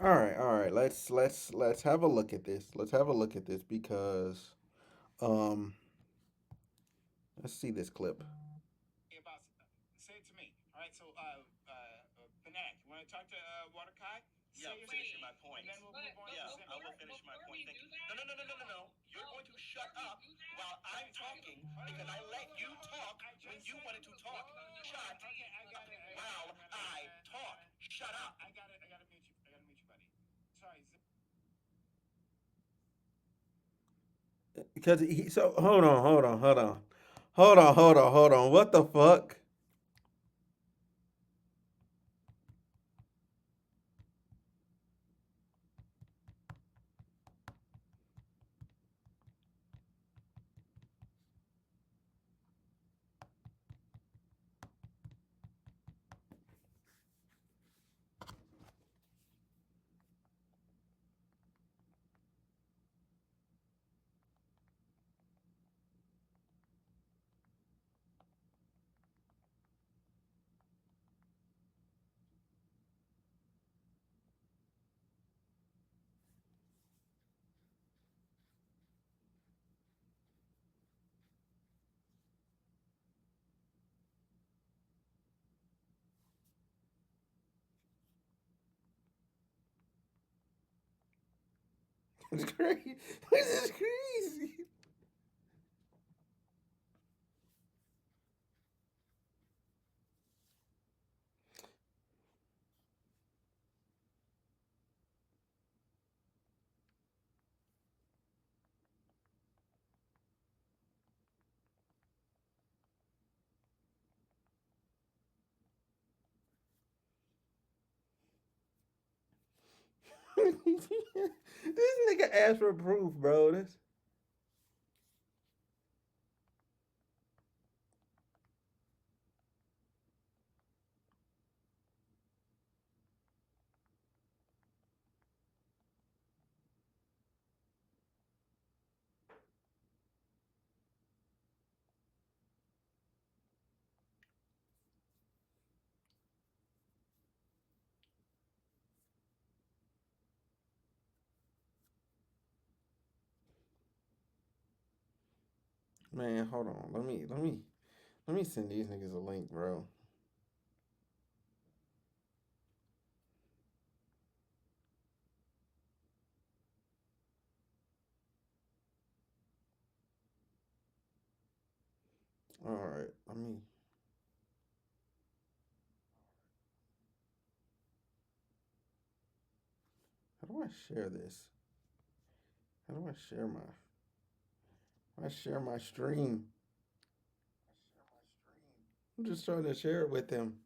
All right. Let's have a look at this. Let's have a look at this because um let's see this clip. About say it to me. All right. So, Fanatiq, you want to talk to Waterkai? Yeah, say finishing my point. And then we'll move on. Yeah, I will finish my point. Thank you. No, no, no, no, no, no, no. You're going to shut up while I'm talking because I let you talk when you wanted to talk. Shut. Okay, I got it. While I talk. Shut up. I got it. I got to mute you. I got to mute you, buddy. Sorry. Because he so hold on. What the fuck? It's crazy. This is crazy. This nigga asked for proof, bro. This man, hold on. Let me send these niggas a link, bro. All right. How do I share this? How do I share my stream? I'm just trying to share it with them.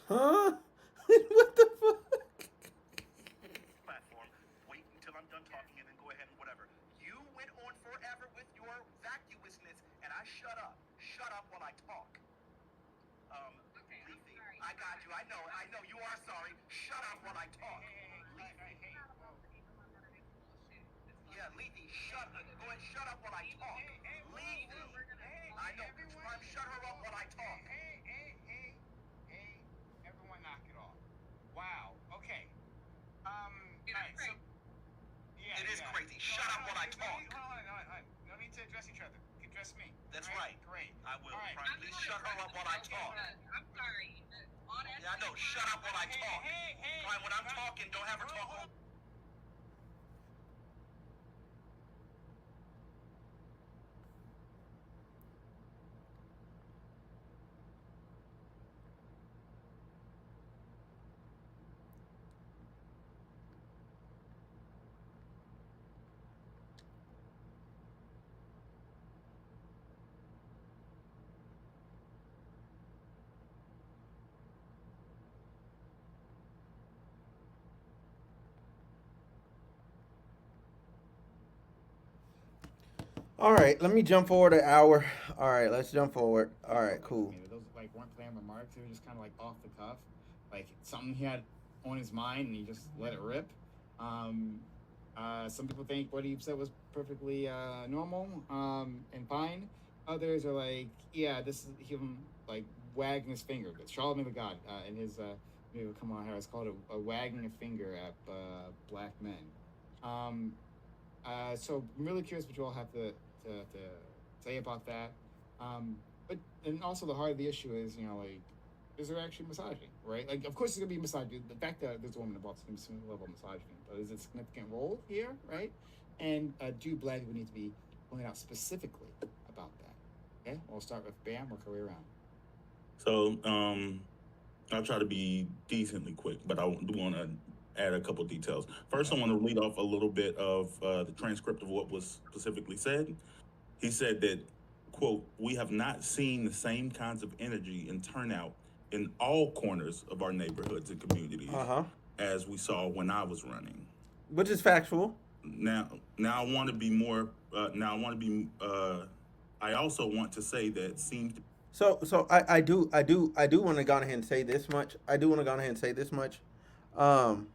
Huh? What the fuck? Platform, wait until I'm done talking, and then go ahead and whatever. You went on forever with your vacuousness, and I shut up. Shut up while I talk. Okay, Leafy, I got you. I know. You are sorry. Shut up while I talk. Leafy. Yeah, Leafy, shut up. Go ahead, shut up while I talk. Leafy. I know. Shut her up while I talk. Hey, everyone knock it off. Wow. Okay. All right, so yeah, it is crazy. Shut up while I talk. Hold on. No need to address each other. You can address me. That's right. Great. I will. Right. Please shut her up while I talk. I'm sorry. Yeah, I know. Shut up while I talk. Fine, when I'm talking, don't have her talk. All right, let me jump forward an hour. All right, let's jump forward. All right, Like, cool. those like weren't planned remarks. They were just kind of like off the cuff, like something he had on his mind, and he just let it rip. Um, some people think what he said was perfectly normal and fine. Others are like, yeah, this is him like wagging his finger. But Charlemagne the God in his maybe Kamala Harris called it a wagging a finger at black men. Um, so I'm really curious what you all have to say about that. But and also the heart of the issue is, like, is there actually misogyny, right? Like, of course, there's gonna be misogyny. The fact that there's a woman involved is gonna be some level of misogyny, but is it a significant role here, right? And do black people need to be pointed out specifically about that? Okay, we'll start with Bam. Work our way around. So I'll try to be decently quick, but I do want to add a couple details. First, I Okay. want to read off a little bit of the transcript of what was specifically said. He said that, quote, we have not seen the same kinds of energy and turnout in all corners of our neighborhoods and Uh communities huh. as we saw when I was running. Which is factual. Now I want to be more. Now I want to be. I also want to say that seems to So I do want to go ahead and say this much. I do want to go ahead and say this much. Um,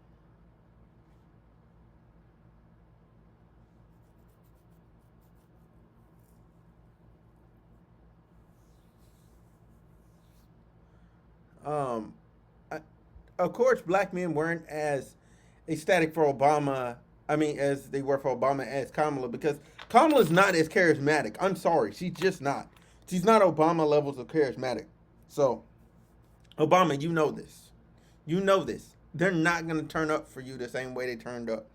um, I, of course, black men weren't as ecstatic for Obama. I mean, as they were for Obama as Kamala, because Kamala's not as charismatic. I'm sorry, she's just not. She's not Obama levels of charismatic. So, Obama, you know this. You know this. They're not gonna turn up for you the same way they turned up.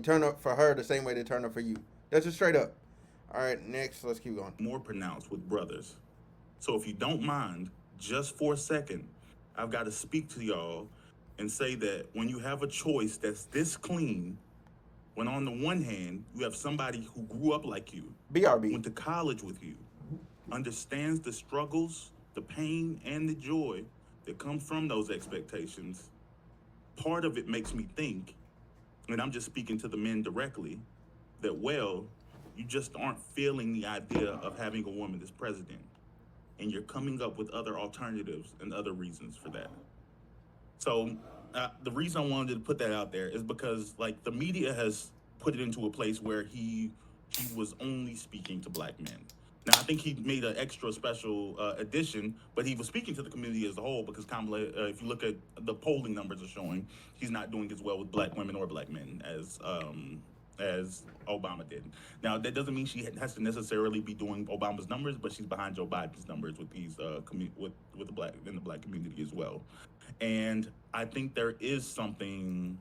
Turn up for her the same way they turned up for you. That's just straight up. All right, next, let's keep going. more pronounced with brothers. So if you don't mind, just for a second, I've got to speak to y'all and say that when you have a choice that's this clean, when on the one hand, you have somebody who grew up like you, BRB. went to college with you, understands the struggles, the pain, and the joy that come from those expectations, part of it makes me think, and I'm just speaking to the men directly, that, well, you just aren't feeling the idea of having a woman as president. And you're coming up with other alternatives and other reasons for that. So the reason I wanted to put that out there is because like the media has put it into a place where he was only speaking to black men. Now I think he made an extra special edition, but he was speaking to the community as a whole because Kamala, if you look at the polling numbers are showing, he's not doing as well with black women or black men as Obama did. Now that doesn't mean she has to necessarily be doing Obama's numbers, but she's behind Joe Biden's numbers with these with the black in the black community as well. And I think there is something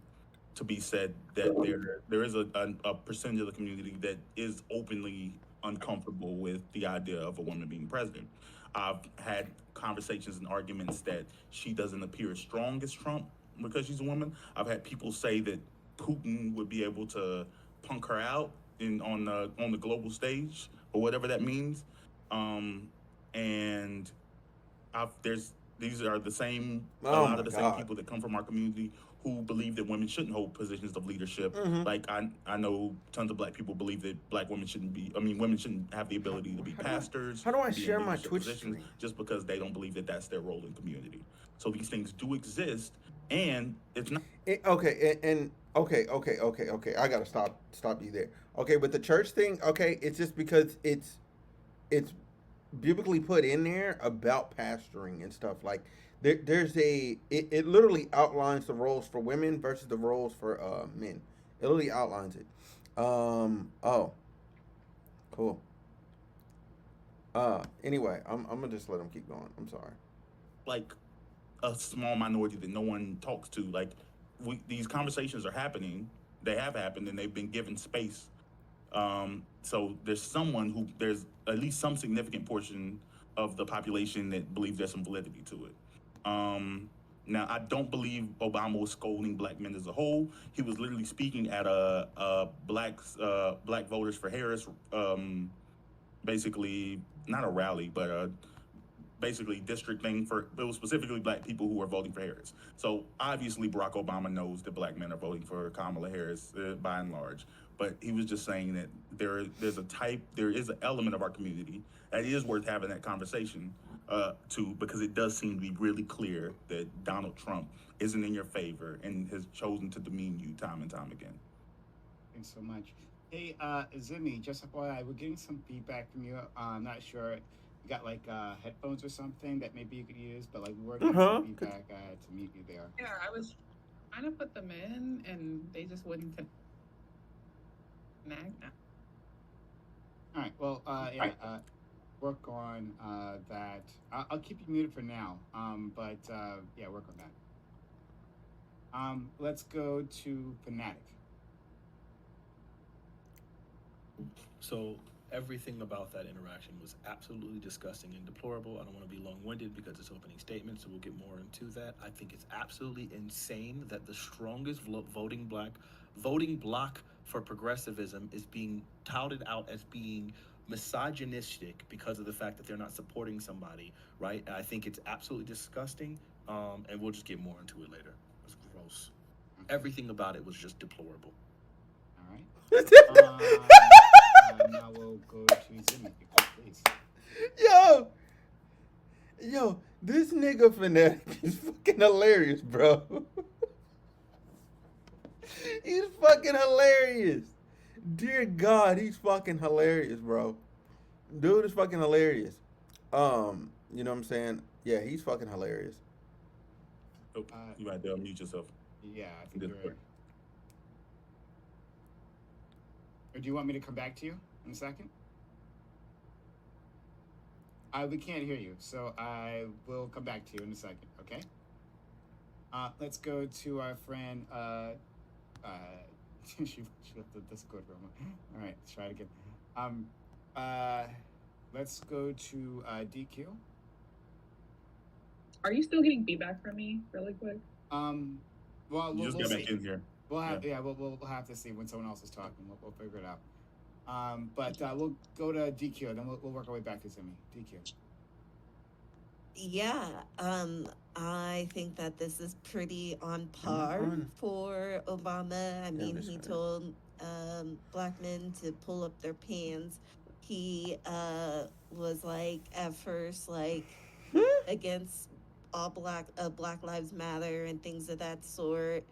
to be said that there is a percentage of the community that is openly uncomfortable with the idea of a woman being president. I've had conversations and arguments that she doesn't appear as strong as Trump because she's a woman. I've had people say that Putin would be able to punk her out in on the global stage or whatever that means. Um, and there's these are the same a Oh lot my of the same God. people that come from our community who believe that women shouldn't hold positions of leadership. Mm-hmm. Like I know tons of black people believe that black women shouldn't be. I mean, women shouldn't have the ability to be How do I pastors how do I and be in share my leadership Twitch positions stream? just because they don't believe that that's their role in community. So these things do exist, and it's not. Okay, and okay. I gotta stop you there. Okay, with the church thing, okay, it's just because it's biblically put in there about pastoring and stuff. Like there's it literally outlines the roles for women versus the roles for men. It literally outlines it. Oh, cool. Anyway, I'm gonna just let them keep going. I'm sorry. Like a small minority that no one talks to. Like these conversations are happening. They have happened, and they've been given space. So there's at least some significant portion of the population that believes there's some validity to it. Um, Now, I don't believe Obama was scolding black men as a whole. He was literally speaking at a black voters for Harris, basically not a rally, but basically district thing for it was specifically black people who were voting for Harris. So obviously Barack Obama knows that black men are voting for Kamala Harris by and large. But he was just saying that there is an element of our community that is worth having that conversation to, because it does seem to be really clear that Donald Trump isn't in your favor and has chosen to demean you time and time again. Thanks so much. Hey, Zimmy, just FYI, we're getting some feedback from you. I'm not sure you got like headphones or something that maybe you could use, but like we're getting some feedback. I had to meet you there. Yeah, I was trying to put them in, and they just wouldn't connect. All right. Well, work on that. I'll keep you muted for now. But yeah, work on that. Let's go to Fanatiq. So everything about that interaction was absolutely disgusting and deplorable. I don't want to be long-winded because it's opening statement, so we'll get more into that. I think it's absolutely insane that the strongest voting bloc for progressivism is being touted out as being misogynistic because of the fact that they're not supporting somebody, right? I think it's absolutely disgusting, and we'll just get more into it later. It's gross. Everything about it was just deplorable. All right. Now we'll go to Zimmy, please. Yo, this nigga Fanatiq is fucking hilarious, bro. He's fucking hilarious. Dear God, he's fucking hilarious, bro. Dude is fucking hilarious. You know what I'm saying? Yeah, he's fucking hilarious. Oh, you might unmute yourself. Yeah, I think you're. Or do you want me to come back to you in a second? We can't hear you, so I will come back to you in a second, okay? Let's go to our friend, she left the Discord room. All right, let's try it again. Let's go to DQ. Are you still getting feedback from me, really quick? Well, you just we'll got back in here. We'll have we'll have to see when someone else is talking. We'll figure it out. But we'll go to DQ, then we'll work our way back to Zimmy. DQ. Yeah, I think that this is pretty on par for Obama. I mean, he told black men to pull up their pants. He was like at first like against all Black Lives Matter and things of that sort.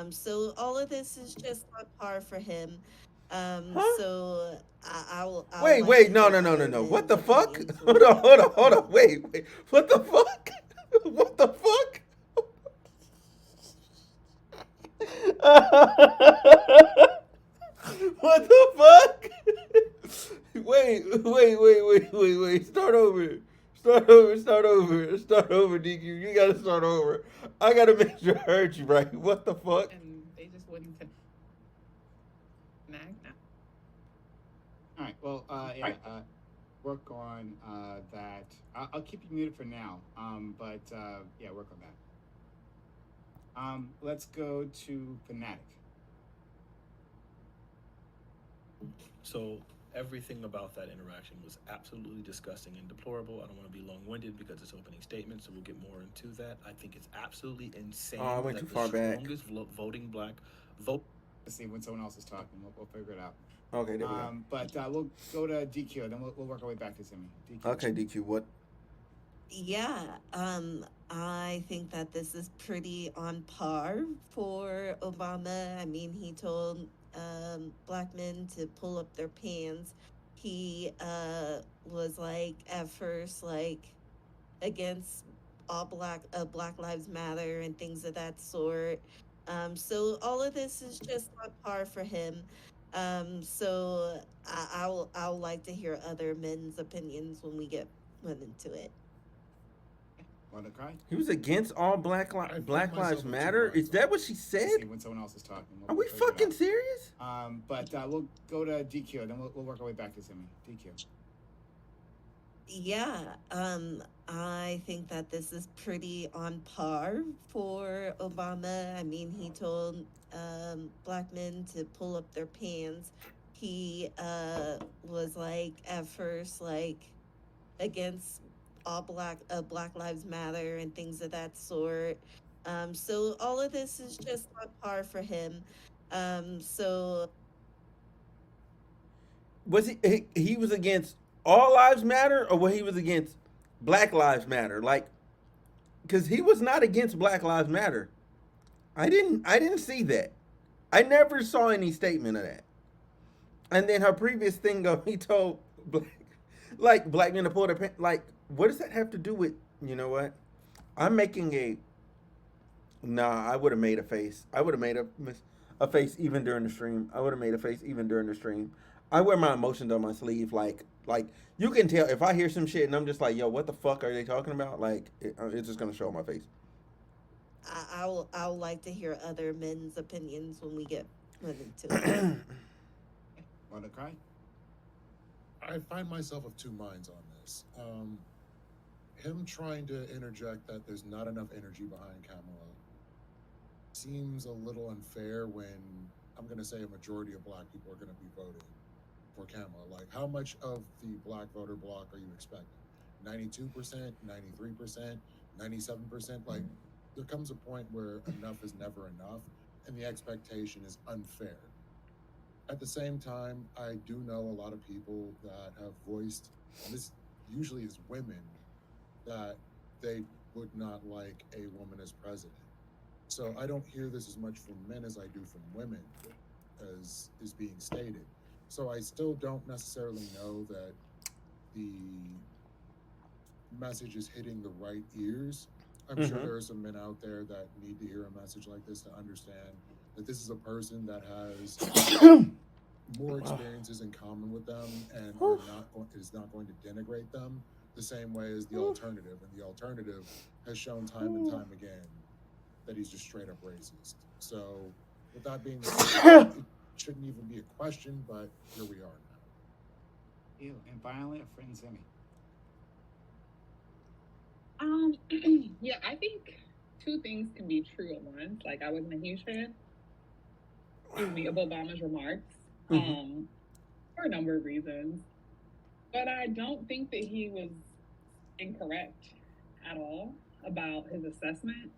So all of this is just on par for him. So I'll Wait, like wait, to no, hear no, no, no, other no. What the men's fuck? opinions when Hold we on, get hold on. Wait. What the fuck? What the fuck? What the fuck? Wait. Start over, DQ. You gotta start over. I gotta make sure I heard you right. What the fuck? And they just wouldn't connect. All right. Well, work on that. I'll keep you muted for now. But yeah, work on that. Let's go to Fanatiq. So everything about that interaction was absolutely disgusting and deplorable. I don't want to be long-winded because it's opening statement, so we'll get more into that. I think it's absolutely insane I went that too the far back. strongest voting bloc Let's see when someone else is talking. We'll figure it out. Okay, there we go. But we'll go to DQ, then we'll work our way back to Zimmy. DQ. Okay, DQ, what? Yeah, I think that this is pretty on par for Obama. I mean, he told black men to pull up their pants. He was like at first like against all Black Lives Matter and things of that sort. So all of this is just on par for him. So I'll like to hear other men's opinions when we get into it. Want to cry? He was against all Black Lives Matter? Is that what she said? See when someone else is talking. Are we fucking serious? But we'll go to DQ, then we'll work our way back to Zimmy. DQ. Yeah, I think that this is pretty on par for Obama. I mean, he told black men to pull up their pants. He was like at first like against Black Lives Matter and things of that sort. So all of this is just on par for him. So Was he was against all lives matter, or was he was against Black Lives Matter? Like, because he was not against Black Lives Matter. I didn't see that. I never saw any statement of that. And then her previous thing of he told black men to pull their pants. Like, what does that have to do with? You know what? I'm making a Nah, I would have made a face. I would have made a face even during the stream. I would have made a face even during the stream. I wear my emotions on my sleeve. Like you can tell if I hear some shit and I'm just like, yo, what the fuck are they talking about? Like, it's just gonna show on my face. I'll like to hear other men's opinions when we get put into it. Want to cry? I find myself of two minds on this. Him trying to interject that there's not enough energy behind Kamala seems a little unfair when I'm going to say a majority of black people are going to be voting for Kamala. Like, how much of the black voter block are you expecting? 92%, 93%, 97%? Like, there comes a point where enough is never enough, and the expectation is unfair. At the same time, I do know a lot of people that have voiced, and this usually is women, that they would not like a woman as president. So I don't hear this as much from men as I do from women, as is being stated. So I still don't necessarily know that the message is hitting the right ears. I'm sure Mm-hmm. there are some men out there that need to hear a message like this to understand that this is a person that has more experiences in common with them and is not going to denigrate them the same way as the alternative. And the alternative has shown time and time again that he's just straight up racist. So, with that being the case, it shouldn't even be a question, but here we are now. You and finally, a friend Simi. Yeah, I think two things can be true at once. Like I wasn't a huge fan, excuse me, of Obama's remarks, Mm-hmm. for a number of reasons. But I don't think that he was incorrect at all about his assessment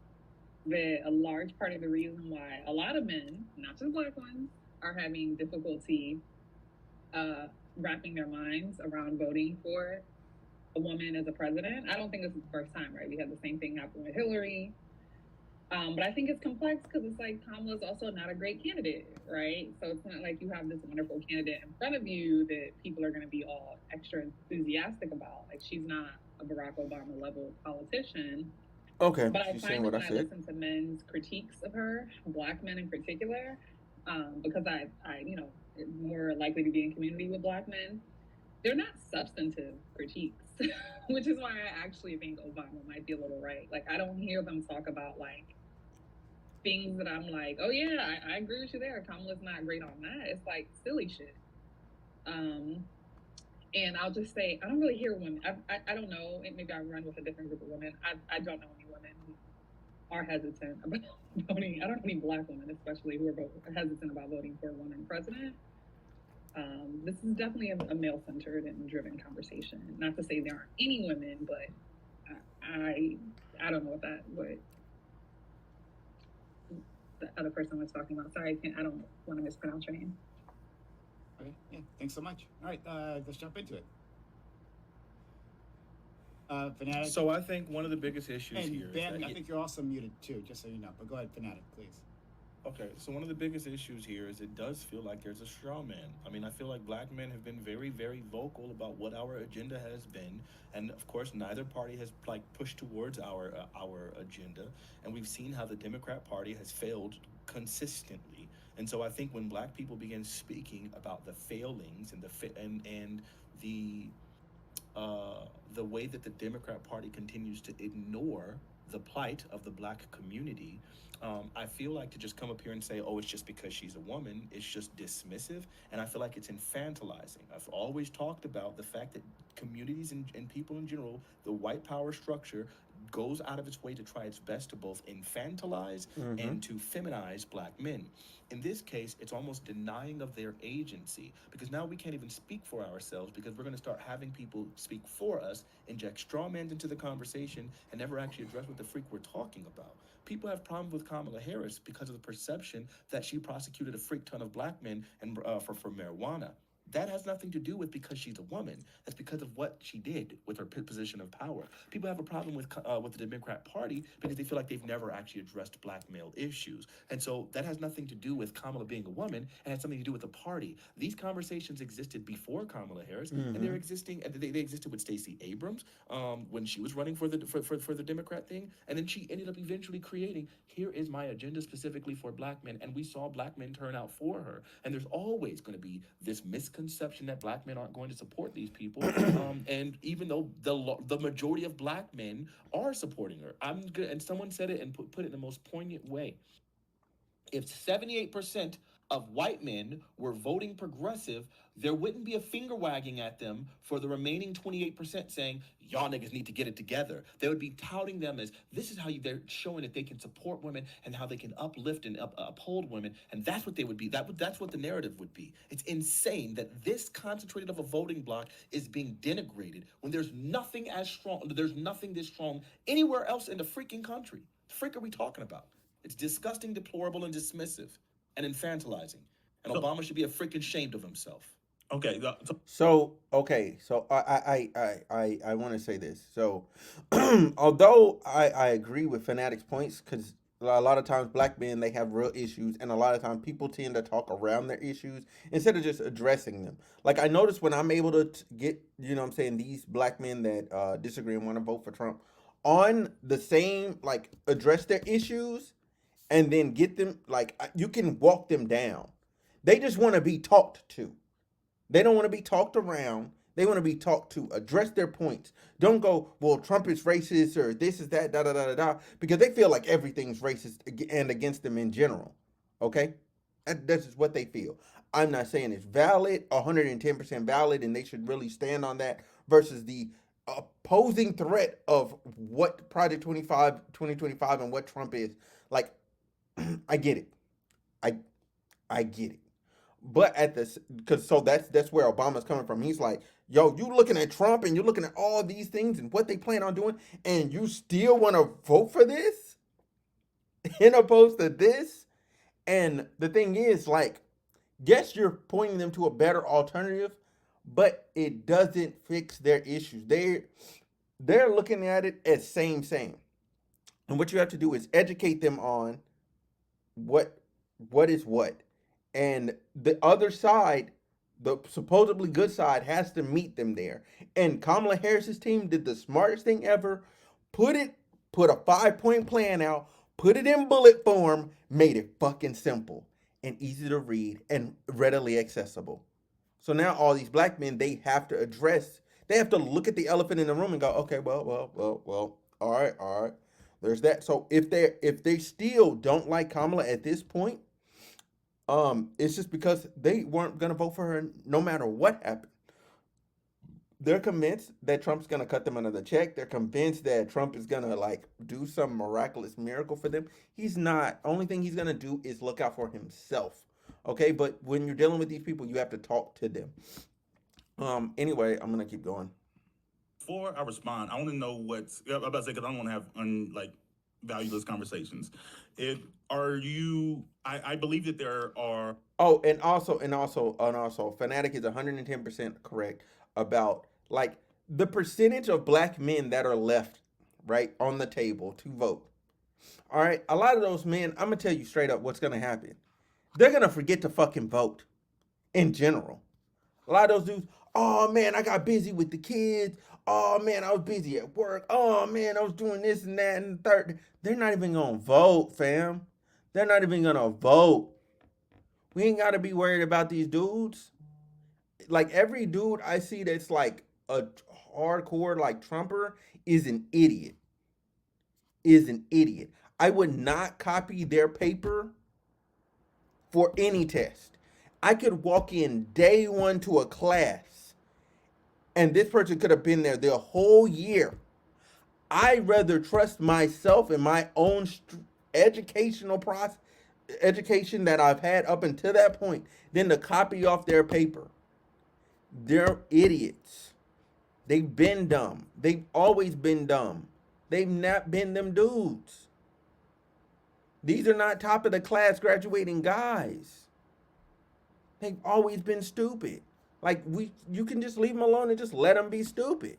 that a large part of the reason why a lot of men, not just black ones, are having difficulty uh, wrapping their minds around voting for a woman as a president. I don't think this is the first time, right? We had the same thing happen with Hillary. But I think it's complex because it's like Kamala's also not a great candidate, right? So it's not like you have this wonderful candidate in front of you that people are going to be all extra enthusiastic about. Like she's not a Barack Obama level politician. Okay, But I she's saying find what that I when I said. listen to men's critiques of her, black men in particular, because I more likely to be in community with black men, they're not substantive critiques, which is why I actually think Obama might be a little right. Like I don't hear them talk about like things that I'm like, oh yeah, I agree with you there. Kamala's not great on that. It's like silly shit. Um, and I'll just say I don't really hear women. I don't know. Maybe I run with a different group of women. I don't know any women who are hesitant about voting. I don't know any black women, especially who are hesitant about voting for a woman president. This is definitely a male-centered and driven conversation. Not to say there aren't any women, but I don't know what the other person was talking about. Sorry, I don't want to mispronounce your name. Okay, yeah, thanks so much. All right, let's jump into it. Fanatic. So I think one of the biggest issues And here is Ben, that I think you're also muted too, just so you know. But go ahead, Fanatic, please. okay, so one of the biggest issues here is it does feel like there's a straw man. I mean, I feel like black men have been very, very vocal about what our agenda has been, and of course, neither party has like pushed towards our agenda, and we've seen how the Democrat Party has failed consistently. And so I think when black people begin speaking about the failings and the the way that the Democrat Party continues to ignore the plight of the black community, I feel like to just come up here and say, oh, it's just because she's a woman, it's just dismissive. And I feel like it's infantilizing. I've always talked about the fact that communities and people in general, the white power structure goes out of its way to try its best to both infantilize Mm-hmm. and to feminize black men. In this case, it's almost denying of their agency because now we can't even speak for ourselves because we're going to start having people speak for us, inject straw men into the conversation, and never actually address what the freak we're talking about. People have problems with Kamala Harris because of the perception that she prosecuted a freak ton of black men and for marijuana. That has nothing to do with because she's a woman. That's because of what she did with her position of power. People have a problem with the Democrat Party because they feel like they've never actually addressed black male issues, and so that has nothing to do with Kamala being a woman. It has something to do with the party. These conversations existed before Kamala Harris, and Mm-hmm. they're existing. They existed with Stacey Abrams when she was running for the Democrat thing, and then she ended up eventually creating here is my agenda specifically for black men, and we saw black men turn out for her. And there's always going to be this misconception that black men aren't going to support these people, and even though the majority of black men are supporting her, I'm good. And someone said it and put it in the most poignant way. If 78% of white men were voting progressive, there wouldn't be a finger wagging at them for the remaining 28% saying, y'all niggas need to get it together. They would be touting them as this is how they're showing that they can support women and how they can uplift and uphold women. And that's what they would be. That's what the narrative would be. It's insane that this concentrated of a voting bloc is being denigrated when there's nothing as strong, there's nothing this strong anywhere else in the freaking country. The freak are we talking about? It's disgusting, deplorable, and dismissive, and infantilizing. And So, Obama should be a freaking ashamed of himself. okay, so So okay, so I want to say this. So although I agree with Fanatic's points, because a lot of times black men they have real issues, and a lot of times people tend to talk around their issues instead of just addressing them. Like I notice when I'm able to get what I'm saying, these black men that disagree and want to vote for Trump on the same, like, address their issues and then get them, like, you can walk them down. They just want to be talked to. They don't want to be talked around. They want to be talked to. Address their points. Don't go, well, Trump is racist or this is that, da da da da da, because they feel like everything's racist and against them in general. Okay? That's just what they feel. I'm not saying it's valid, 110% valid, and they should really stand on that versus the opposing threat of what Project 2025 and what Trump is. Like, I get it. I I get it. But at this, because so that's where Obama's coming from. He's like, yo, you looking at Trump and you're looking at all these things and what they plan on doing, and you still want to vote for this in opposed to this. And the thing is, like, yes, you're pointing them to a better alternative, but it doesn't fix their issues. They're looking at it as same. And what you have to do is educate them on what what is what, and the other side, the supposedly good side, has to meet them there. And Kamala Harris's team did the smartest thing ever. put it put a 5-point plan out, put it in bullet form, made it fucking simple and easy to read and readily accessible. So now all these black men, they have to look at the elephant in the room and go, okay, well, all right, there's that. So if they still don't like Kamala at this point, it's just because they weren't gonna vote for her no matter what happened. They're convinced that Trump's gonna cut them another check. They're convinced that Trump is gonna, like, do some miraculous miracle for them. He's not. Only thing he's gonna do is look out for himself. Okay, but when you're dealing with these people, you have to talk to them. Anyway, I'm gonna keep going. before I respond, I want to know what's. I'm about to say because I don't want to have valueless conversations. It are you? I believe that there are. Oh, and also, Fanatic is 110% correct about, like, the percentage of black men that are left right on the table to vote. All right, a lot of those men, I'm gonna tell you straight up what's gonna happen. They're gonna forget to fucking vote in general. A lot of those dudes, oh man, I got busy with the kids. Oh man, I was busy at work. Oh man, I was doing this and that and the third. They're not even gonna vote, fam. They're not even gonna vote. We ain't gotta be worried about these dudes. Like, every dude I see that's like a hardcore like Trumper is an idiot. Is an idiot. I would not copy their paper for any test. I could walk in day one to a class and this person could have been there the whole year. I rather trust myself and my own educational process, education that I've had up until that point, than to copy off their paper. They're idiots. They've been dumb. They've always been dumb. They've not been them dudes. These are not top of the class graduating guys. They've always been stupid. Like you can just leave them alone and just let them be stupid.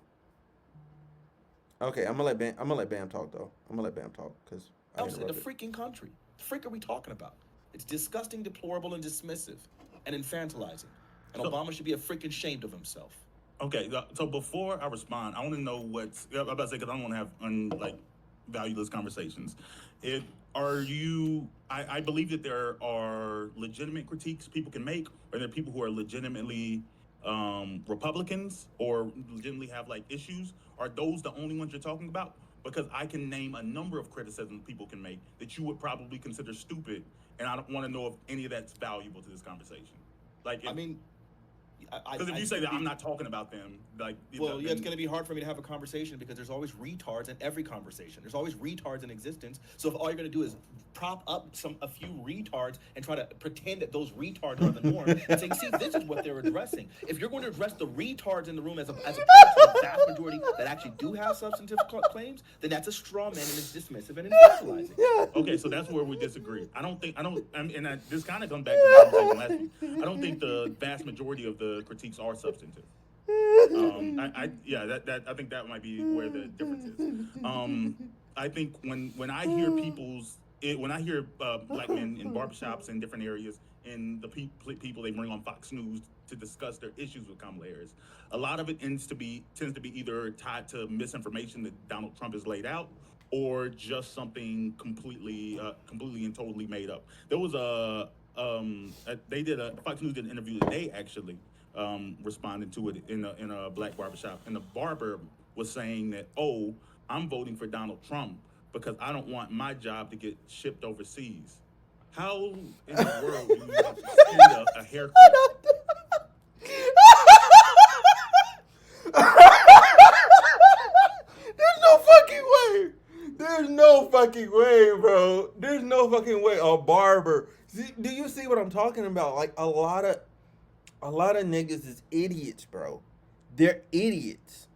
Okay, I'm gonna let Bam talk though. I'm gonna let Bam talk because I Else in the interrupted. freaking country. The freak are we talking about? It's disgusting, deplorable, and dismissive, and infantilizing. And So- Obama should be a freaking ashamed of himself. Okay, so before I respond, I want to know what's I'm about to say because I don't want to have valueless conversations. If are you? I believe that there are legitimate critiques people can make, or there are people who are legitimately Republicans or legitimately have like issues. Are those the only ones you're talking about? Because I can name a number of criticisms people can make that you would probably consider stupid, and I don't want to know if any of that's valuable to this conversation. Like, I mean, because if you say that I'm not talking about them, like, well, yeah, it's going to be hard for me to have a conversation because there's always retards in every conversation. There's always retards in existence. So if all you're going to do is prop up a few retards and try to pretend that those retards are the norm and say, see, this is what they're addressing. If you're going to address the retards in the room as opposed to the vast majority that actually do have substantive claims, then that's a straw man and it's dismissive and infantilizing. Okay, so that's where we disagree. This kind of comes back to the conversation last week. I don't think the vast majority of the critiques are substantive. I think that might be where the difference is. I think when I hear when I hear black men in barbershops in different areas and the people they bring on Fox News to discuss their issues with Kamala Harris, a lot of it tends to be either tied to misinformation that Donald Trump has laid out, or just something completely and totally made up. There was Fox News did an interview today actually, responding to it in a black barbershop, and the barber was saying that, oh, I'm voting for Donald Trump because I don't want my job to get shipped overseas. How in the world do you extend a haircut? There's no fucking way. There's no fucking way, bro. There's no fucking way. A barber. See, do you see what I'm talking about? Like a lot of niggas is idiots, bro. They're idiots.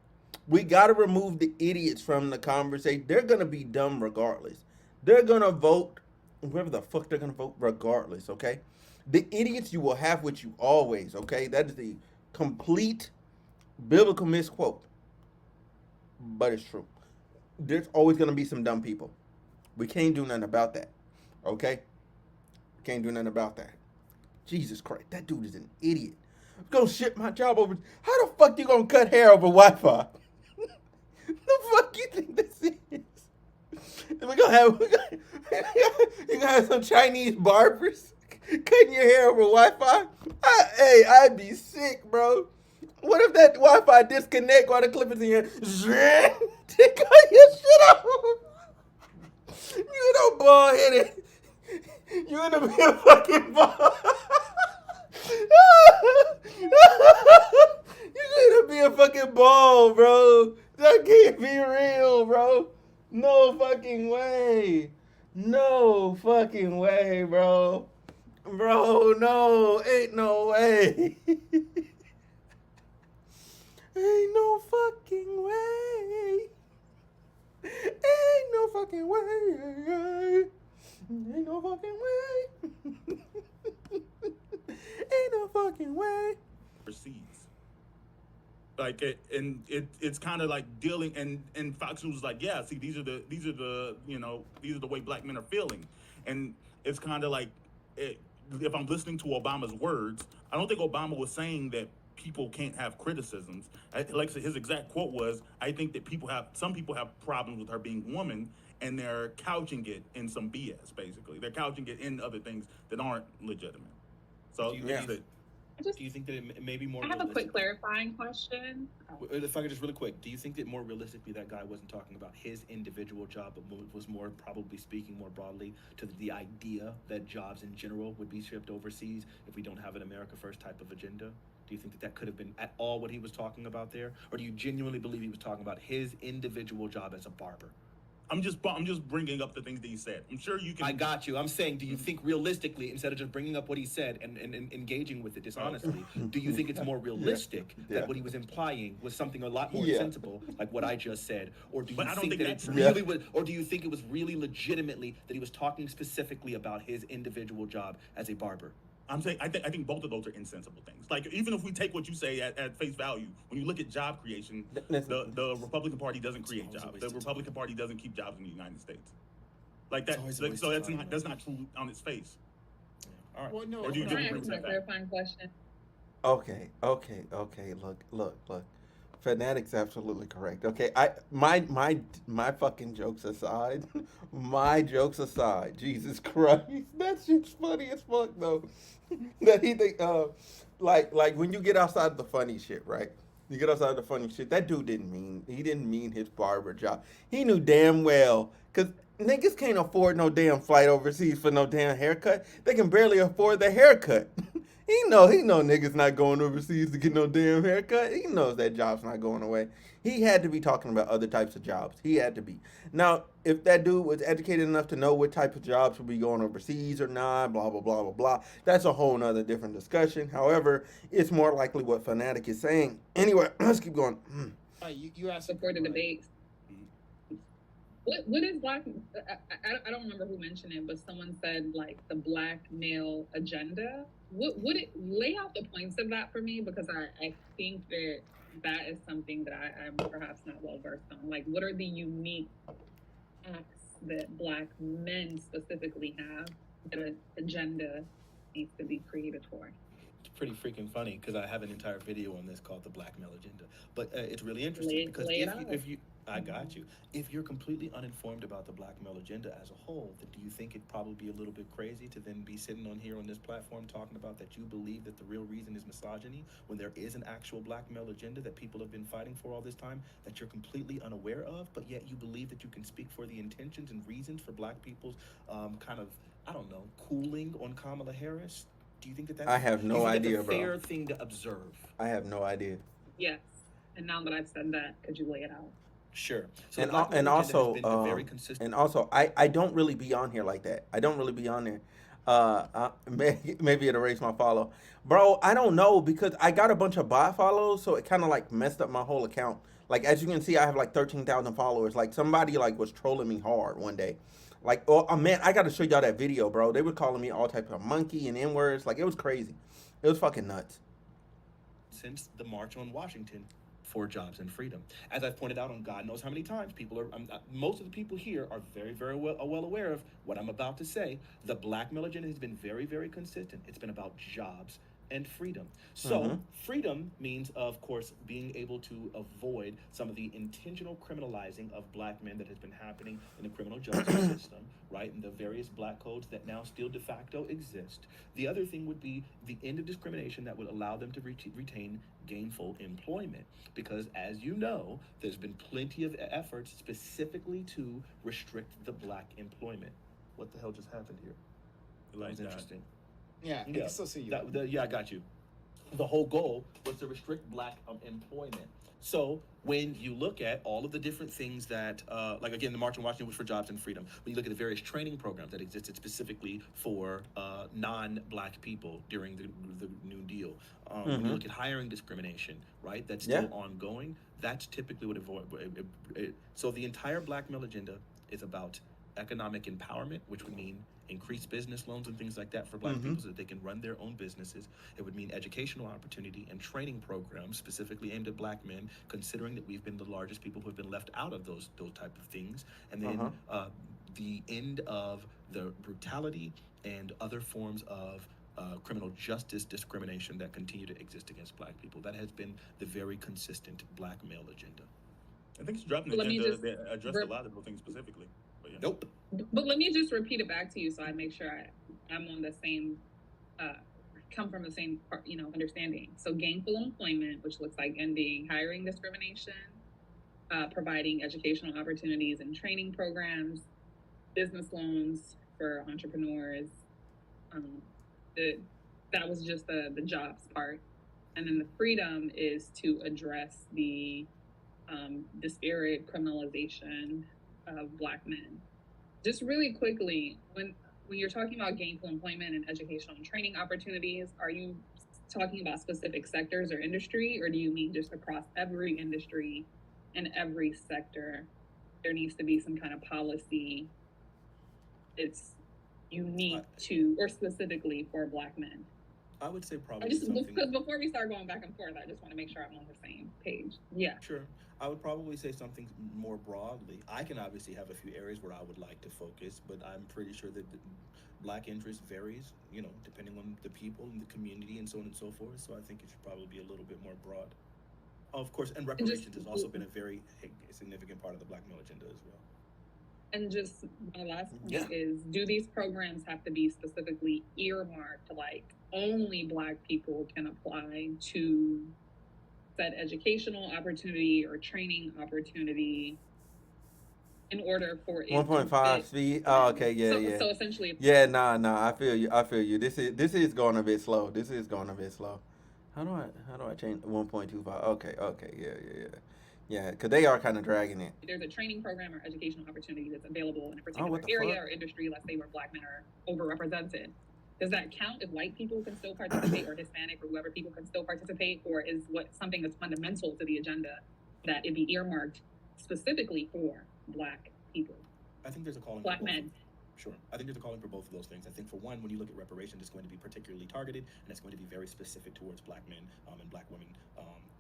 We gotta remove the idiots from the conversation. They're gonna be dumb regardless. They're gonna vote whoever the fuck they're gonna vote regardless, okay? The idiots, you will have with you always, okay? That is the complete biblical misquote. But it's true. There's always gonna be some dumb people. We can't do nothing about that. Okay? Can't do nothing about that. Jesus Christ, that dude is an idiot. I'm gonna ship my job over. How the fuck you gonna cut hair over Wi-Fi? The fuck you think this is? We're gonna have you gonna have some Chinese barbers cutting your hair over Wi-Fi? I'd be sick, bro. What if that Wi-Fi disconnect while the clip is in your to cut your shit off? You know, bald headed. You end up being fucking bald. You end up being fucking bald, bro. That can't be real, bro. No fucking way. No fucking way, bro. Bro, no. Ain't no way. Ain't no fucking way. Ain't no fucking way. Ain't no fucking way. Ain't no fucking way. Overseas. Like it's kind of like dealing and Fox News is like, yeah, see, these are the way black men are feeling, and it's kind of like if I'm listening to Obama's words, I don't think Obama was saying that people can't have criticisms. Like his exact quote was, I think that some people have problems with her being woman, and they're couching it in some BS. Basically, they're couching it in other things that aren't legitimate. So Do you think that it may be more I have a realistic? quick clarifying question. If I could just really quick, do you think that more realistically that guy wasn't talking about his individual job, but was more probably speaking more broadly to the idea that jobs in general would be shipped overseas if we don't have an America First type of agenda? Do you think that that could have been at all what he was talking about there, or do you genuinely believe he was talking about his individual job as a barber? I'm just bringing up the things that he said. I'm sure you can. I got you. I'm saying, do you think realistically, instead of just bringing up what he said and engaging with it dishonestly, do you think it's more realistic Yeah. that what he was implying was something a lot more Yeah. sensible, like what I just said, or do you But I don't think think that that's it Yeah. really was, or do you think it was really legitimately that he was talking specifically about his individual job as a barber? I'm saying I think both of those are insensible things. Like even if we take what you say at face value, when you look at job creation, the Republican Party doesn't create always a jobs. waste The of Republican Party doesn't keep jobs in the United States. Like It's that. always a Like, waste so of that's time, not true on its face. Yeah. All right. Well, no. Or do you Can I disagree ask with a that? clarifying question? Okay. Look. Fanatic's absolutely correct. Okay, my fucking jokes aside, my jokes aside, Jesus Christ, that shit's funny as fuck though. That he think like when you get outside the funny shit, right? You get outside the funny shit. That dude didn't mean his barber job. He knew damn well because niggas can't afford no damn flight overseas for no damn haircut. They can barely afford the haircut. He know niggas not going overseas to get no damn haircut. He knows that job's not going away. He had to be talking about other types of jobs. He had to be. Now, if that dude was educated enough to know what type of jobs would be going overseas or not, blah blah blah blah blah, that's a whole nother different discussion. However, it's more likely what Fanatiq is saying. Anyway, let's keep going. You asked Before the debates. Mhm. What is black? I don't remember who mentioned it, but someone said like the black male agenda. What would it lay out the points of that for me? Because I think that is something that I'm perhaps not well versed on. Like, what are the unique acts that black men specifically have that an agenda needs to be created for? It's pretty freaking funny because I have an entire video on this called "The Black Male Agenda." But it's really interesting because lay it out. I got you. If you're completely uninformed about the black male agenda as a whole, then do you think it'd probably be a little bit crazy to then be sitting on here on this platform talking about that you believe that the real reason is misogyny when there is an actual black male agenda that people have been fighting for all this time that you're completely unaware of, but yet you believe that you can speak for the intentions and reasons for black people's kind of, I don't know, cooling on Kamala Harris? Do you think that that's I have do you no think idea, that's a bro. fair thing to observe? I have no idea. Yes. And now that I've said that, could you lay it out? Sure. So And the black male agenda has been a very consistent. and also I don't really be on here like that. I don't really be on there. Maybe it'll raise my follow, bro. I don't know because I got a bunch of bot follows, so it kind of like messed up my whole account. Like as you can see, I have like 13,000 followers. Like somebody like was trolling me hard one day. Like man, I got to show y'all that video, bro. They were calling me all type of monkey and n words. Like it was crazy. It was fucking nuts. Since the March on Washington for jobs and freedom. As I've pointed out on God knows how many times, people are most of the people here are very well aware of what I'm about to say. The black male agenda has been very consistent. It's been about jobs and freedom. So freedom means, of course, being able to avoid some of the intentional criminalizing of black men that has been happening in the criminal justice system, right? And the various black codes that now still de facto exist. The other thing would be the end of discrimination that would allow them to retain gainful employment. Because as you know, there's been plenty of efforts specifically to restrict the black employment. What the hell just happened here? That was interesting. Yeah, I can still see you. I got you. The whole goal was to restrict black employment. So when you look at all of the different things that, like again, the March on Washington was for jobs and freedom. When you look at the various training programs that existed specifically for non-black people during the New Deal, when you look at hiring discrimination, right, that's still ongoing. That's typically what so the entire black male agenda is about economic empowerment, which would mean increased business loans and things like that for black people so that they can run their own businesses. It would mean educational opportunity and training programs specifically aimed at black men, considering that we've been the largest people who have been left out of those type of things. And then the end of the brutality and other forms of criminal justice discrimination that continue to exist against black people. That has been the very consistent black male agenda. I think it's dropping the agenda that addressed a lot of those things specifically. But yeah. Nope. But let me just repeat it back to you so I make sure I'm on the same, come from the same, understanding. So gainful employment, which looks like ending hiring discrimination, providing educational opportunities and training programs, business loans for entrepreneurs. That was just the jobs part. And then the freedom is to address the disparate criminalization of Black men. Just really quickly, when you're talking about gainful employment and educational and training opportunities, are you talking about specific sectors or industry, or do you mean just across every industry and every sector there needs to be some kind of policy that's unique to or specifically for Black men? I would say I probably just something. because before we start going back and forth, I just want to make sure I'm on the same page. Yeah. Sure. I would probably say something more broadly. I can obviously have a few areas where I would like to focus, but I'm pretty sure that the Black interest varies, you know, depending on the people and the community and so on and so forth. So I think it should probably be a little bit more broad. Of course, and reparations has also been a very significant part of the Black male agenda as well. And just my last point Yeah. is, do these programs have to be specifically earmarked, like only Black people can apply to said educational opportunity or training opportunity in order for it 1.5 to fit? speed. Oh, okay, yeah, so, yeah. So essentially, Yeah, nah. I feel you. I feel you. This is going a bit slow. This is going a bit slow. How do I change 1.25? Okay, yeah. Because they are kind of dragging it. there's a training program or educational opportunity that's available in a Oh, particular what the area fuck? or industry, let's say where Black men are overrepresented. Does that count if white people can still participate or Hispanic or whoever people can still participate? Or is what something that's fundamental to the agenda that it be earmarked specifically for Black people? I think there's a calling Black for both men. Sure. I think there's a calling for both of those things. I think for one, when you look at reparations, it's going to be particularly targeted, and it's going to be very specific towards Black men and Black women,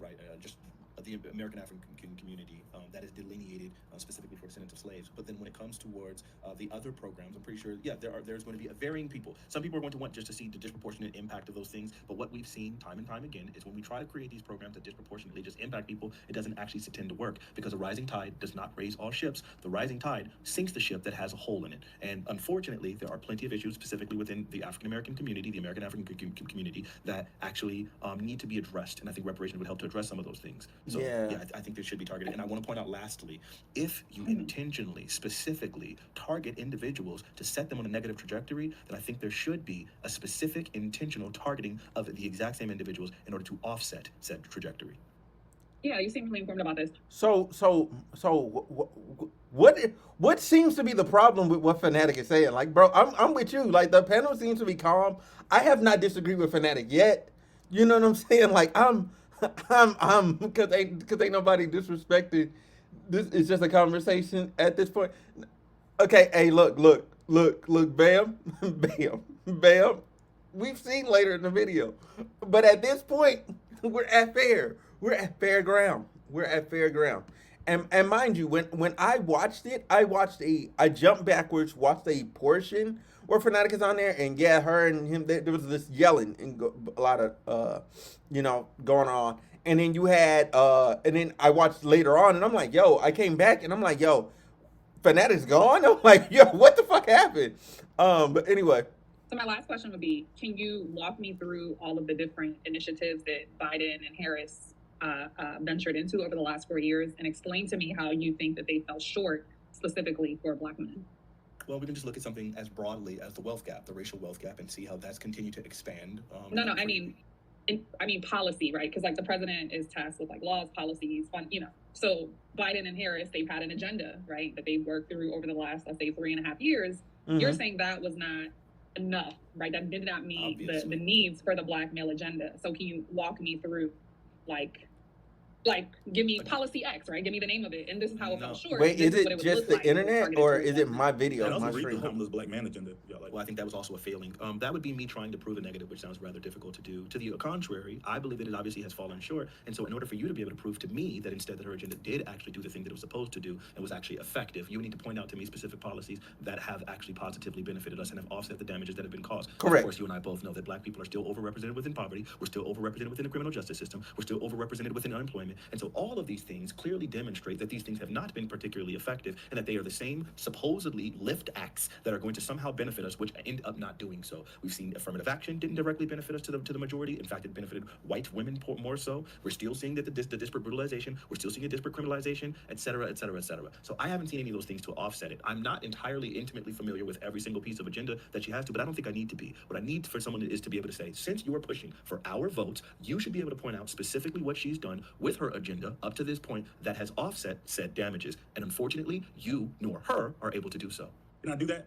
right? Just the American African community that is delineated specifically for descendants of slaves. But then when it comes towards the other programs, I'm pretty sure, yeah, there's going to be varying people. Some people are going to want just to see the disproportionate impact of those things. But what we've seen time and time again is when we try to create these programs that disproportionately just impact people, it doesn't actually tend to work, because a rising tide does not raise all ships. The rising tide sinks the ship that has a hole in it. And unfortunately, there are plenty of issues specifically within the African American community, the American African community, that actually need to be addressed. And I think reparation would help to address some of those things. So Yeah. I think this should be targeted. And I want to point out lastly, if you intentionally, specifically target individuals to set them on a negative trajectory, then I think there should be a specific intentional targeting of the exact same individuals in order to offset said trajectory. Yeah, you seem really informed about this. So what seems to be the problem with what Fanatiq is saying? Like, bro, I'm with you. Like, the panel seems to be calm. I have not disagreed with Fanatiq yet. You know what I'm saying? Like, I'm because ain't nobody disrespected. This is just a conversation at this point. Okay, hey, look, bam, bam. We've seen later in the video, but at this point, we're at fair. We're at fair ground. We're at fair ground. And mind you, when I watched it, I jumped backwards, watched a portion where Fanatiq is on there, and yeah, her and him, there was this yelling and a lot of going on. And then you had and then I watched later on, and I'm like, yo, I came back and I'm like, yo, Fanatiq's gone. I'm like, yo, what the fuck happened? But anyway. So my last question would be, can you walk me through all of the different initiatives that Biden and Harris ventured into over the last 4 years, and explain to me how you think that they fell short specifically for Black men? Well, we can just look at something as broadly as the wealth gap, the racial wealth gap, and see how that's continued to expand. No, I mean policy, right? Because like the president is tasked with like laws, policies, So Biden and Harris, they've had an agenda, right, that they've worked through over the last, let's say, 3.5 years. Mm-hmm. You're saying that was not enough, right? That did not meet the needs for the Black male agenda. So can you walk me through, like give me policy X, right? Give me the name of it, and this is how it fell short. Wait, is it just the internet, or is it my video? And also my read stream? the homeless Black man agenda. Well, I think that was also a failing. That would be me trying to prove a negative, which sounds rather difficult to do. To the contrary, I believe that it obviously has fallen short. And so in order for you to be able to prove to me that instead that her agenda did actually do the thing that it was supposed to do and was actually effective, you would need to point out to me specific policies that have actually positively benefited us and have offset the damages that have been caused. Correct. Of course, you and I both know that Black people are still overrepresented within poverty. We're still overrepresented within the criminal justice system. We're still overrepresented within unemployment. environment. And so all of these things clearly demonstrate that these things have not been particularly effective, and that they are the same supposedly lift acts that are going to somehow benefit us, which end up not doing so. We've seen affirmative action didn't directly benefit us to the majority. In fact, it benefited white women more so. We're still seeing that the disparate brutalization, we're still seeing a disparate criminalization, et cetera, et cetera, et cetera. So I haven't seen any of those things to offset it. I'm not entirely intimately familiar with every single piece of agenda that she has to, but I don't think I need to be. What I need for someone is to be able to say, since you are pushing for our votes, you should be able to point out specifically what she's done with her agenda up to this point that has offset said damages. And unfortunately, you nor her are able to do so. Can I do that?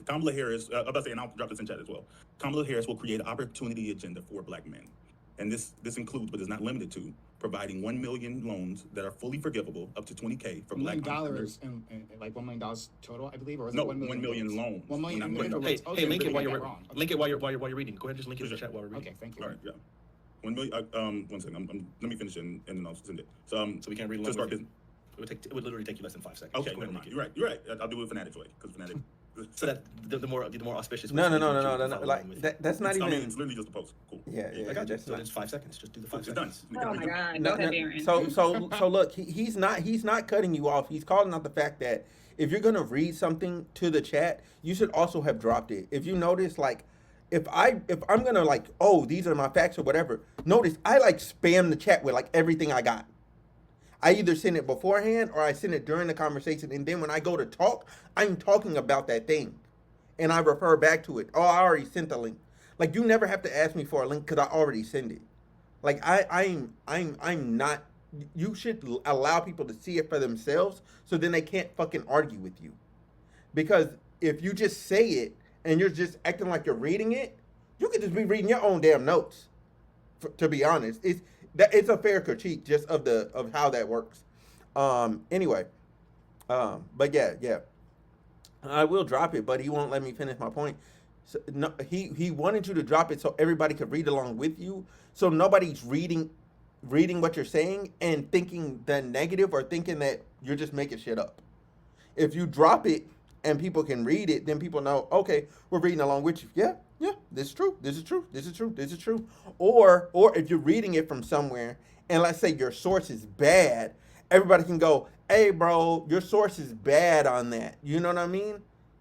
Kamala Harris, I'm about to say, and I'll drop this in chat as well. Kamala Harris will create an opportunity agenda for black men. And this includes, but is not limited to, providing 1 million loans that are fully forgivable up to $20K for $1 black million entrepreneurs. and like $1 million total, I believe, or is No, it 1 million? 1 million loans. 1 million Not individual million. loans. Hey, link it I while got you're wrong. link it while you're reading. Go ahead, just link it in the chat while we're reading. Okay, thank you. All right, yeah. 1 million. 1 second. Let me finish it and then I'll send it. So we can't read to along start with this. you. It would literally take you less than 5 seconds. Okay, Just go ahead never and mind. link You're right. I'll do it Fanatic's way because Fanatic. So that the more auspicious. No. way so you can follow Like along with that's not I even. mean, it's literally just a post. Cool. Yeah, I got you. that's So not. it's 5 seconds. Just do the 5 It's done. seconds. Oh my God. No, Go ahead, no, Darren. so look, he's not cutting you off. He's calling out the fact that if you're gonna read something to the chat, you should also have dropped it. If you notice, like, if I'm gonna like, oh, these are my facts or whatever. Notice I like spam the chat with like everything I got. I either send it beforehand or I send it during the conversation, and then when I go to talk, I'm talking about that thing, and I refer back to it. Oh, I already sent the link. Like, you never have to ask me for a link because I already send it. Like, I'm not. You should allow people to see it for themselves, so then they can't fucking argue with you. Because if you just say it and you're just acting like you're reading it, you could just be reading your own damn notes. To be honest, it's a fair critique just of how that works. Anyway, but yeah, I will drop it, but he won't let me finish my point. So, no, he wanted you to drop it so everybody could read along with you, so nobody's reading what you're saying and thinking the negative or thinking that you're just making shit up. If you drop it and people can read it, then people know, okay, we're reading along with you. Yeah, this is true. This is true. This is true. This is true. Or if you're reading it from somewhere and let's say your source is bad, everybody can go, hey, bro, your source is bad on that. You know what I mean?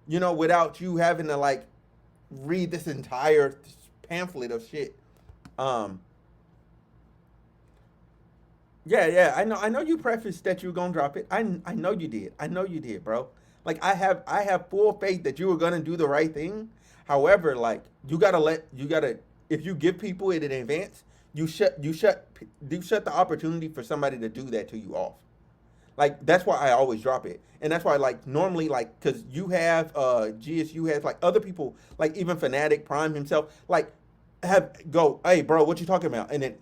You know, without you having to like read this entire pamphlet of shit. Yeah, I know you prefaced that you were gonna drop it. I know you did. I know you did, bro. Like I have full faith that you were gonna do the right thing. However, like you gotta if you give people it in advance, you shut the opportunity for somebody to do that to you off. Like that's why I always drop it, and that's why like normally like because you have GSU has like other people like even Fanatiq Prime himself like have go, hey bro, what you talking about, and then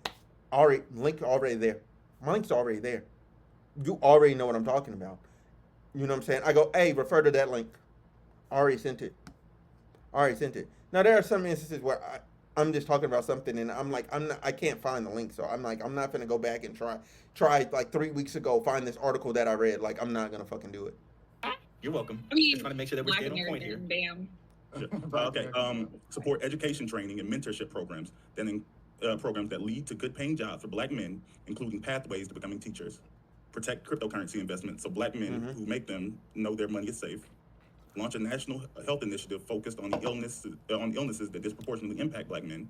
already link already there. My link's already there. You already know what I'm talking about. You know what I'm saying? I go, hey, refer to that link. Already sent it. Now there are some instances where I'm just talking about something and I'm like, I can't find the link, so I'm like, I'm not gonna go back and try like 3 weeks ago find this article that I read. Like I'm not gonna fucking do it. You're welcome. I mean, Just trying to make sure that we're Black staying on point here. American, bam. Okay. Support education training and mentorship programs programs that lead to good paying jobs for black men, including pathways to becoming teachers. Protect cryptocurrency investments so black men who make them know their money is safe. Launch a national health initiative focused on illnesses that disproportionately impact black men.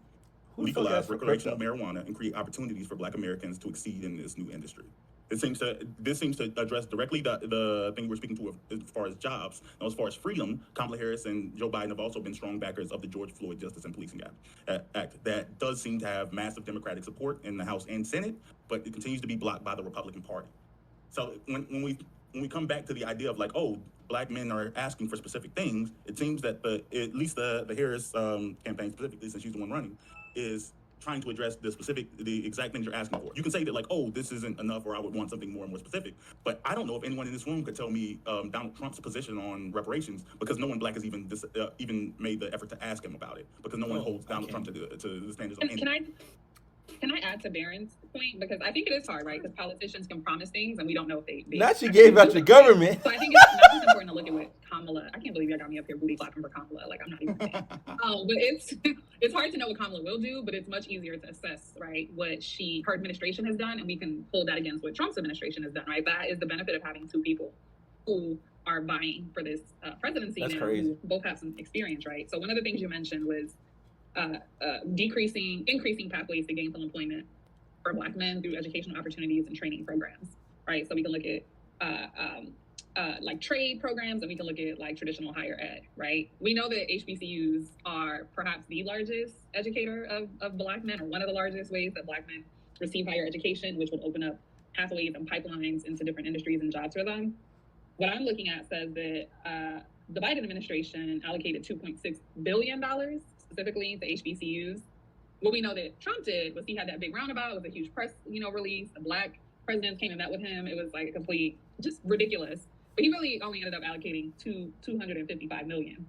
Legalize recreational marijuana and create opportunities for black Americans to exceed in this new industry. This seems to address directly the thing we're speaking to as far as jobs. Now, as far as freedom, Kamala Harris and Joe Biden have also been strong backers of the George Floyd Justice and Policing Act. That does seem to have massive Democratic support in the House and Senate, but it continues to be blocked by the Republican Party. So when we come back to the idea of like, oh, black men are asking for specific things, it seems that at least the Harris campaign specifically, since she's the one running, is trying to address the exact things you're asking for. You can say that like, oh, this isn't enough, or I would want something more and more specific. But I don't know if anyone in this room could tell me Donald Trump's position on reparations, because no one black has even made the effort to ask him about it, because no one holds Donald Trump to the standards of anything. Can I add to Barron's point? Because I think it is hard, right? Because politicians can promise things and we don't know if they Now she gave out your government. So I think it's not just important to look at what Kamala. I can't believe y'all got me up here booty clapping for Kamala. Like I'm not even. But it's hard to know what Kamala will do, but it's much easier to assess, right, what her administration has done, and we can pull that against what Trump's administration has done, right? That is the benefit of having two people who are vying for this presidency That's now, crazy. who both have some experience, right? So one of the things you mentioned was increasing pathways to gainful employment for Black men through educational opportunities and training programs, right? So we can look at like trade programs, and we can look at like traditional higher ed, right? We know that HBCUs are perhaps the largest educator of Black men, or one of the largest ways that Black men receive higher education, which would open up pathways and pipelines into different industries and jobs for them. What I'm looking at says that the Biden administration allocated $2.6 billion specifically to HBCUs. What we know that Trump did was he had that big roundabout. It was a huge press, release. The Black presidents came and met with him. It was like a complete, just ridiculous. But he really only ended up allocating $255 million.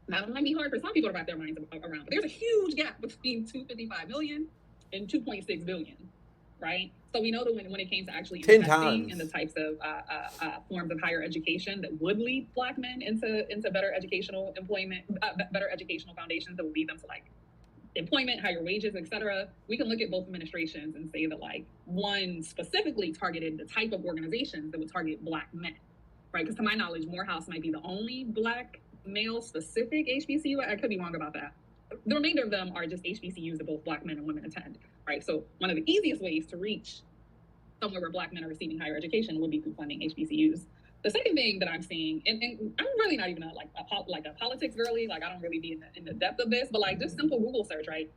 Now, it might be hard for some people to wrap their minds around, but there's a huge gap between $255 million and $2.6 billion, right? So we know that when it came to actually 10 investing times in the types of forms of higher education that would lead Black men into better educational employment, better educational foundations that would lead them to like employment, higher wages, etc. We can look at both administrations and say that like one specifically targeted the type of organizations that would target Black men, right? Because to my knowledge, Morehouse might be the only Black male specific HBCU. I could be wrong about that. The remainder of them are just HBCUs that both Black men and women attend, right? So one of the easiest ways to reach somewhere where Black men are receiving higher education would be through funding HBCUs. The second thing that I'm seeing, and I'm really not even a politics girly, like I don't really be in the depth of this, but like just simple Google search, right?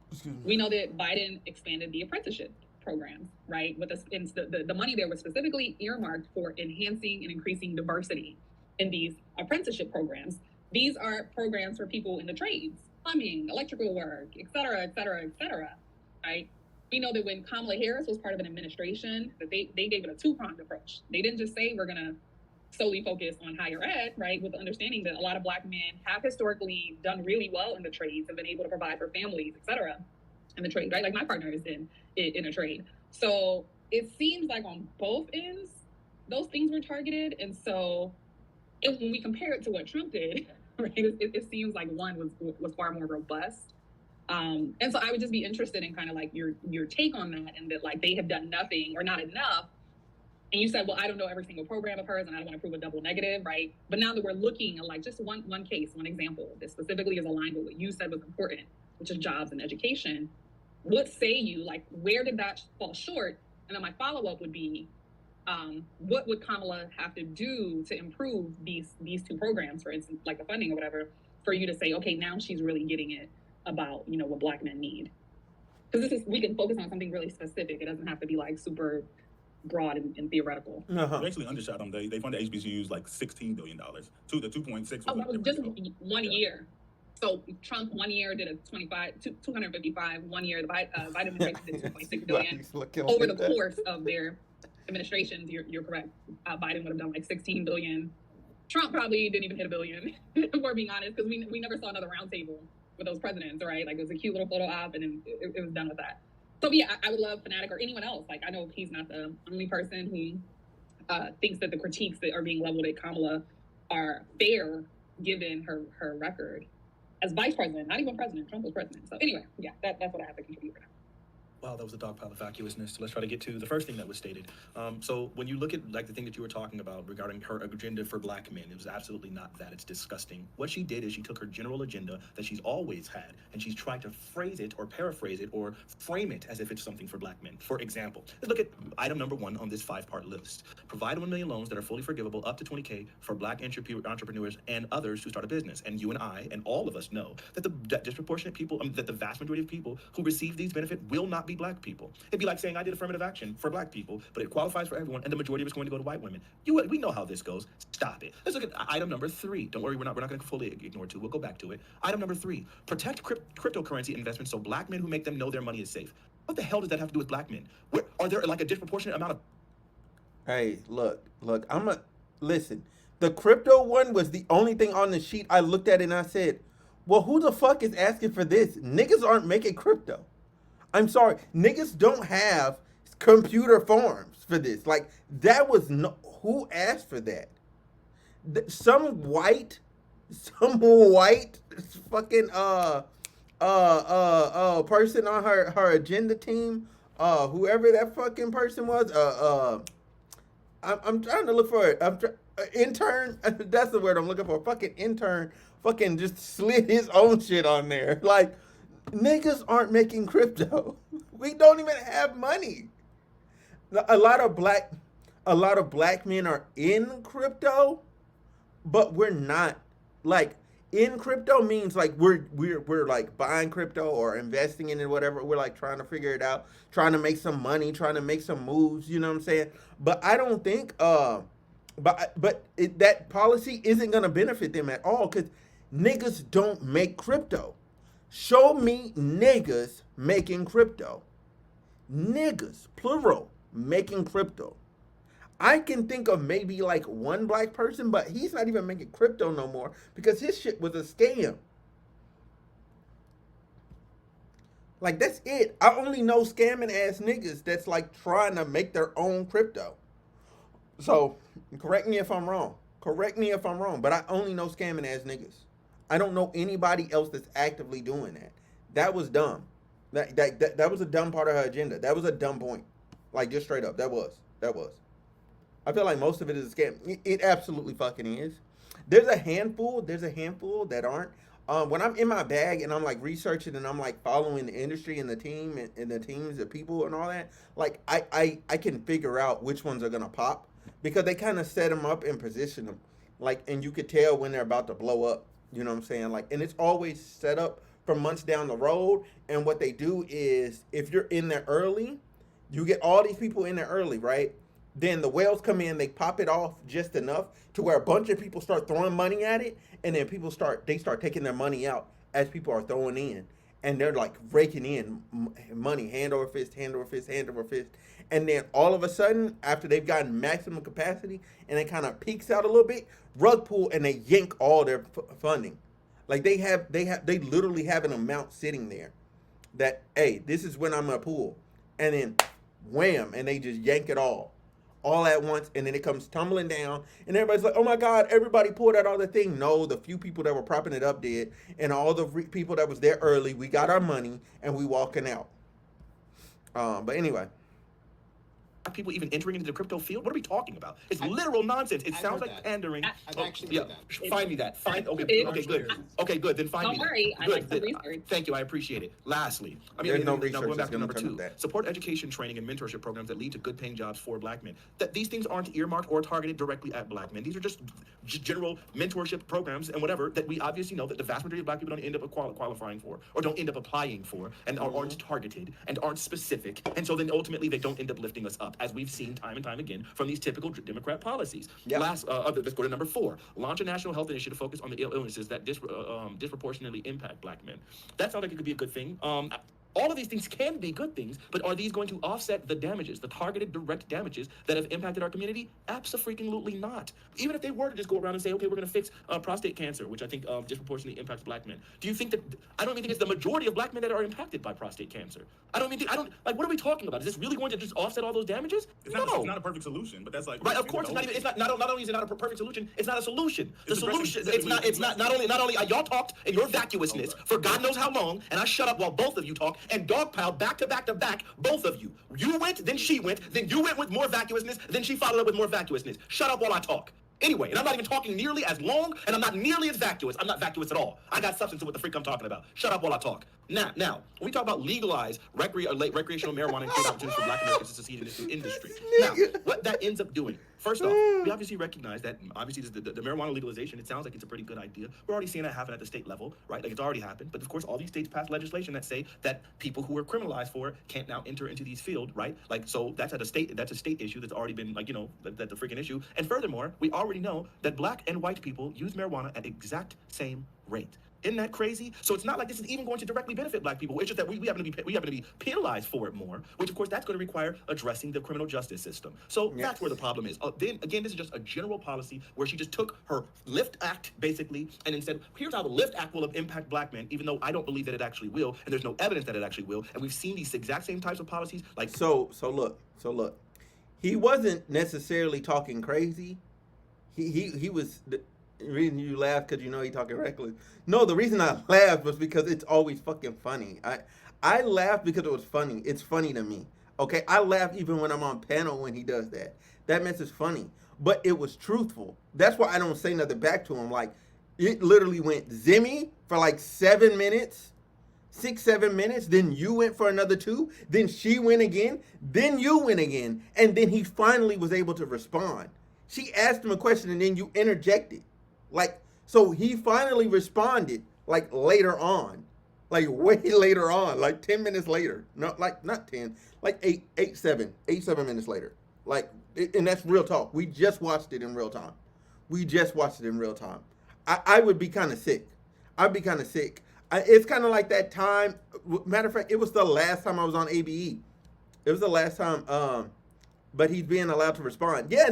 We know that Biden expanded the apprenticeship programs, right? With the money there was specifically earmarked for enhancing and increasing diversity in these apprenticeship programs. These are programs for people in the trades, plumbing, electrical work, et cetera, right? We know that when Kamala Harris was part of an administration, that they gave it a two-pronged approach. They didn't just say we're gonna solely focus on higher ed, right? With the understanding that a lot of Black men have historically done really well in the trades and been able to provide for families, et cetera, in the trade, right? Like my partner is in a trade. So it seems like on both ends, those things were targeted. And so when we compare it to what Trump did, right, it seems like one was far more robust. And so I would just be interested in kind of like your take on that, and that like they have done nothing or not enough. And you said, well, I don't know every single program of hers, and I don't want to prove a double negative, right? But now that we're looking at like just one case, one example that specifically is aligned with what you said was important, which is jobs and education, what say you, like, where did that fall short? And then my follow-up would be, what would Kamala have to do to improve these two programs, for instance, like the funding or whatever, for you to say, okay, now she's really getting it about, what Black men need? Because we can focus on something really specific. It doesn't have to be like super broad and theoretical. They actually undershot them. They funded HBCUs like $16 billion. The 2.6. Oh, that was just 1 year. So Trump 1 year did a 255. 1 year, the Biden administration did 2.6 billion. Over the course of their administrations, you're correct. Biden would have done like 16 billion. Trump probably didn't even hit a billion, if we're being honest, because we never saw another roundtable with those presidents, right? Like it was a cute little photo op, and then it was done with that. So yeah, I would love Fanatiq or anyone else. Like I know he's not the only person who thinks that the critiques that are being leveled at Kamala are fair given her record as vice president, not even president. Trump was president. So anyway, yeah, that's what I have to contribute right now. Wow, that was a dog pile of vacuousness. So let's try to get to the first thing that was stated. So when you look at like the thing that you were talking about regarding her agenda for Black men, it was absolutely not that. It's disgusting. What she did is she took her general agenda that she's always had, and she's trying to phrase it or paraphrase it or frame it as if it's something for Black men. For example, let's look at item number 1 on this 5-part list. Provide 1 million loans that are fully forgivable up to $20K for Black entrepreneurs and others who start a business. And you and I and all of us know that the disproportionate people, that the vast majority of people who receive these benefits will not be Black people. It'd be like saying I did affirmative action for Black people, but it qualifies for everyone, and the majority of it's going to go to white women. We know how this goes. Stop it. Let's look at item number 3. Don't worry, we're not going to fully ignore 2. We'll go back to it. Item number 3: protect cryptocurrency investments so Black men who make them know their money is safe. What the hell does that have to do with Black men? Are there like a disproportionate amount of? Hey, look. Listen. The crypto one was the only thing on the sheet I looked at, and I said, well, who the fuck is asking for this? Niggas aren't making crypto. I'm sorry, niggas don't have computer farms for this. Like, that was no, who asked for that? Some white fucking person on her agenda team, whoever that fucking person was, I'm trying to look for it. Intern. That's the word I'm looking for. Fucking intern. Fucking just slid his own shit on there. Like, niggas aren't making crypto. We don't even have money. A lot of black, a lot of black men are in crypto, but we're not. Like, in crypto means like we're like buying crypto or investing in it, whatever. We're like trying to figure it out, trying to make some money, trying to make some moves. You know what I'm saying? But I don't think that policy isn't gonna benefit them at all because niggas don't make crypto. Show me niggas making crypto. Niggas, plural, making crypto. I can think of maybe like one black person, but he's not even making crypto no more because his shit was a scam. Like, that's it. I only know scamming ass niggas that's like trying to make their own crypto. So correct me if I'm wrong. Correct me if I'm wrong, but I only know scamming ass niggas. I don't know anybody else that's actively doing that. That was dumb. That was a dumb part of her agenda. That was a dumb point. Like, just straight up. That was. That was. I feel like most of it is a scam. It absolutely fucking is. There's a handful. There's a handful that aren't. When I'm in my bag and I'm like researching and I'm like following the industry and the team and the teams, the people and all that, like I can figure out which ones are gonna pop because they kind of set them up and position them, like, and you could tell when they're about to blow up. You know what I'm saying? Like, and it's always set up for months down the road. And what they do is, if you're in there early, you get all these people in there early, right? Then the whales come in, they pop it off just enough to where a bunch of people start throwing money at it, and then they start taking their money out as people are throwing in, and they're like raking in money, hand over fist, hand over fist, hand over fist, and then all of a sudden, after they've gotten maximum capacity, and it kind of peaks out a little bit, rug pull, and they yank all their funding. Like, they literally have an amount sitting there that, hey, this is when I'm gonna pull, and then wham, and they just yank it all at once, and then it comes tumbling down, and everybody's like, oh my god, everybody pulled out all the thing. No, the few people that were propping it up did, and all the people that was there early, we got our money and we walking out. But anyway, people even entering into the crypto field? What are we talking about? It's literal nonsense. It I've sounds heard like that. pandering. I've actually Yeah, heard that. find me that. Okay, good. Okay, good. Then find Don't me that. worry, I Good. like the research. Thank you. I appreciate it. Lastly, There's no now research going back that's to gonna number come two, with that. support education, training, and mentorship programs that lead to good-paying jobs for black men. That these things aren't earmarked or targeted directly at black men. These are just general mentorship programs and whatever that we obviously know that the vast majority of black people don't end up qualifying for or don't end up applying for and aren't targeted and aren't specific. And so then ultimately they don't end up lifting us up, as we've seen time and time again from these typical Democrat policies. Yep. Let's go to number 4. Launch a national health initiative focused on the illnesses that disproportionately impact black men. That sounds like it could be a good thing. All of these things can be good things, but are these going to offset the damages, the targeted direct damages that have impacted our community? Abso-freaking-lutely not. Even if they were to just go around and say, okay, we're going to fix prostate cancer, which I think disproportionately impacts black men. Do you think that, I don't even think it's the majority of black men that are impacted by prostate cancer. What are we talking about? Is this really going to just offset all those damages? It's No. not a perfect solution, but that's like Right, of course, not only is it not a perfect solution, it's not a solution. The It's solution, addressing it's not only y'all talked in your vacuousness for God knows how long, and I shut up while both of you talk, and dogpiled back to back to back, both of you. You went, then she went, then you went with more vacuousness, then she followed up with more vacuousness. Shut up while I talk. Anyway, and I'm not even talking nearly as long, and I'm not nearly as vacuous. I'm not vacuous at all. I got substance to what the freak I'm talking about. Shut up while I talk. Now, when we talk about legalized recreational marijuana and create opportunities for black Americans to succeed in this new industry. Now, what that ends up doing, first off, we obviously recognize that obviously the marijuana legalization, it sounds like it's a pretty good idea. We're already seeing that happen at the state level, right? Like, it's already happened. But of course, all these states pass legislation that say that people who are criminalized for it can't now enter into these fields, right? Like, so that's a state issue that's already been, like, that's a freaking issue. And furthermore, we already know that black and white people use marijuana at exact same rate. Isn't that crazy? So it's not like this is even going to directly benefit black people. It's just that we happen to be penalized for it more, which of course that's going to require addressing the criminal justice system. So that's where the problem is. Then again, this is just a general policy where she just took her Lift Act basically and then said, here's how the Lift Act will impact black men, even though I don't believe that it actually will, and there's no evidence that it actually will. And we've seen these exact same types of policies. Like So look, he wasn't necessarily talking crazy. He was The reason you laugh because you know he talking reckless. No, the reason I laughed was because it's always fucking funny. I laugh because it was funny. It's funny to me. Okay, I laugh even when I'm on panel when he does that. That mess is funny, but it was truthful. That's why I don't say nothing back to him. Like, it literally went Zimmy for like 7 minutes, 6, 7 minutes. Then you went for another two. Then she went again. Then you went again, and then he finally was able to respond. She asked him a question, and then you interjected. Like, so he finally responded, like, later on. Like, way later on. Like, 10 minutes later. No, like, not 10. Like, 7 minutes later. Like, and that's real talk. We just watched it in real time. We just watched it in real time. I would be kind of sick. I'd be kind of sick. It's kind of like that time. Matter of fact, it was the last time I was on ABE. It was the last time, but he's being allowed to respond. Yeah,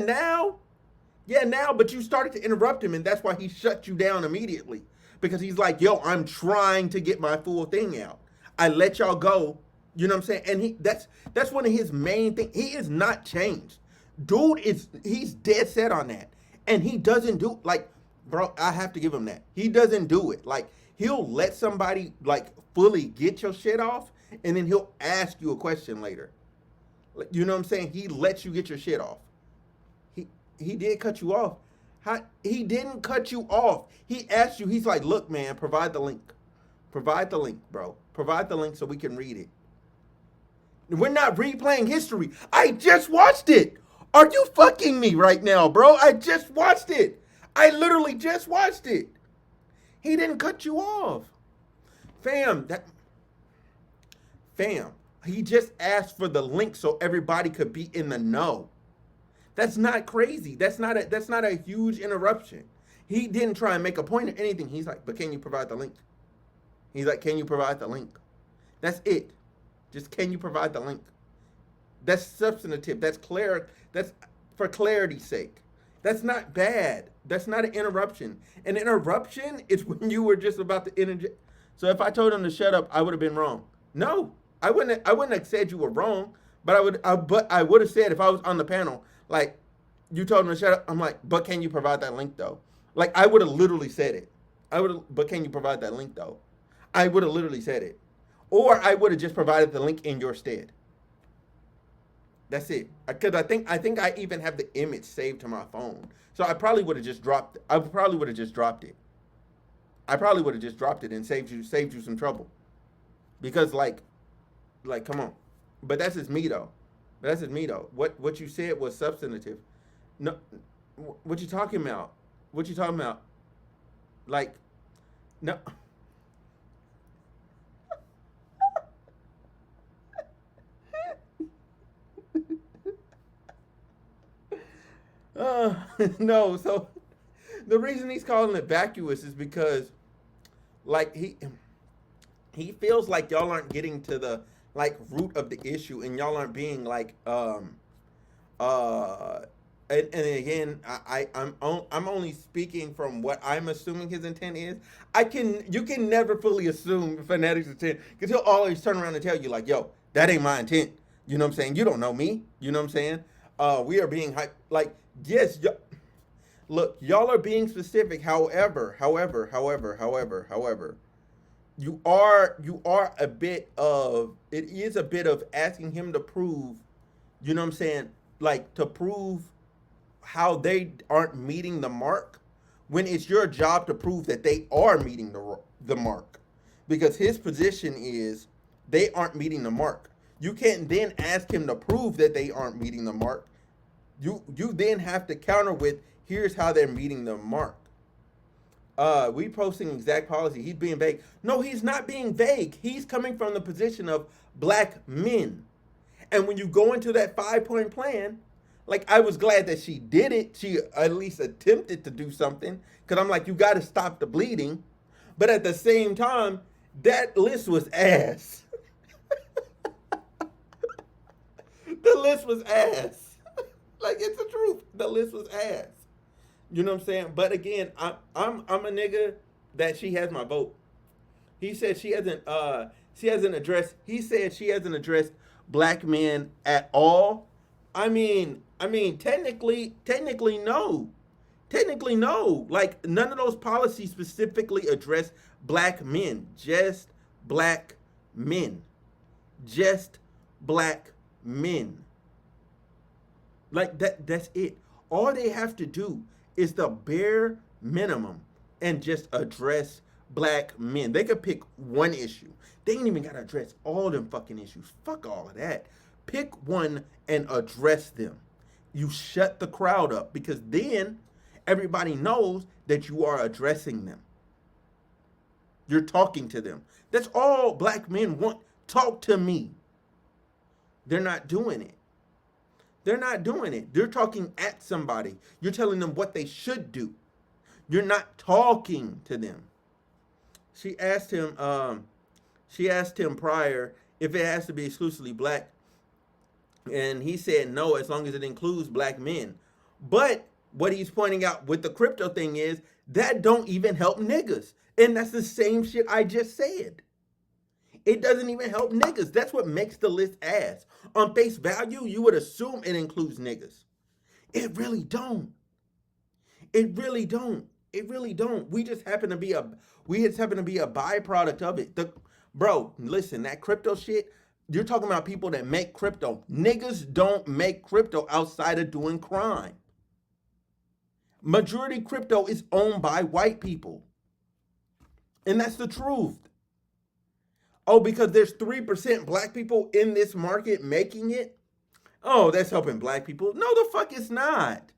now, but you started to interrupt him, and that's why he shut you down immediately. Because he's like, yo, I'm trying to get my full thing out. I let y'all go. You know what I'm saying? And that's one of his main things. He is not changed. Dude he's dead set on that. And he doesn't do, like, bro, I have to give him that. He doesn't do it. Like, he'll let somebody, like, fully get your shit off, and then he'll ask you a question later. You know what I'm saying? He lets you get your shit off. He did cut you off. He didn't cut you off. He asked you, he's like, look, man, provide the link. Provide the link, bro. Provide the link so we can read it. We're not replaying history. I just watched it. Are you fucking me right now, bro? I just watched it. I literally just watched it. He didn't cut you off. Fam, he just asked for the link so everybody could be in the know. That's not crazy. That's not a huge interruption. He didn't try and make a point or anything. He's like, but can you provide the link? He's like, can you provide the link? That's it. Just can you provide the link? That's substantive. That's clear. That's for clarity's sake. That's not bad. That's not an interruption. An interruption is when you were just about to interject. So if I told him to shut up, I would have been wrong. No, I wouldn't have said you were wrong. But I would have said if I was on the panel, like, you told him to shut up. I'm like, but can you provide that link though? Like, I would have literally said it. But can you provide that link though? I would have literally said it. Or I would have just provided the link in your stead. That's it. Because I think I even have the image saved to my phone. So I probably would have just dropped it. I probably would have just dropped it. I probably would have just dropped it and saved you some trouble. Because like come on. But that's just me though. What you said was substantive. No, what you talking about? What you talking about? Like, no. No, so the reason he's calling it vacuous is because, like, he feels like y'all aren't getting to the, like, root of the issue, and y'all aren't being like and again, I'm only speaking from what I'm assuming his intent is. You can never fully assume Fanatiq's intent, because he'll always turn around and tell you like, yo, that ain't my intent. You know what I'm saying? You don't know me. You know what I'm saying? We are being like, yes, look, y'all are being specific. However, you are a bit of, it is a bit of asking him to prove, you know what I'm saying? Like, to prove how they aren't meeting the mark, when it's your job to prove that they are meeting the mark. Because his position is they aren't meeting the mark. You can't then ask him to prove that they aren't meeting the mark. You then have to counter with, here's how they're meeting the mark. We posting exact policy. He's being vague. No, he's not being vague. He's coming from the position of black men. And when you go into that 5-point plan, like, I was glad that she did it. She at least attempted to do something. Because I'm like, you got to stop the bleeding. But at the same time, that list was ass. The list was ass. Like, it's the truth. The list was ass. You know what I'm saying? But again, I'm a nigga that she has my vote. He said she hasn't addressed black men at all. I mean, technically no. Technically, no. Like, none of those policies specifically address black men. Just black men. Just black men. Like, that's it. All they have to do is the bare minimum and just address black men. They could pick one issue. They ain't even gotta address all them fucking issues. Fuck all of that. Pick one and address them. You shut the crowd up because then everybody knows that you are addressing them. You're talking to them. That's all black men want. Talk to me. They're not doing it. They're not doing it. They're talking at somebody. You're telling them what they should do. You're not talking to them. She asked him prior if it has to be exclusively black, and he said no, as long as it includes black men. But what he's pointing out with the crypto thing is that don't even help niggas. And that's the same shit I just said. It doesn't even help niggas. That's what makes the list ass. On face value, you would assume it includes niggas. It really don't. It really don't. It really don't. We just happen to be a byproduct of it. Bro, listen, that crypto shit, you're talking about people that make crypto. Niggas don't make crypto outside of doing crime. Majority crypto is owned by white people. And that's the truth. Oh, because there's 3% black people in this market making it? Oh, that's helping black people. No, the fuck it's not.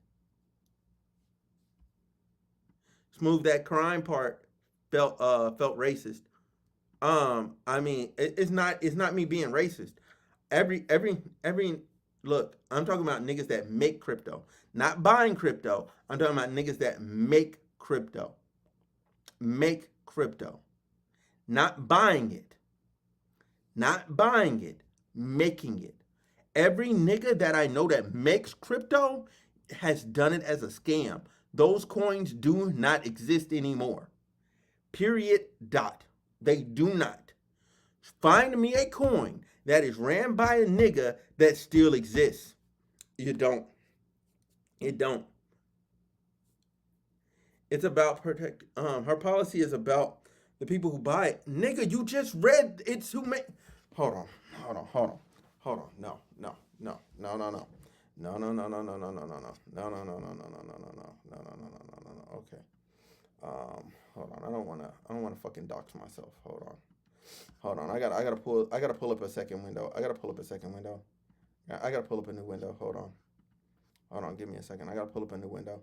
Smooth that crime part felt racist. I mean, it's not me being racist. Every look, I'm talking about niggas that make crypto. Not buying crypto. I'm talking about niggas that make crypto. Make crypto. Not buying it. Not buying it, making it. Every nigga that I know that makes crypto has done it as a scam. Those coins do not exist anymore. Period. Dot. They do not. Find me a coin that is ran by a nigga that still exists. You don't. It don't. It's about protect. Her policy is about the people who buy it. Nigga, you just read it's who make. Hold on. No. Okay. Hold on. I don't wanna fucking dox myself. Hold on. I gotta pull up a second window. I gotta pull up a new window. Hold on, give me a second. I gotta pull up a new window.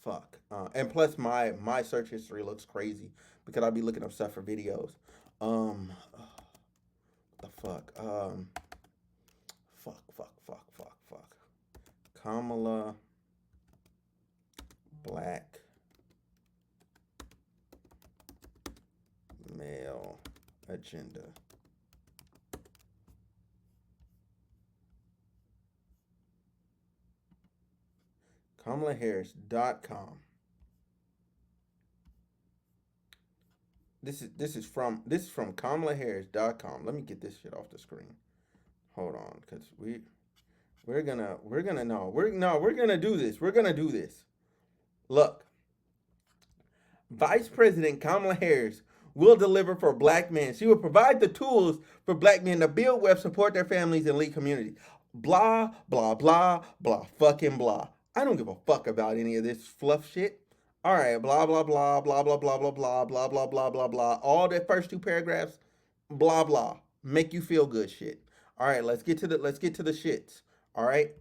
Fuck. And plus my search history looks crazy because I'll be looking up stuff for videos. What the fuck? Fuck. Kamala Black Male Agenda. KamalaHarris.com. This is from KamalaHarris.com. Let me get this shit off the screen. Hold on, because we're gonna do this. We're gonna do this. Look, Vice President Kamala Harris will deliver for black men. She will provide the tools for black men to build wealth, support their families, and lead communities. Blah, blah, blah, blah, fucking blah. I don't give a fuck about any of this fluff shit. All right, blah, blah, blah, blah, blah, blah, blah, blah, blah, blah, blah, blah, blah. All the first two paragraphs, blah, blah. Make you feel good shit. All right, let's get to the shits. All right.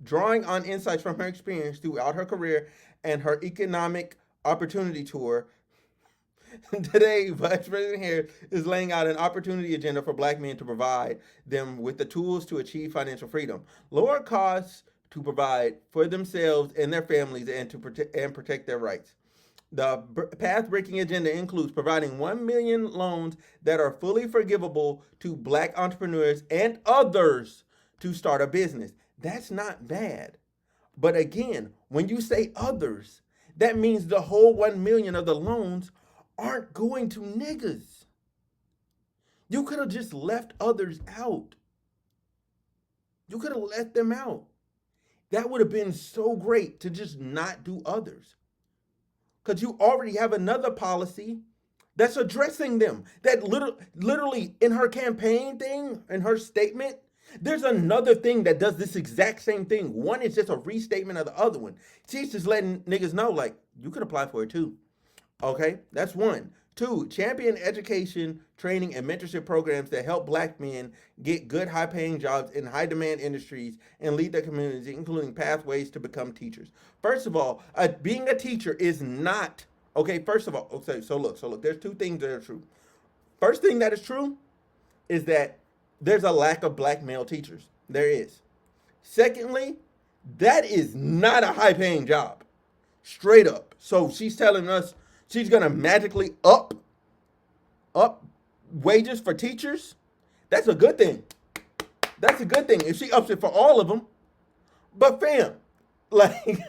Drawing on insights from her experience throughout her career and her economic opportunity tour, today, Vice President Harris is laying out an opportunity agenda for black men to provide them with the tools to achieve financial freedom, lower costs to provide for themselves and their families, and to protect their rights. The path-breaking agenda includes providing 1 million loans that are fully forgivable to black entrepreneurs and others to start a business. That's not bad. But again, when you say others, that means the whole 1 million of the loans aren't going to niggas. You could have just left others out. You could have left them out. That would have been so great to just not do others. Because you already have another policy that's addressing them. That literally in her campaign thing, in her statement, there's another thing that does this exact same thing. One is just a restatement of the other one. She's just letting niggas know, like, you could apply for it too. Okay, that's one. Two, champion education, training, and mentorship programs that help black men get good, high paying jobs in high demand industries and lead their communities, including pathways to become teachers. First of all, being a teacher is not, okay, first of all, okay, so look, there's two things that are true. First thing that is true is that there's a lack of black male teachers. There is. Secondly, that is not a high paying job. Straight up. So she's telling us she's gonna magically up wages for teachers. That's a good thing. That's a good thing if she ups it for all of them. But fam, like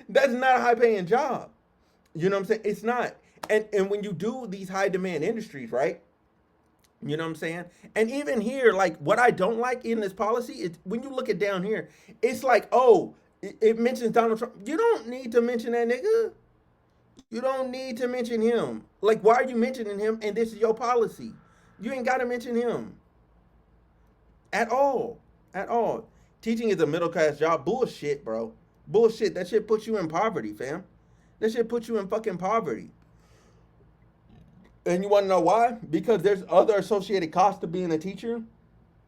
that's not a high paying job. You know what I'm saying? It's not. And when you do these high demand industries, right? You know what I'm saying? And even here, like what I don't like in this policy is when you look at down here, it's like, oh, it mentions Donald Trump. You don't need to mention that nigga. You don't need to mention him. Like, why are you mentioning him? And this is your policy. You ain't got to mention him at all. At all. Teaching is a middle class job. Bullshit, bro. Bullshit. That shit puts you in poverty, fam. That shit puts you in fucking poverty. And you want to know why? Because there's other associated costs to being a teacher.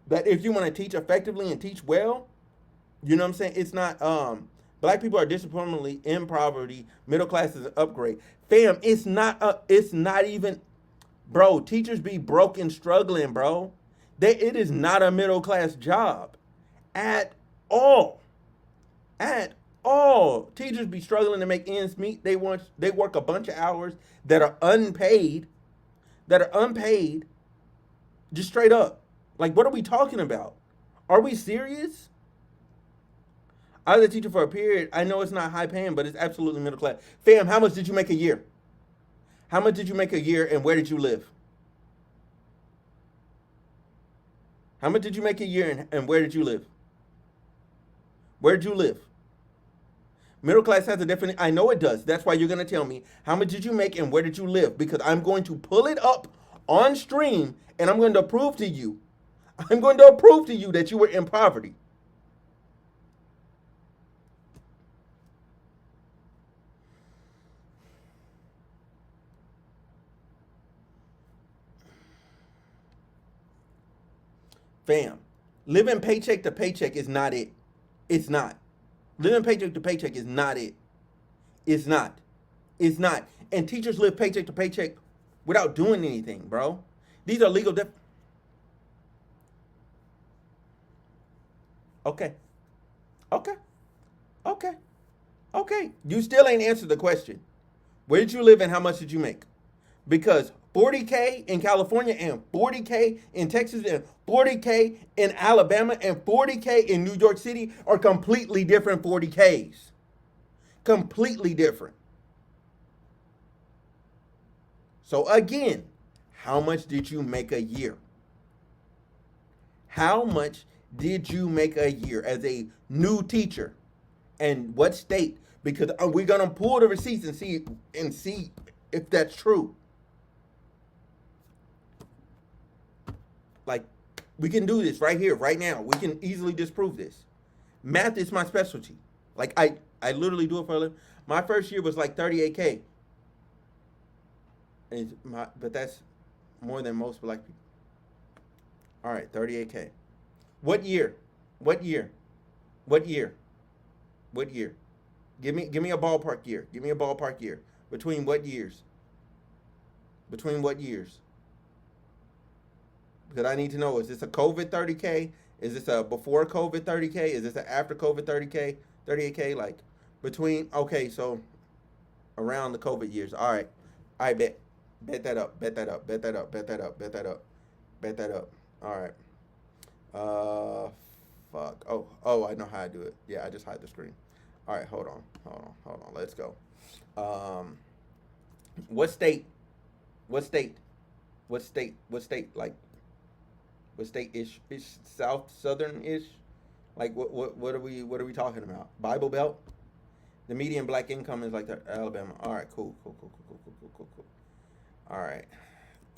That if you want to teach effectively and teach well, you know what I'm saying? It's not black people are disproportionately in poverty. Middle class is an upgrade. Fam, it's not even, bro, teachers be broke and struggling, bro. It is not a middle class job at all. At all. Teachers be struggling to make ends meet. They work a bunch of hours that are unpaid. Just straight up. Like, what are we talking about? Are we serious? I was a teacher for a period. I know it's not high paying, but it's absolutely middle class. Fam, how much did you make a year? How much did you make a year and where did you live? How much did you make a year and where did you live? Where did you live? Middle class has a definite, I know it does. That's why you're going to tell me how much did you make and where did you live? Because I'm going to pull it up on stream and I'm going to prove to you. I'm going to prove to you that you were in poverty. Fam, living paycheck to paycheck is not it. It's not. Living paycheck to paycheck is not it. It's not. It's not. And teachers live paycheck to paycheck without doing anything, bro. These are legal Okay. Okay. Okay. Okay. You still ain't answered the question. Where did you live and how much did you make? Because 40K in California and 40K in Texas and 40K in Alabama and 40K in New York City are completely different 40Ks. Completely different. So again, how much did you make a year? How much did you make a year as a new teacher? And what state? Because we're gonna pull the receipts and see if that's true. Like, we can do this right here, right now. We can easily disprove this. Math is my specialty. Like, I literally do it for a living. My first year was like 38K. But that's more than most black people. All right, 38K. What year? What year? What year? What year? Give me a ballpark year. Give me a ballpark year. Between what years? Between what years? Because I need to know, is this a COVID 30K? Is this a before COVID 30K? Is this an after COVID 30K? 38K? Like, between, okay, so around the COVID years. All right. I bet. Bet that up. Bet that up. Bet that up. Bet that up. Bet that up. Bet that up. All right. Fuck. Oh, I know how I do it. Yeah, I just hide the screen. All right, hold on. Let's go. What state? What state? What state? What state? Like, what state-ish? South, southern-ish? Like what are we talking about? Bible Belt? The median black income is like the Alabama. All right, cool. All right,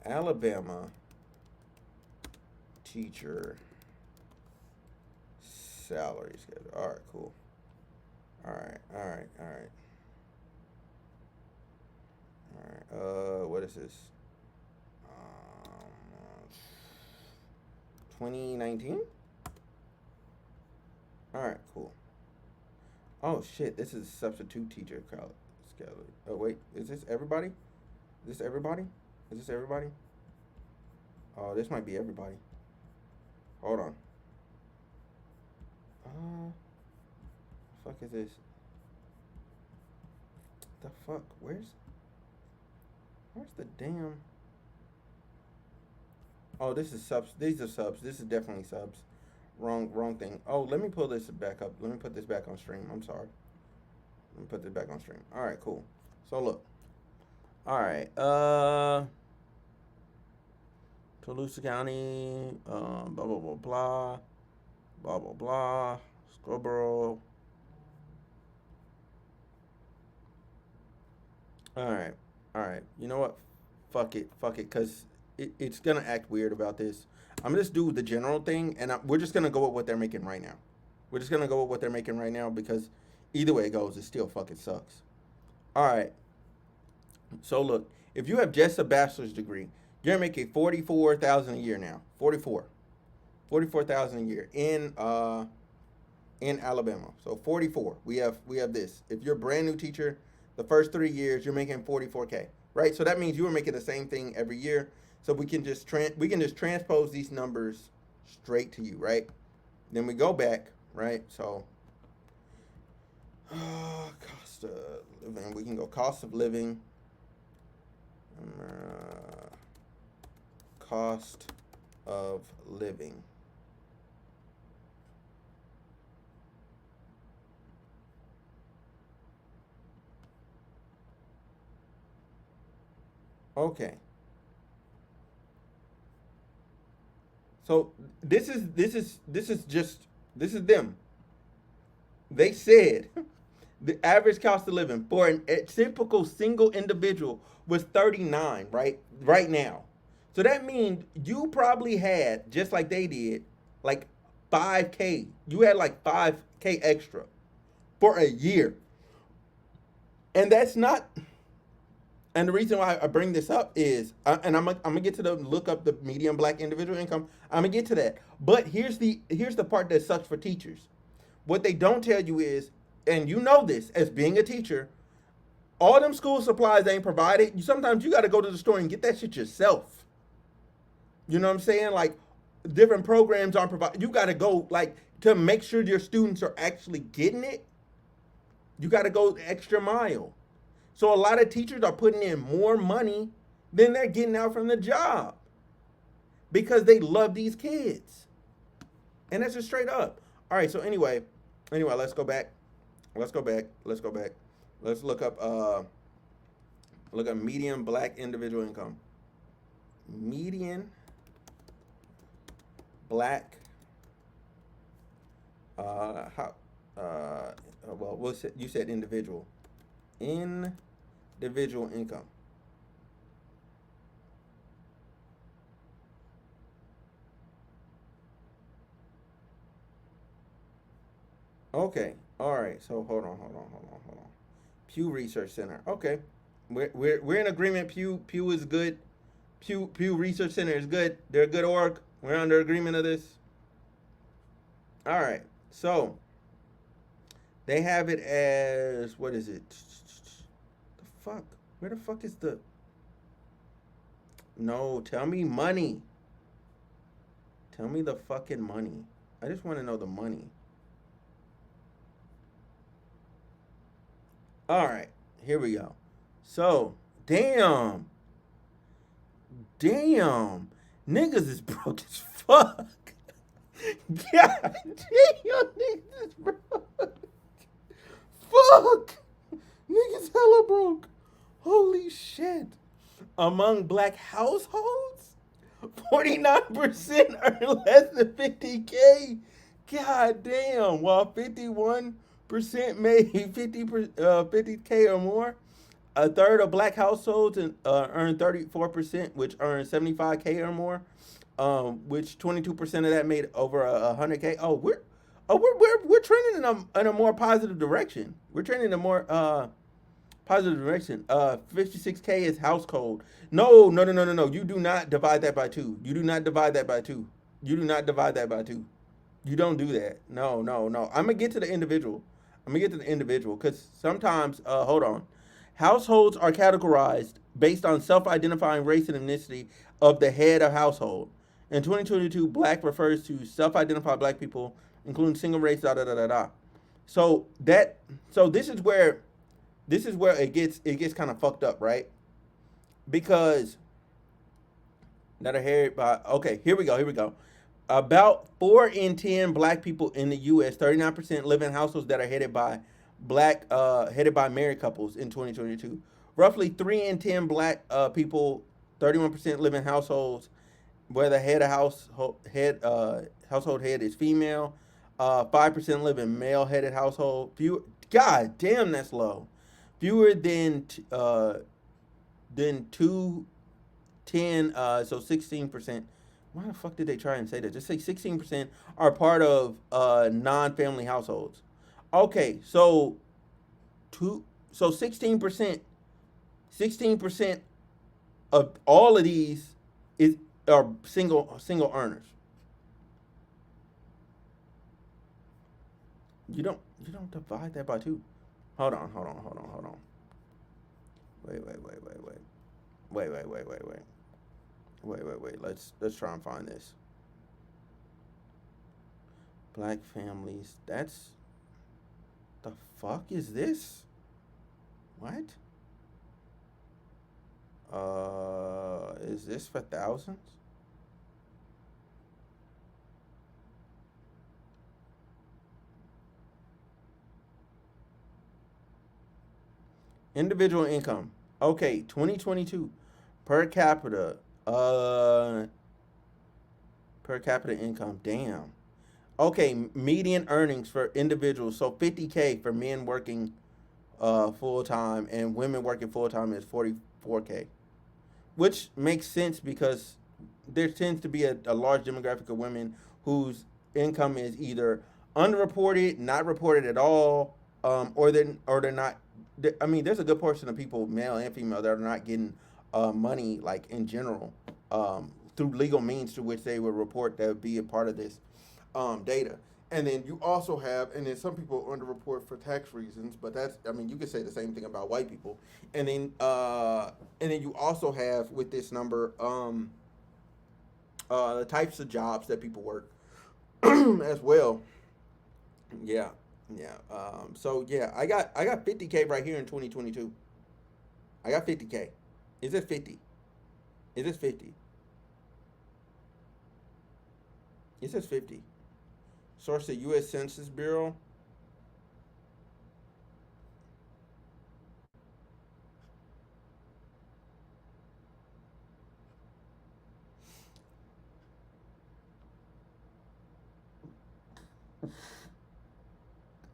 Alabama teacher salary schedule. All right, cool. All right. What is this? 2019. All right, cool. Oh shit, this is substitute teacher schedule. Oh wait, is this everybody? Is this everybody? Is this everybody? Oh, this might be everybody. Hold on. Fuck is this? The fuck? Where's the damn? Oh, this is subs. These are subs. This is definitely subs. Wrong thing. Oh, let me pull this back up. Let me put this back on stream. I'm sorry. Let me put this back on stream. All right, cool. So look. All right. Toulouse County. Blah blah blah blah. Blah blah blah. Scarborough. All right. You know what? Fuck it, because it's gonna act weird about this. I'm gonna just do the general thing, and we're just gonna go with what they're making right now. We're just gonna go with what they're making right now because either way it goes, it still fucking sucks. All right. So look, if you have just a bachelor's degree, you're making $44,000 a year now. 44,000 a year in Alabama. So 44. We have this. If you're a brand new teacher, the first 3 years you're making 44K, right? So that means you were making the same thing every year. So we can just transpose these numbers straight to you, right? Then we go back, right? So cost of living. We can go cost of living. Cost of living. Okay. So this is them. They said the average cost of living for a typical single individual was 39, right? Right now. So that means you probably had, just like they did, like 5K. You had like 5K extra for a year. And that's not. And the reason why I bring this up is, and I'm gonna get to the look up the median black individual income. I'm gonna get to that. But here's the part that sucks for teachers. What they don't tell you is, and you know this as being a teacher, all them school supplies ain't provided. Sometimes you got to go to the store and get that shit yourself. You know what I'm saying? Like different programs aren't provided. You got to go like to make sure your students are actually getting it. You got to go the extra mile. So a lot of teachers are putting in more money than they're getting out from the job because they love these kids. And that's just straight up. All right, so anyway, let's go back. Let's look up median black individual income. Median black you said individual. Individual income. Okay. All right. So hold on. Pew Research Center. Okay. We're in agreement. Pew is good. Pew Research Center is good. They're a good org. We're under agreement of this. All right. So they have it as, what is it? The fuck? Where the fuck is the? No, tell me money. Tell me the fucking money. I just want to know the money. All right, here we go. So, damn, niggas is broke as fuck. God damn, niggas is broke. Fuck, niggas hella broke. Holy shit. Among black households, 49% earn less than 50K. God damn. While 51% made 50K or more, a third of black households earn 34%, which earn 75K or more. Which 22% of that made over 100K. We're trending in a more positive direction. We're trending in a more positive direction. 56K is household. No. You do not divide that by two. You do not divide that by two. You do not divide that by two. You don't do that. No. I'm gonna get to the individual. I'm gonna get to the individual because sometimes, hold on, households are categorized based on self-identifying race and ethnicity of the head of household. In 2022, black refers to self-identified black people, including single race. Da da da da da. So that so this is where it gets kind of fucked up, right? Because that are headed by okay, here we go. About 4 in 10 black people in the U.S., 39% live in households that are headed by married couples in 2022. Roughly 3 in 10 black people, 31% live in households where the household head is female. 5% live in male headed household. God damn, that's low. Fewer than 210, so 16%. Why the fuck did they try and say that? Just say 16% are part of non-family households. Okay, so 16% of all of these is are single earners. You don't divide that by two. Hold on. Wait. Let's try and find this. Black families. That's the fuck is this? What? Is this for thousands? Individual income. Okay, 2022 per capita. Per capita income. Damn. Okay, median earnings for individuals. So 50K for men working full time and women working full time is 44K, which makes sense because there tends to be a large demographic of women whose income is either underreported, not reported at all, or they're not. I mean, there's a good portion of people, male and female, that are not getting money like in general through legal means to which they would report that would be a part of this data. And then you also have, and then some people underreport for tax reasons, but that's, I mean, you could say the same thing about white people. And then you also have with this number, the types of jobs that people work as well. Yeah, yeah. So yeah, I got 50K right here in 2022. I got 50K. Is it 50? Is this 50? It says 50. Source the U.S. Census Bureau.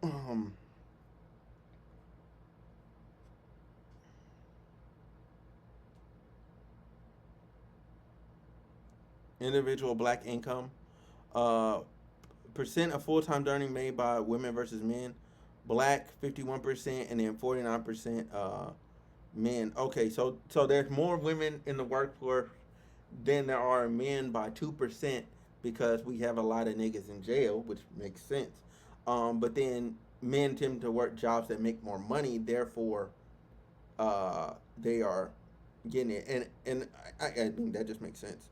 Um, individual black income. Uh, percent of full time earning made by women versus men. Black 51% and then 49% men. Okay, so there's more women in the workforce than there are men by 2% because we have a lot of niggas in jail, which makes sense. But then men tend to work jobs that make more money, therefore they are getting it, and I think that just makes sense.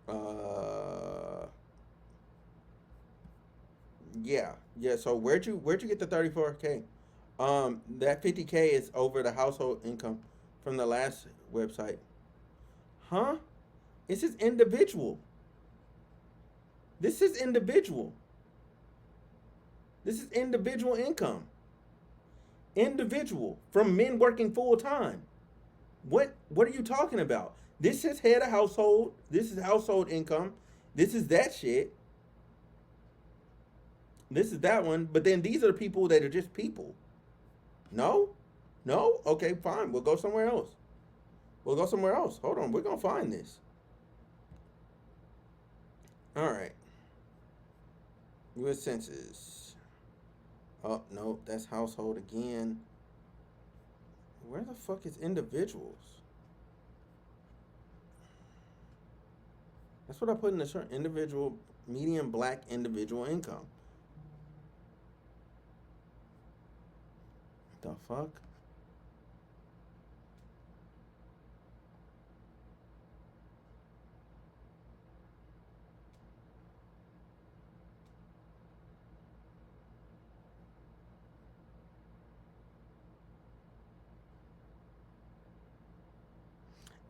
Uh, yeah. So where'd you get the 34K? That 50K is over the household income from the last website. Huh? This is individual. This is individual. This is individual income. Individual from men working full time. What are you talking about? This is head of household. This is household income. This is that shit. This is that one. But then these are the people that are just people. No? No? Okay, fine. We'll go somewhere else. We'll go somewhere else. Hold on. We're going to find this. All right. U.S. Census. Oh, no. That's household again. Where the fuck is individuals? That's what I put in the search. Individual, median black individual income. What the fuck?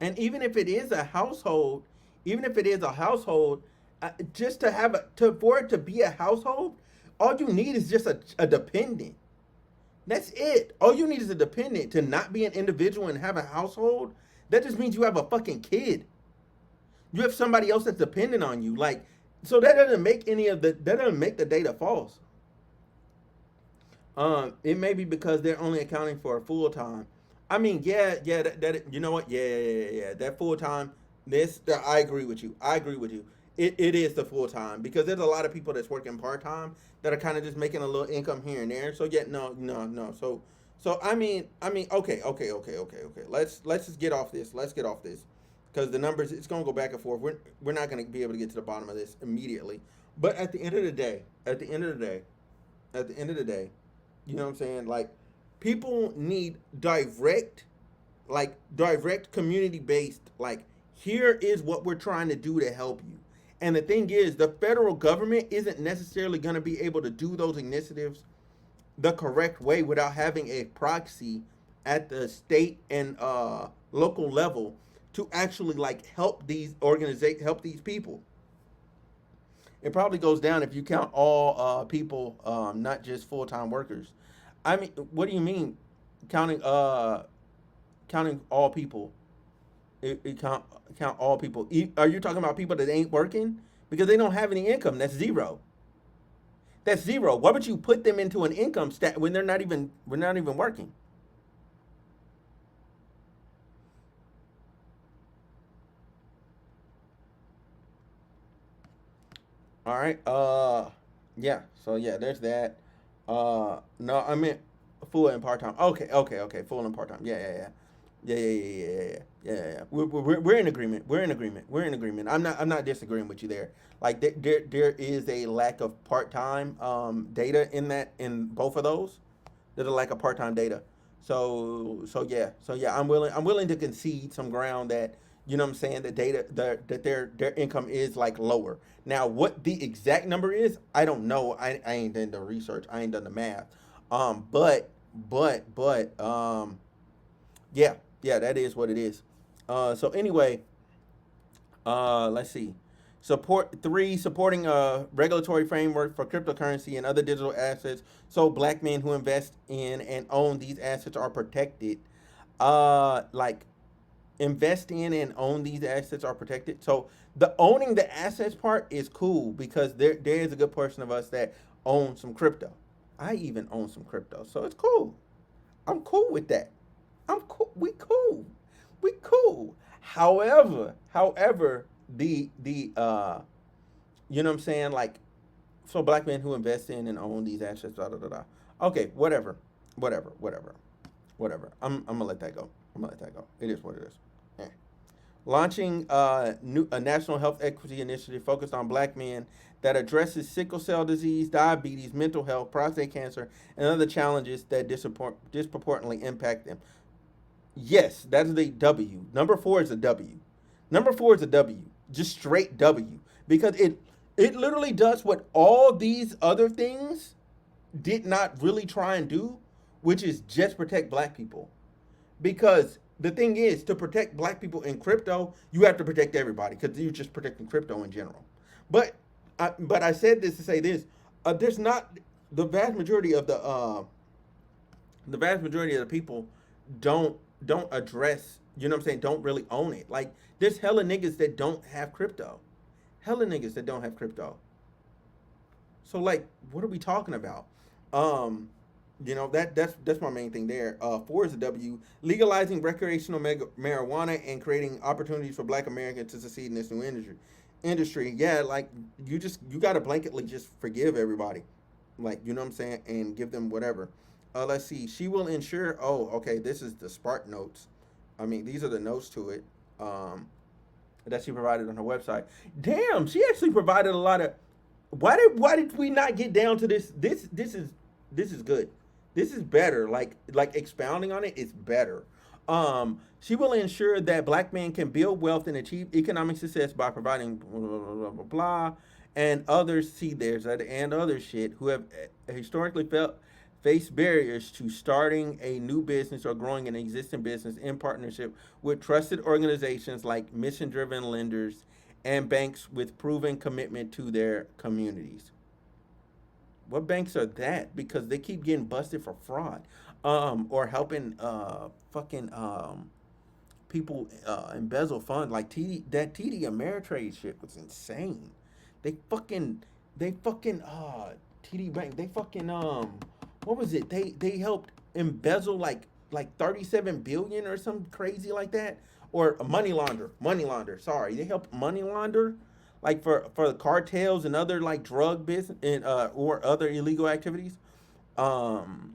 And even if it is a household, even if it is a household, just to have for it to be a household, all you need is just a dependent. That's it. All you need is a dependent to not be an individual and have a household. That just means you have a fucking kid. You have somebody else that's dependent on you. Like, so that doesn't make that doesn't make the data false. It may be because they're only accounting for a full time. I mean, yeah, that you know what? Yeah. That full time. I agree with you. I agree with you. It is the full time because there's a lot of people that's working part time that are kind of just making a little income here and there. So yeah, no. So okay. Let's just get off this. Let's get off this because the numbers it's gonna go back and forth. We're not gonna be able to get to the bottom of this immediately. But at the end of the day, you know what I'm saying? Like, people need direct community based, like, here is what we're trying to do to help you. And the thing is, the federal government isn't necessarily going to be able to do those initiatives the correct way without having a proxy at the state and local level to actually like help these help these people. It probably goes down if you count all people, not just full time workers. I mean, what do you mean counting counting all people? It count all people. Are you talking about people that ain't working because they don't have any income? That's zero. That's zero. Why would you put them into an income stat when we're not even working? All right. Yeah. So yeah, there's that. No, I meant full and part time. Okay. Full and part time. Yeah. We're in agreement. I'm not disagreeing with you there. Like there is a lack of part time data in both of those. There's a lack of part time data. So yeah. I'm willing to concede some ground that you know what I'm saying the data that their income is like lower. Now what the exact number is, I don't know. I ain't done the research. I ain't done the math. But yeah, that is what it is. So anyway, let's see. Supporting a regulatory framework for cryptocurrency and other digital assets, so black men who invest in and own these assets are protected. Like invest in and own these assets are protected. So the owning the assets part is cool because there is a good portion of us that own some crypto. I even own some crypto, so it's cool. I'm cool with that. I'm cool. We cool. We cool. However, the you know what I'm saying, like, so black men who invest in and own these assets, da da da da. Okay, whatever. I'm gonna let that go. It is what it is. Eh. Launching a national health equity initiative focused on black men that addresses sickle cell disease, diabetes, mental health, prostate cancer, and other challenges that disproportionately impact them. Yes, that is a W. Number four is a W. Number four is a W. Just straight W. Because it literally does what all these other things did not really try and do, which is just protect black people. Because the thing is, to protect black people in crypto, you have to protect everybody because you're just protecting crypto in general. But I said this to say this: there's not the vast majority of the people don't address. You know what I'm saying? Don't really own it. Like there's hella niggas that don't have crypto. So like, what are we talking about? Um, that's my main thing there. Four is a W. Legalizing recreational marijuana and creating opportunities for Black Americans to succeed in this new industry. Yeah, like you gotta blanketly just forgive everybody, like you know what I'm saying, and give them whatever. Let's see. She will ensure. Oh, okay. This is the Spark notes. I mean, these are the notes to it. That she provided on her website. Damn, she actually provided a lot of. Why did we not get down to this? This is good. This is better. Like expounding on it is better. She will ensure that Black men can build wealth and achieve economic success by providing blah blah blah blah, blah and others see theirs and other shit who have historically felt face barriers to starting a new business or growing an existing business in partnership with trusted organizations like mission driven lenders and banks with proven commitment to their communities. What banks are that? Because they keep getting busted for fraud, or helping fucking people embezzle funds. Like TD Ameritrade shit was insane. They fucking TD Bank. They fucking what was it? They helped embezzle like 37 billion or something crazy like that, or a money launder. Sorry, they helped money launder, like for cartels and other like drug business and or other illegal activities. Um,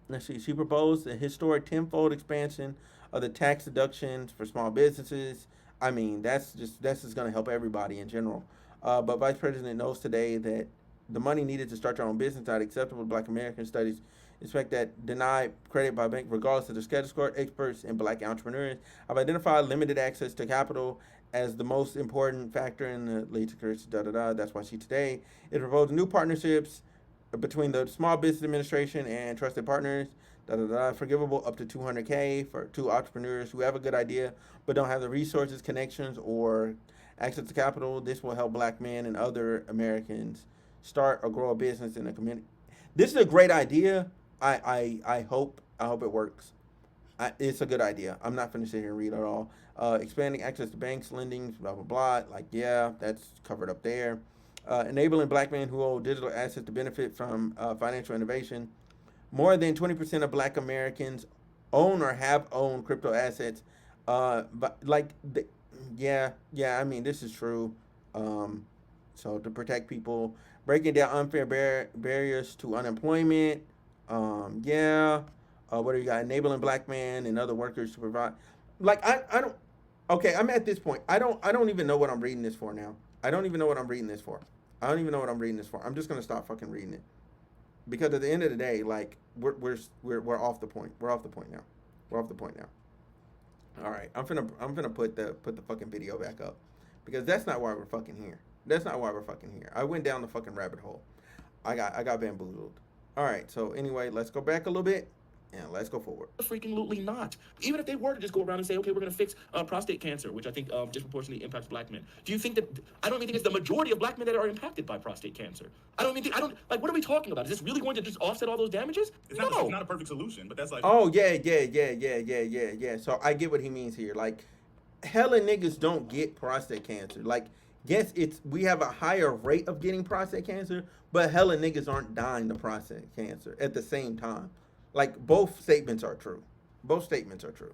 let's see. She proposed a historic tenfold expansion of the tax deductions for small businesses. I mean, that's just going to help everybody in general. But Vice President knows today that the money needed to start your own business not acceptable to Black American studies expect that denied credit by bank regardless of their credit score. Experts and Black entrepreneurs have identified limited access to capital as the most important factor in the lead to careers. Da da da. That's why she today is proposing new partnerships between the Small Business Administration and trusted partners. Da da da. Forgivable up to 200K for two entrepreneurs who have a good idea but don't have the resources, connections, or access to capital. This will help Black men and other Americans start or grow a business in the community. This is a great idea. I hope it works. It's a good idea. I'm not going to sit here and read it all. Expanding access to banks, lending, blah blah blah. Like yeah, that's covered up there. Enabling Black men who hold digital assets to benefit from financial innovation. More than 20% of Black Americans own or have owned crypto assets. But like, yeah. I mean, this is true. So to protect people, breaking down unfair barriers to unemployment. Yeah. What do you got? Enabling Black men and other workers to provide. Like I don't. Okay, I'm at this point. I don't even know what I'm reading this for now. I don't even know what I'm reading this for. I don't even know what I'm reading this for. I'm just gonna stop fucking reading it because at the end of the day, like we're off the point. We're off the point now. We're off the point now. All right, I'm gonna put the fucking video back up because that's not why we're fucking here. That's not why we're fucking here. I went down the fucking rabbit hole. I got bamboozled. All right, so anyway, let's go back a little bit and let's go forward. Freaking lutely not. Even if they were to just go around and say, okay, we're going to fix prostate cancer, which I think disproportionately impacts Black men. Do you think that? I don't even think it's the majority of Black men that are impacted by prostate cancer. I don't like. What are we talking about? Is this really going to just offset all those damages? It's No. not a perfect solution, but that's like. Oh yeah. So I get what he means here. Like, hella niggas don't get prostate cancer. Like, yes, we have a higher rate of getting prostate cancer, but hella niggas aren't dying to prostate cancer at the same time. Like, both statements are true. Both statements are true.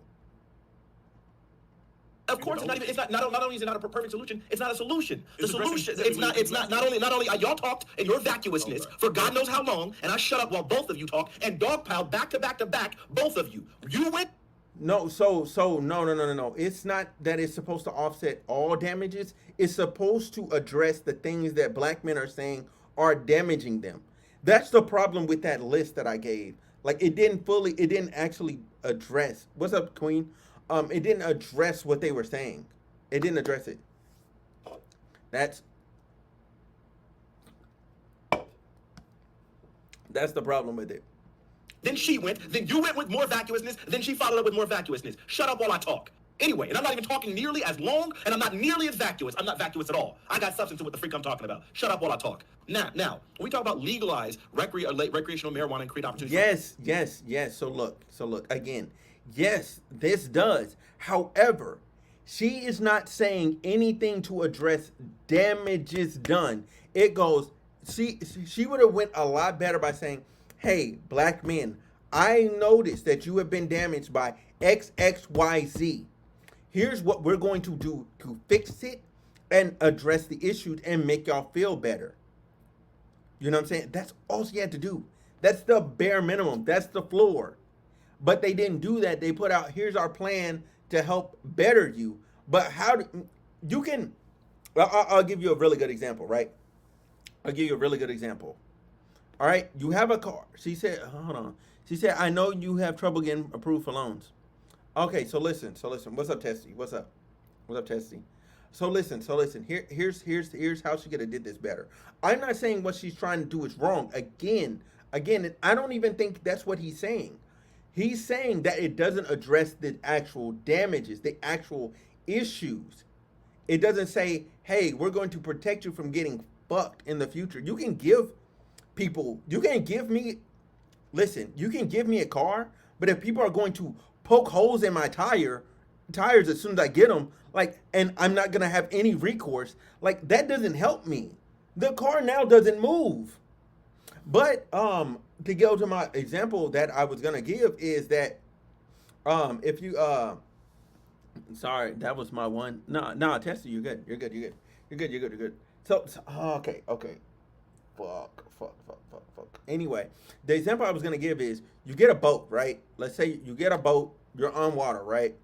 Of course, not only is it not a perfect solution, it's not a solution. The It's addressing solution, specifically it's not only y'all talked and your vacuousness for God knows how long, and I shut up while both of you talk, and dog pile back to back, both of you. You went. No, so no. It's not that it's supposed to offset all damages. It's supposed to address the things that Black men are saying are damaging them. That's the problem with that list that I gave. Like, it didn't actually address. What's up, Queen? It didn't address what they were saying. It didn't address it. That's the problem with it. Then she went, then you went with more vacuousness, then she followed up with more vacuousness. Shut up while I talk. Anyway, and I'm not even talking nearly as long, and I'm not nearly as vacuous. I'm not vacuous at all. I got substance to what the freak I'm talking about. Shut up while I talk. Now, when we talk about legalize recreational marijuana and create opportunities. Yes. So look, again, yes, this does. However, she is not saying anything to address damages done. It goes, she would have went a lot better by saying, "Hey, black men, I noticed that you have been damaged by XXYZ. Here's what we're going to do to fix it and address the issues and make y'all feel better." You know what I'm saying? That's all she had to do. That's the bare minimum. That's the floor. But they didn't do that. They put out, here's our plan to help better you. But how do you can? I'll give you a really good example, right? I'll give you a really good example. All right, you have a car. She said, hold on. She said, I know you have trouble getting approved for loans. Okay, so listen. What's up, Tessie? What's up? What's up, Tessie? So listen. Here's how she could have did this better. I'm not saying what she's trying to do is wrong. Again, I don't even think that's what he's saying. He's saying that it doesn't address the actual damages, the actual issues. It doesn't say, hey, we're going to protect you from getting fucked in the future. You can give people, you can give me, listen, you can give me a car, but if people are going to poke holes in my tires as soon as I get them, like, and I'm not going to have any recourse, like, that doesn't help me. The car now doesn't move. But to go to my example that I was gonna give is that if you sorry, that was my one. No, Tessie, you're good. You're good. So okay. Fuck. Anyway, the example I was gonna give is you get a boat, right? Let's say you get a boat, you're on water, right?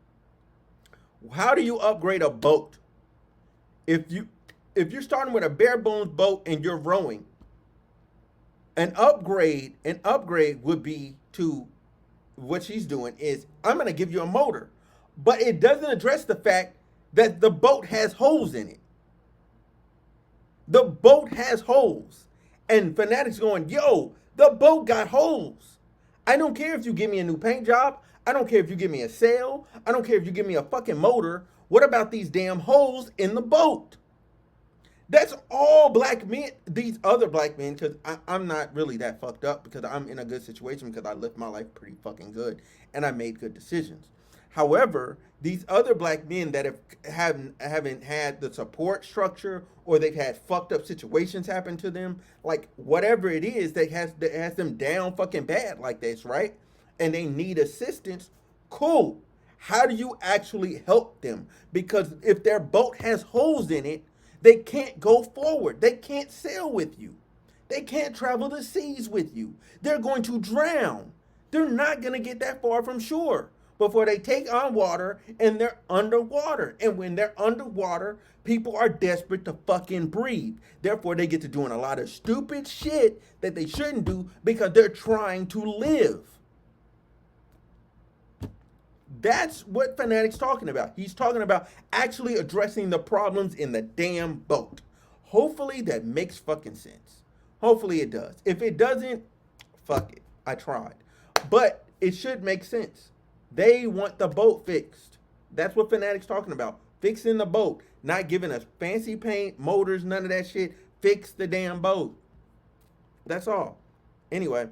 How do you upgrade a boat? If you're starting with a bare bones boat and you're rowing, an upgrade would be to what she's doing is I'm going to give you a motor, but it doesn't address the fact that the boat has holes in it. The boat has holes, and Fanatiq's going, yo, the boat got holes. I don't care if you give me a new paint job. I don't care if you give me a sail. I don't care if you give me a fucking motor. What about these damn holes in the boat? That's all black men, these other black men, because I'm not really that fucked up because I'm in a good situation because I lived my life pretty fucking good and I made good decisions. However, these other black men that haven't had the support structure or they've had fucked up situations happen to them, like whatever it is that has them down fucking bad like this, right? And they need assistance, cool. How do you actually help them? Because if their boat has holes in it, they can't go forward. They can't sail with you. They can't travel the seas with you. They're going to drown. They're not going to get that far from shore before they take on water and they're underwater. And when they're underwater, people are desperate to fucking breathe. Therefore, they get to doing a lot of stupid shit that they shouldn't do because they're trying to live. That's what Fanatiq's talking about. He's talking about actually addressing the problems in the damn boat. Hopefully that makes fucking sense. Hopefully it does. If it doesn't, fuck it. I tried. But it should make sense. They want the boat fixed. That's what Fanatiq's talking about. Fixing the boat. Not giving us fancy paint, motors, none of that shit. Fix the damn boat. That's all. Anyway.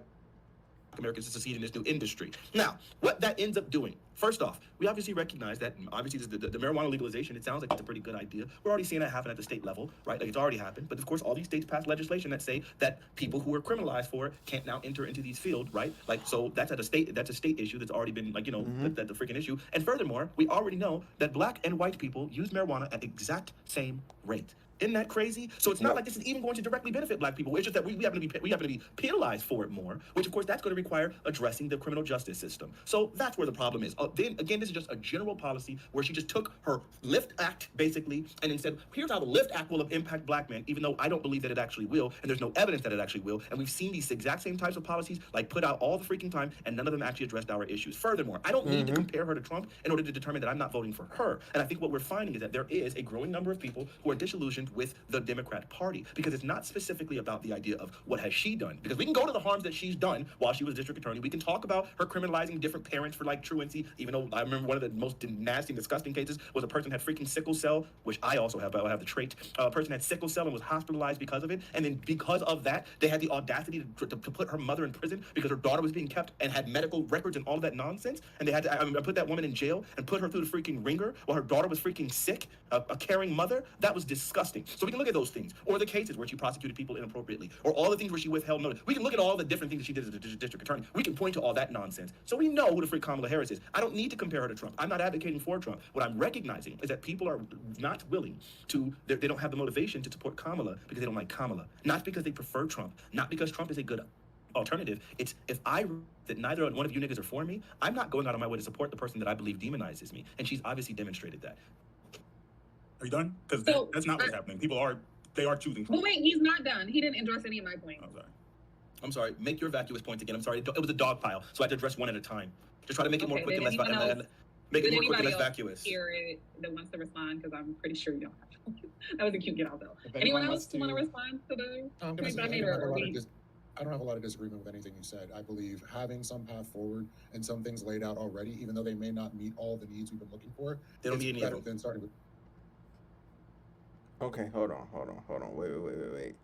Americans to succeed in this new industry. Now, what that ends up doing, first off, we obviously recognize that obviously the marijuana legalization, it sounds like it's a pretty good idea. We're already seeing that happen at the state level, right? Like it's already happened. But of course, all these states pass legislation that say that people who are criminalized for it can't now enter into these fields, right? Like, so that's a state issue that's already been like, that's the freaking issue. And furthermore, we already know that black and white people use marijuana at the exact same rate. Isn't that crazy? So it's not like this is even going to directly benefit black people. It's just that we happen to be penalized for it more, which of course that's going to require addressing the criminal justice system. So that's where the problem is. Then again, this is just a general policy where she just took her LIFT Act basically and then said, here's how the LIFT Act will impact black men, even though I don't believe that it actually will, and there's no evidence that it actually will. And we've seen these exact same types of policies like put out all the freaking time, and none of them actually addressed our issues. Furthermore, I don't need to compare her to Trump in order to determine that I'm not voting for her. And I think what we're finding is that there is a growing number of people who are disillusioned with the Democratic Party because it's not specifically about the idea of what has she done, because we can go to the harms that she's done while she was district attorney. We can talk about her criminalizing different parents for like truancy, even though I remember one of the most nasty and disgusting cases was a person had freaking sickle cell, which I also have, but I have the trait. A person had sickle cell and was hospitalized because of it, and then because of that they had the audacity to put her mother in prison because her daughter was being kept and had medical records and all of that nonsense, and they had to put that woman in jail and put her through the freaking ringer while her daughter was freaking sick, a caring mother. That was disgusting. talking. So we can look at those things, or the cases where she prosecuted people inappropriately, or all the things where she withheld notice. We can look at all the different things that she did as a district attorney. We can point to all that nonsense. So we know who the freak Kamala Harris is. I don't need to compare her to Trump. I'm not advocating for Trump. What I'm recognizing is that people are not willing to, they don't have the motivation to support Kamala because they don't like Kamala. Not because they prefer Trump, not because Trump is a good alternative. It's if I that neither one of you niggas are for me, I'm not going out of my way to support the person that I believe demonizes me. And she's obviously demonstrated that. Are you done? Because So, that's not what's happening. People are choosing. But wait, he's not done. He didn't address any of my points. I'm sorry. Make your vacuous points again. I'm sorry. It was a dog pile, so I had to address one at a time. Just try to make it more quick and less vacuous. Hear it that wants to respond, because I'm pretty sure you don't have to. That was a cute get out though. If Anyone anyone else want to respond to the I'm gonna points say I made, or I don't have a lot of disagreement with anything you said. I believe having some path forward and some things laid out already, even though they may not meet all the needs we've been looking for, They don't it's need any better of them. than starting with. Okay, hold on. Wait.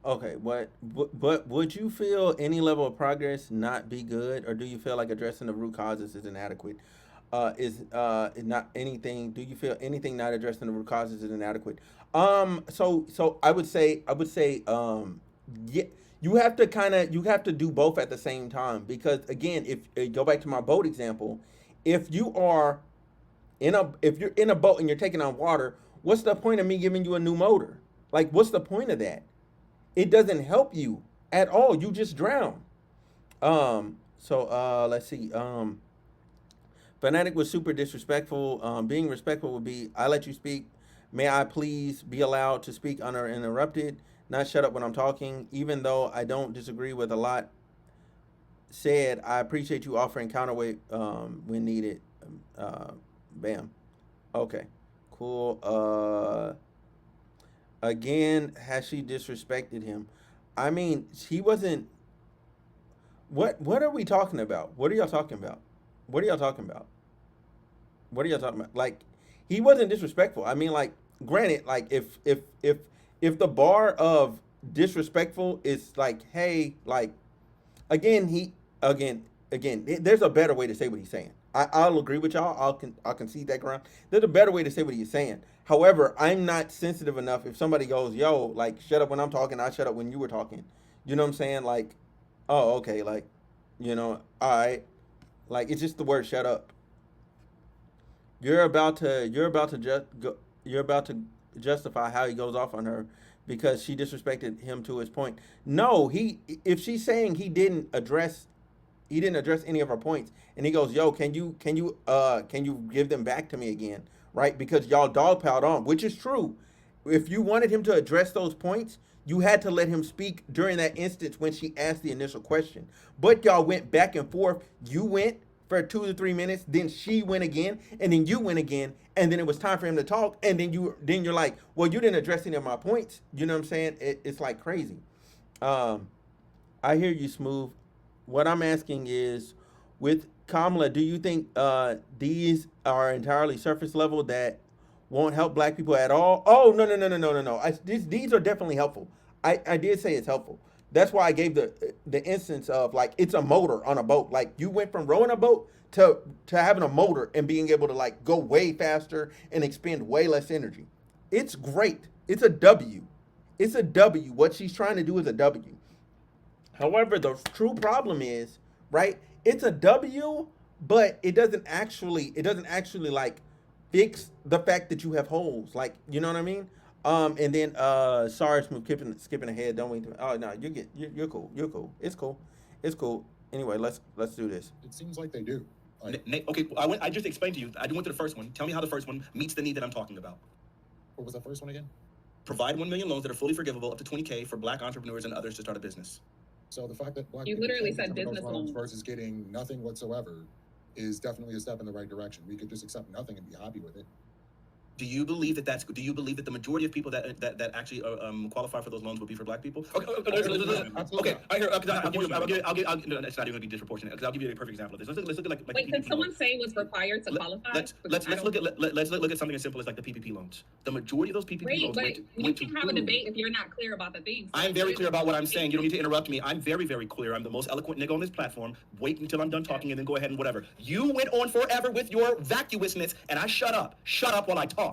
Okay, but would you feel any level of progress not be good, or do you feel like addressing the root causes is inadequate? Is not anything? Do you feel anything not addressing the root causes is inadequate? So I would say, yeah, you have to do both at the same time, because again, if go back to my boat example, if you're in a boat and you're taking on water, what's the point of me giving you a new motor? Like, what's the point of that? It doesn't help you at all. You just drown. Let's see. Fanatiq was super disrespectful. Being respectful would be, I let you speak. May I please be allowed to speak uninterrupted, not shut up when I'm talking, even though I don't disagree with a lot said. I appreciate you offering counterweight when needed. Bam. Okay. Cool. Again, has she disrespected him? I mean, he wasn't. What are we talking about? What are y'all talking about? What are y'all talking about? What are y'all talking about? Like, he wasn't disrespectful. I mean, like, granted, like if the bar of disrespectful is like, hey, like, again, there's a better way to say what he's saying. I'll agree with y'all. I'll concede that ground. There's a better way to say what he's saying. However, I'm not sensitive enough. If somebody goes, yo, like, shut up when I'm talking, I shut up when you were talking. You know what I'm saying? Like, oh, okay, like, all right. Like, it's just the word shut up. You're about to justify how he goes off on her because she disrespected him to his point. No, if she's saying he didn't address any of her points, and he goes, yo, can you give them back to me again, right? Because y'all dogpiled on, which is true. If you wanted him to address those points, you had to let him speak during that instance when she asked the initial question. But y'all went back and forth. You went for 2 to 3 minutes, then she went again, and then you went again, and then it was time for him to talk, and then you're like, well, you didn't address any of my points. You know what I'm saying? It's like crazy. I hear you, Smooth. What I'm asking is, with Kamala, do you think these are entirely surface level that won't help black people at all? Oh, no. These are definitely helpful. I did say it's helpful. That's why I gave the instance of, like, it's a motor on a boat. Like, you went from rowing a boat to having a motor and being able to, like, go way faster and expend way less energy. It's great. It's a W. It's a W. What she's trying to do is a W. However, the true problem is, right, it's a W, but it doesn't actually like fix the fact that you have holes. Like, you know what I mean? And then sorry, Smooth, skipping ahead. Don't wait. Oh no, you're cool. You're cool. It's cool. Anyway, let's do this. It seems like they do. Okay, I just explained to you. I went to the first one. Tell me how the first one meets the need that I'm talking about. What was that first one again? Provide 1 million loans that are fully forgivable up to 20K for black entrepreneurs and others to start a business. So the fact that black You people literally can't said get some of business those loans. versus getting nothing whatsoever is definitely a step in the right direction. We could just accept nothing and be happy with it. Do you believe that the majority of people that actually qualify for those loans will be for black people? Okay, I hear. No, it's not even gonna be disproportionate. Because I'll give you a perfect example of this. Let's look at like Wait, can someone say what's required to qualify? Let's look at something as simple as like the PPP loans. The majority of those PPP loans but you can have a debate if you're not clear about the things. I'm very clear about what I'm saying. You don't need to interrupt me. I'm very, very clear. I'm the most eloquent nigga on this platform. Wait until I'm done talking and then go ahead and whatever. You went on forever with your vacuousness, and I shut up. Shut up while I talk.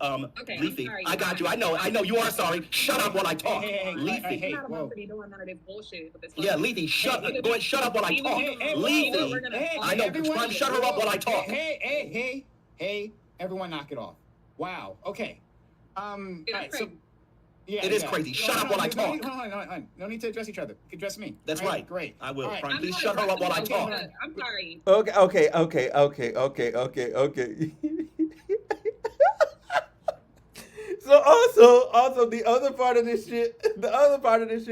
Okay, I'm Leafy, sorry. I got you. I know you are sorry. Shut up while I talk. Leafy. I'm not about whoa. to be doing none of this bullshit with this. Yeah, fucking- Leafy, shut up while I Even talk. though Leafy. we're gonna Hey, I know, everyone. Prime, shut her up while I talk. Hey, everyone, knock it off. Wow. Okay. All right, so yeah, It is crazy. Shut up while I talk. Hold on. No need to address each other. You can address me. That's All right. Great. I will. All right. Prime, I'm please not shut her up while I addressing talk. you. I'm sorry. Okay. So also the other part of this shit,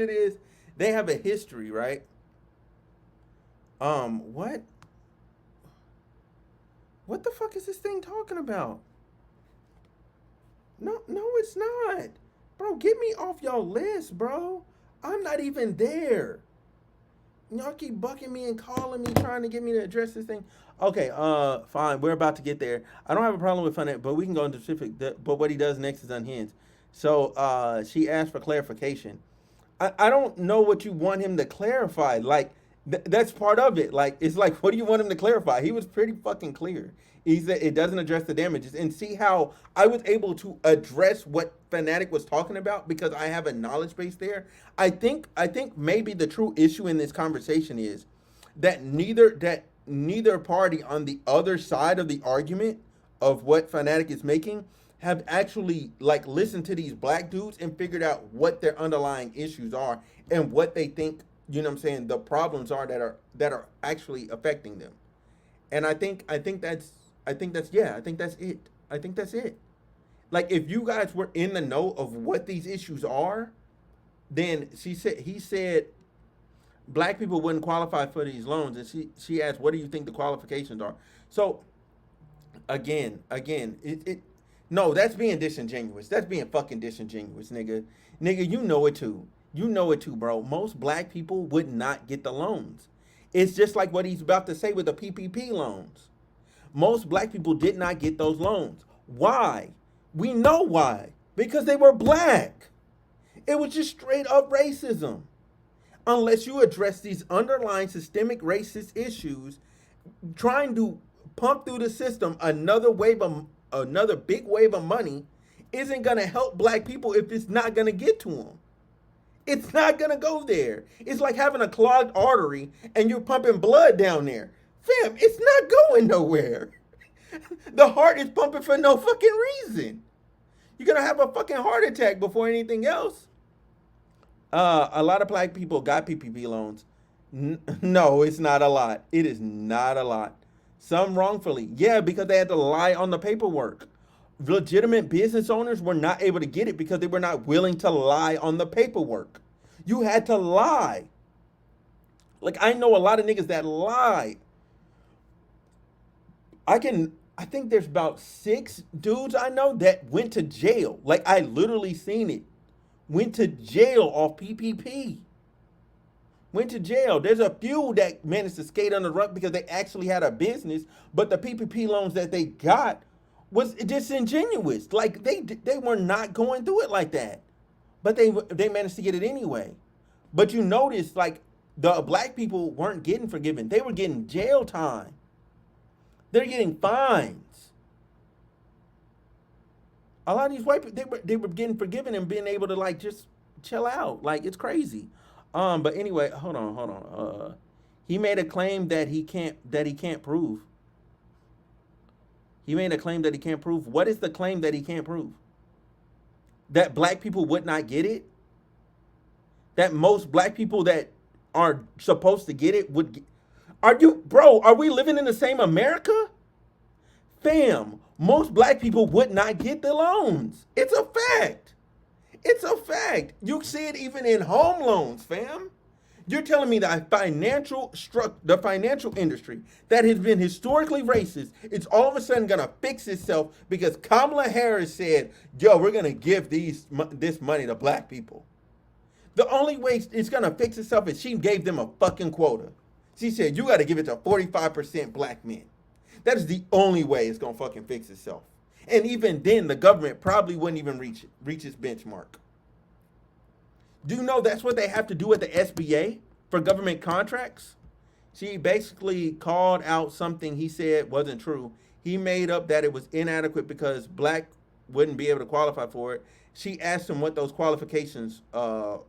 is they have a history, right? What? What the fuck is this thing talking about? No, it's not. Bro, get me off y'all list, bro. I'm not even there. Y'all keep bucking me and calling me, trying to get me to address this thing. Okay, fine. We're about to get there. I don't have a problem with Fanatiq, but we can go into specific. But what he does next is unhinged. So she asked for clarification. I don't know what you want him to clarify. Like, that's part of it. Like, it's like, what do you want him to clarify? He was pretty fucking clear. He said it doesn't address the damages. And see how I was able to address what Fanatiq was talking about because I have a knowledge base there. I think maybe the true issue in this conversation is that neither party on the other side of the argument of what Fanatiq is making have actually like listened to these black dudes and figured out what their underlying issues are and what they think, you know what I'm saying, the problems are that are actually affecting them. And I think that's it. I think that's it. Like, if you guys were in the know of what these issues are, then he said black people wouldn't qualify for these loans, and she asked, what do you think the qualifications are? So again, it no, that's being disingenuous. That's being fucking disingenuous, nigga. Nigga, you know it too. You know it too, bro. Most black people would not get the loans. It's just like what he's about to say with the PPP loans. Most black people did not get those loans. Why? We know why. Because they were black. It was just straight up racism. Unless you address these underlying systemic racist issues, trying to pump through the system another big wave of money isn't going to help black people if it's not going to get to them. It's not going to go there. It's like having a clogged artery and you're pumping blood down there. Fam, it's not going nowhere. The heart is pumping for no fucking reason. You're going to have a fucking heart attack before anything else. A lot of black people got PPP loans. No, it's not a lot. It is not a lot. Some wrongfully. Yeah, because they had to lie on the paperwork. Legitimate business owners were not able to get it because they were not willing to lie on the paperwork. You had to lie. Like, I know a lot of niggas that lie. I think there's about 6 dudes I know that went to jail. Like, I literally seen it. Went to jail off PPP. Went to jail. There's a few that managed to skate under the rug because they actually had a business, but the PPP loans that they got was disingenuous. Like, they were not going through it like that, but they managed to get it anyway. But you notice, like, the black people weren't getting forgiven. They were getting jail time. They're getting fines. A lot of these white people, they were getting forgiven and being able to, like, just chill out. Like, it's crazy. But anyway, hold on. He made a claim that he can't prove. He made a claim that he can't prove. What is the claim that he can't prove? That black people would not get it? That most black people that are supposed to get it would get. Are we living in the same America? Fam, most black people would not get the loans. It's a fact. It's a fact. You see it even in home loans, fam. You're telling me that the financial industry that has been historically racist, it's all of a sudden gonna fix itself because Kamala Harris said, "Yo, we're gonna give this money to black people." The only way it's gonna fix itself is she gave them a fucking quota. She said, "You got to give it to 45% black men." That is the only way it's gonna fucking fix itself. And even then, the government probably wouldn't even reach its benchmark. Do you know that's what they have to do at the SBA for government contracts? She basically called out something he said wasn't true. He made up that it was inadequate because black wouldn't be able to qualify for it. She asked him what those qualifications were.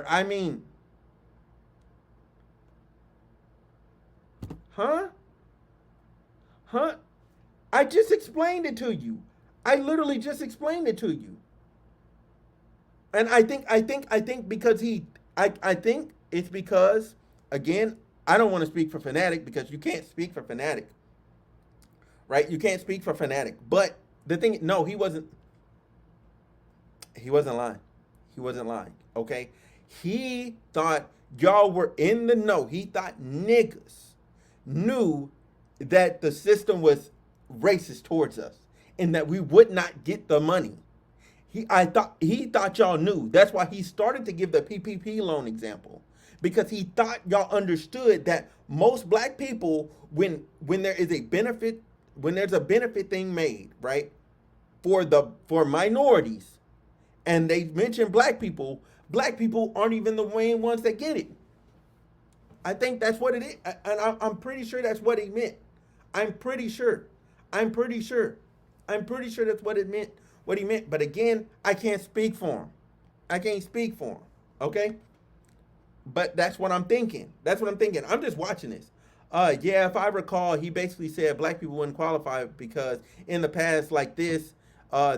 I mean, huh? Huh? I just explained it to you. I literally just explained it to you. And I think because I think it's because, again, I don't want to speak for Fanatiq because you can't speak for Fanatiq, right? You can't speak for Fanatiq. But the thing, no, he wasn't lying. He wasn't lying. Okay, he thought y'all were in the know. He thought niggas knew that the system was racist towards us and that we would not get the money. He thought y'all knew. That's why he started to give the PPP loan example, because he thought y'all understood that most black people, when there is a benefit, when there's a benefit thing made, right, for minorities, and they mention black people aren't even the main ones that get it. I think that's what it is, and I'm pretty sure that's what he meant. I'm pretty sure that's what it meant. What he meant, but again, I can't speak for him. Okay, but that's what I'm thinking. I'm just watching this. Yeah, if I recall, he basically said black people wouldn't qualify because in the past, like this,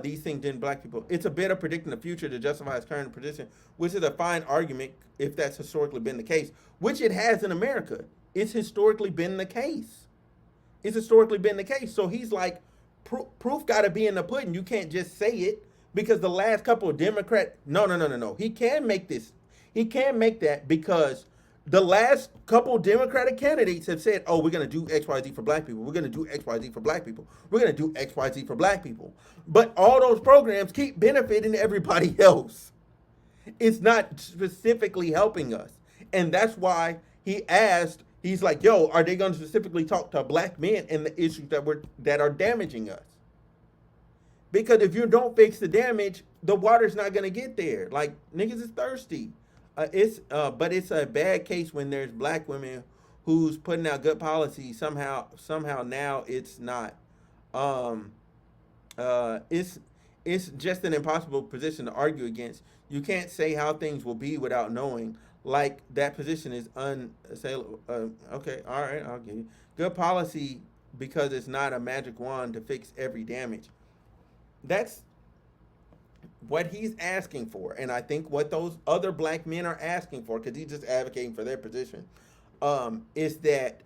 these things didn't black people. It's a bit of predicting the future to justify his current position, which is a fine argument if that's historically been the case, which it has in America. It's historically been the case. So he's like, proof got to be in the pudding. You can't just say it because the last couple of Democrat. No. He can make this. He can make that because the last couple of Democratic candidates have said, "Oh, we're gonna do X, Y, Z for black people. We're gonna do X, Y, Z for black people. We're gonna do X, Y, Z for black people." But all those programs keep benefiting everybody else. It's not specifically helping us, and that's why he asked. He's like, yo, are they going to specifically talk to black men and the issues that are damaging us? Because if you don't fix the damage, the water's not going to get there. Like, niggas is thirsty. But it's a bad case when there's black women who's putting out good policy. Somehow now it's not. It's just an impossible position to argue against. You can't say how things will be without knowing. Like, that position is unassailable. Okay, all right, I'll give you good policy because it's not a magic wand to fix every damage. That's what he's asking for, and I think what those other black men are asking for, because he's just advocating for their position, is that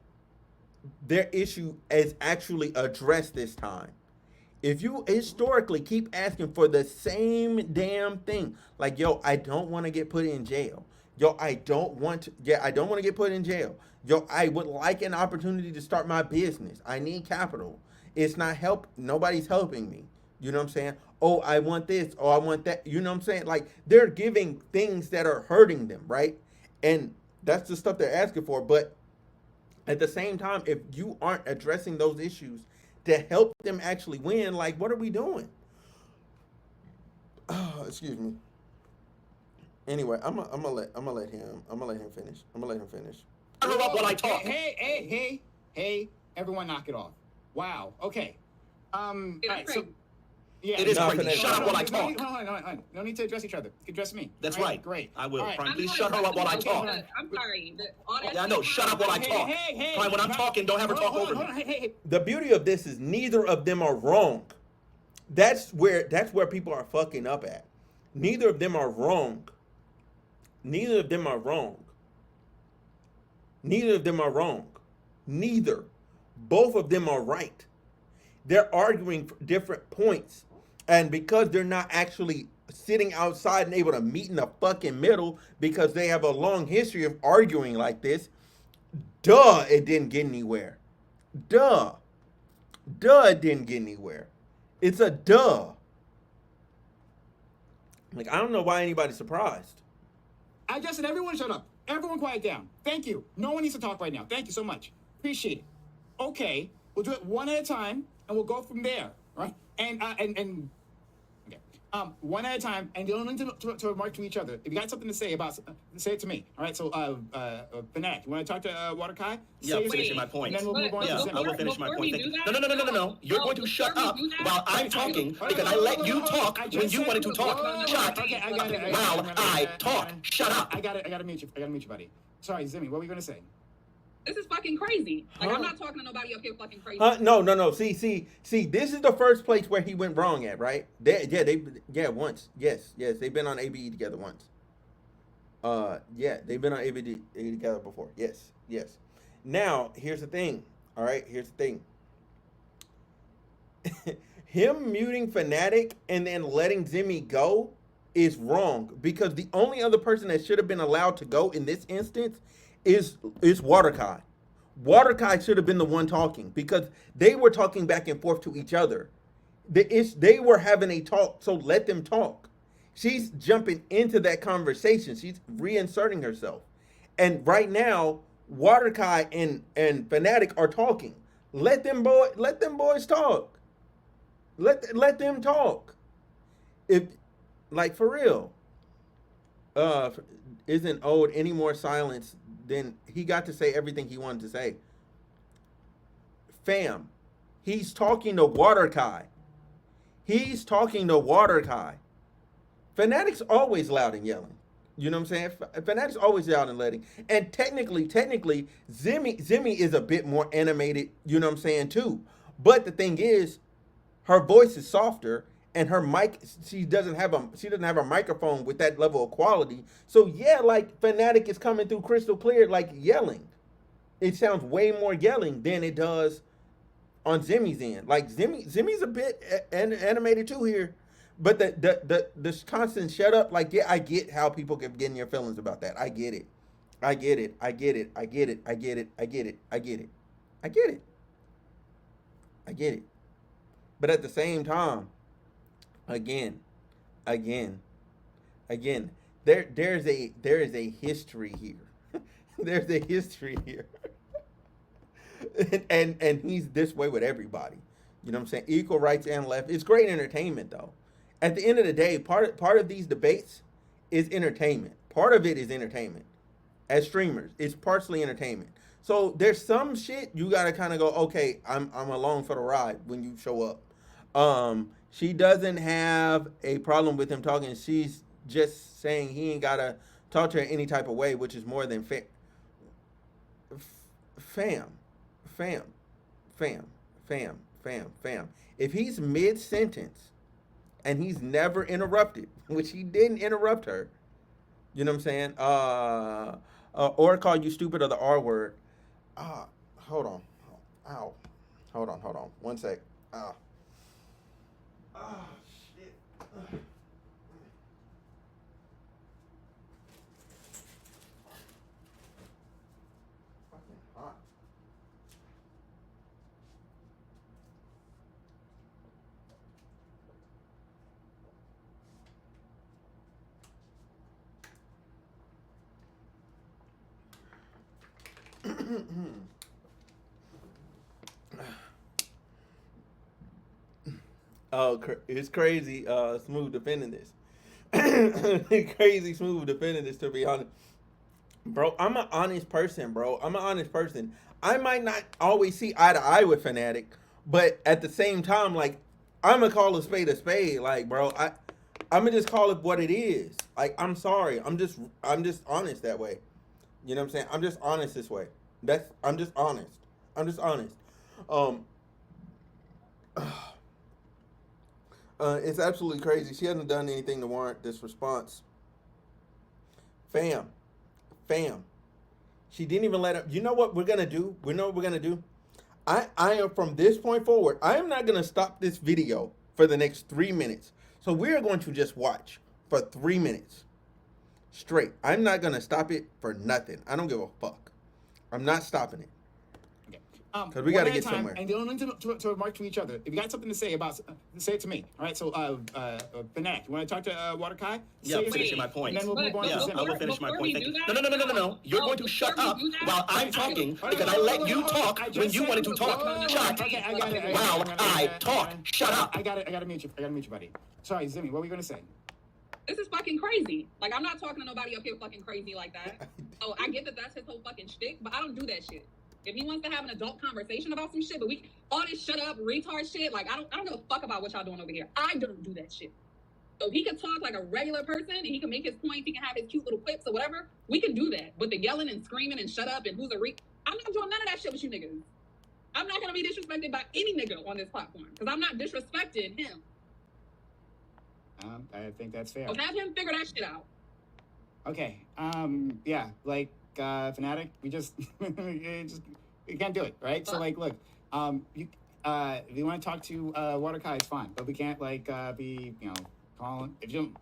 their issue is actually addressed this time. If you historically keep asking for the same damn thing, like, yo, I don't want to get put in jail. Yo, I don't want to get put in jail. Yo, I would like an opportunity to start my business. I need capital. It's not nobody's helping me. You know what I'm saying? Oh, I want this. Oh, I want that. You know what I'm saying? Like, they're giving things that are hurting them, right? And that's the stuff they're asking for. But at the same time, if you aren't addressing those issues to help them actually win, like, what are we doing? Oh, excuse me. Anyway, I'm gonna let him finish. Shut her up while I talk. Hey, everyone knock it off. Wow. Okay. All right, so yeah. It is crazy. Shut up while I talk. Hold on. No need to address each other. Address me. That's right. Great. I will. Right. Prime, please shut her up while I talk. I'm sorry. Yeah, I know. Shut up while I talk. Hey. Prime, when I'm talking, don't have her talk over me. Hey. The beauty of this is neither of them are wrong. That's where people are fucking up at. Neither of them are wrong. Neither. Both of them are right. They're arguing for different points. And because they're not actually sitting outside and able to meet in the fucking middle because they have a long history of arguing like this, it didn't get anywhere. It didn't get anywhere. It's a duh. Like, I don't know why anybody's surprised. I just said everyone shut up. Everyone quiet down. Thank you. No one needs to talk right now. Thank you so much. Appreciate it. Okay, we'll do it one at a time, and we'll go from there, right? Okay. One at a time, and you don't need to remark to each other. If you got something to say say it to me. All right. So, Fanatiq, you want to talk to Waterkai? Yeah, I'm finishing my point. And then we'll move on Yeah, to I will finish my before point. we Thank you. do that- No. You're going to shut before up we do that- while I'm talking because I let you talk when you wanted to talk. Shut Okay, I got it. while I talk. Shut up. I got it. I got to mute you. Buddy. Sorry, Zimmy. What were you gonna say? This is fucking crazy. Like, Huh? I'm not talking to nobody up here fucking crazy. No. See. This is the first place where he went wrong at, right? Once. Yes. They've been on ABE together once. They've been on ABE together before. Yes. Now, here's the thing. All right, here's the thing. Him muting Fanatiq and then letting Zimmy go is wrong because the only other person that should have been allowed to go in this instance is Waterkai. Waterkai should have been the one talking because they were talking back and forth to each other. They were having a talk, so let them talk. She's jumping into that conversation. She's reinserting herself. And right now, Waterkai and Fanatiq are talking. Let them boys talk. Let them talk. If, like, for real, isn't owed any more silence than he got to say everything he wanted to say. Fam, he's talking to Waterkai. Fanatiq's always loud and yelling. You know what I'm saying? Fanatiq's always loud and letting. And technically, Zimmy is a bit more animated, you know what I'm saying, too. But the thing is, her voice is softer and her mic, she doesn't have a microphone with that level of quality. So yeah, like Fanatiq is coming through crystal clear, like yelling. It sounds way more yelling than it does on Zimmy's end. Like Zimmy's a bit animated too here. But the constant shut up, like, yeah, I get how people can get in your feelings about that. I get it. But at the same time, again, there is a history here. There's a history here. and he's this way with everybody. You know what I'm saying? Equal rights and left. It's great entertainment though. At the end of the day, part of these debates is entertainment. Part of it is entertainment. As streamers, it's partially entertainment. So there's some shit you gotta kind of go, okay, I'm along for the ride when you show up. She doesn't have a problem with him talking. She's just saying he ain't gotta talk to her any type of way, which is more than fair. Fam. If he's mid sentence and he's never interrupted, which he didn't interrupt her, you know what I'm saying? Or call you stupid or the R word. Hold on. Ow. Hold on. 1 sec. Shit. Fucking hot. Oh, it's crazy. Smooth defending this. Crazy smooth defending this. To be honest, bro, I'm an honest person, bro. I might not always see eye to eye with Fanatiq, but at the same time, like, I'm gonna call a spade a spade. Like, bro, I'm gonna just call it what it is. Like, I'm sorry. I'm just honest that way. You know what I'm saying? I'm just honest this way. I'm just honest. It's absolutely crazy. She hasn't done anything to warrant this response. Fam. She didn't even let up. You know what we're gonna do? I am, from this point forward, I am not gonna stop this video for the next 3 minutes. So we're going to just watch for 3 minutes straight. I'm not gonna stop it for nothing. I don't give a fuck. I'm not stopping it. Because we one got to at a get time, somewhere. and don't need to remark to each other. If you got something to say about, say it to me. All right. So, Fanatiq, you want to talk to Waterkai? Yeah, Say I'm it. finishing my point. And then we'll move on Yeah, to I Zimmy. will finish my before point. we Thank do you. that- No. You're going to shut before up we do that- while I'm I- talking I- because I let you talk I just when you said- wanted to talk. Shut Okay, I got it. while I talk. Shut up. I gotta mute you. I gotta mute you, buddy. Sorry, Zimmy. What were you gonna say? This is fucking crazy. Like, I'm not talking to nobody up here fucking crazy like that. Oh, I get that that's his whole fucking shtick, but I don't do that shit. If he wants to have an adult conversation about some shit, but all this shut up retard shit, like I don't give a fuck about what y'all doing over here. I don't do that shit. So if he can talk like a regular person and he can make his points, he can have his cute little clips or whatever, we can do that. But the yelling and screaming and shut up and I'm not doing none of that shit with you niggas. I'm not gonna be disrespected by any nigga on this platform because I'm not disrespecting him. I think that's fair. So have him figure that shit out. Okay. Yeah. Like Fanatiq, we just we can't do it, right? So like, look, if you want to talk to Waterkai, it's fine, but we can't like be calling if you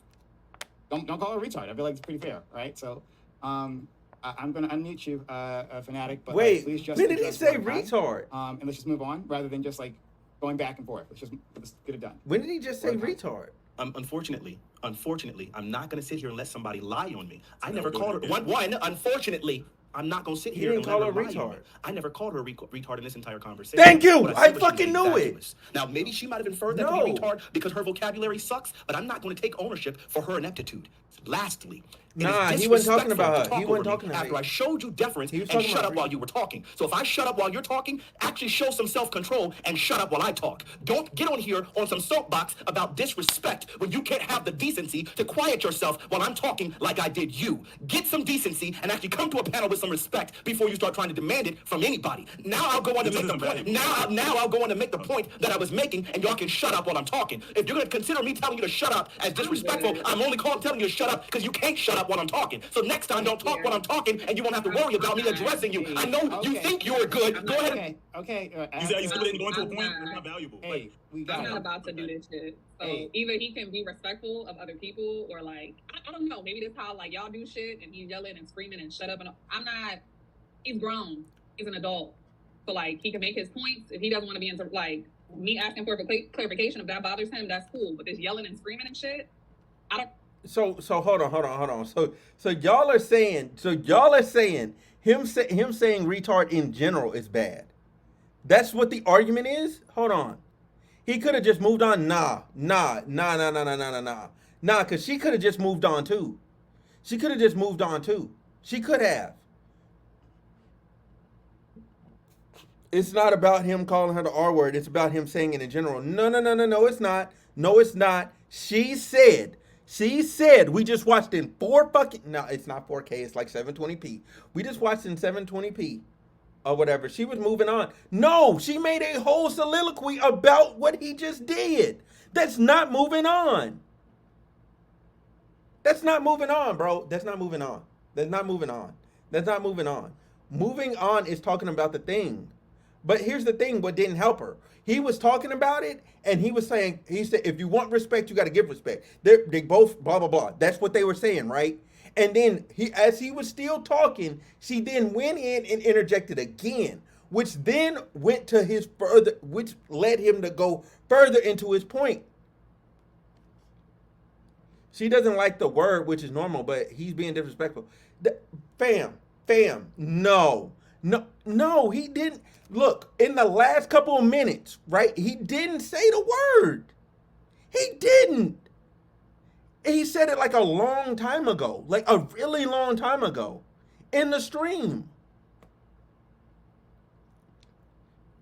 don't call her a retard. I feel like it's pretty fair, right? So I'm gonna unmute you, Fanatiq. But Wait, please just when did he address say Waterkai, retard? and let's just move on rather than just like going back and forth. Let's get it done. When did he just say Waterkai. retard? Unfortunately, I'm not going to sit here and let somebody lie on me. I No, never but called her. it One, unfortunately, I'm not going to sit He here didn't and let call her her lie on me. retard. I never called her a retard in this entire conversation. Thank you! What I said was she was fucking knew it. vacuous. Now, maybe she might have inferred that to No. be retard because her vocabulary sucks, but I'm not going to take ownership for her ineptitude. Lastly, it is Nah, he wasn't talking disrespectful about to her. talk He wasn't over me talking to her. after I showed you deference He was and talking shut about up while her. you were talking. So if I shut up while you're talking, actually show some self-control and shut up while I talk. Don't get on here on some soapbox about disrespect when you can't have the decency to quiet yourself while I'm talking like I did you. Get some decency and actually come to a panel with some respect before you start trying to demand it from anybody. Now I'll go on to This make the isn't point. valuable. Now I'll go on to make the point that I was making, and y'all can shut up while I'm talking. If you're gonna consider me telling you to shut up as disrespectful, I'm only telling you to shut up because you can't shut up while I'm talking. So next time, don't talk while I'm talking, and you won't have to worry about me addressing you. I know you think you're good. Go ahead. Okay. You said you still didn't go into a I'm point. not- It's not valuable. Hey, we got I'm it. not about to do this shit. So Hey. either he can be respectful of other people or like, I don't know, maybe that's how like y'all do shit and he's yelling and screaming and shut up. And I'm not, he's grown. He's an adult. So like he can make his points. If he doesn't want to be into like me asking for clarification, if that bothers him, that's cool. But this yelling and screaming and shit, I don't. So hold on. So y'all are saying him saying retard in general is bad. That's what the argument is? Hold on. He could have just moved on. Nah, because she could have just moved on too. She could have. It's not about him calling her the R word. It's about him saying it in general. No, it's not. No, it's not. She said, we just watched in no, it's not 4K. It's like 720p. We just watched in 720p or whatever. She was moving on. No, she made a whole soliloquy about what he just did. That's not moving on. That's not moving on, bro. That's not moving on. Moving on is talking about the thing. But here's the thing, what didn't help her. He was talking about it, and he said, if you want respect, you got to give respect. They both blah, blah, blah. That's what they were saying, right? And then as he was still talking, she then went in and interjected again, which then which led him to go further into his point. She doesn't like the word, which is normal, but he's being disrespectful. Fam, no, he didn't. Look, in the last couple of minutes, right, he didn't say the word. He didn't. He said it like a long time ago, like a really long time ago in the stream.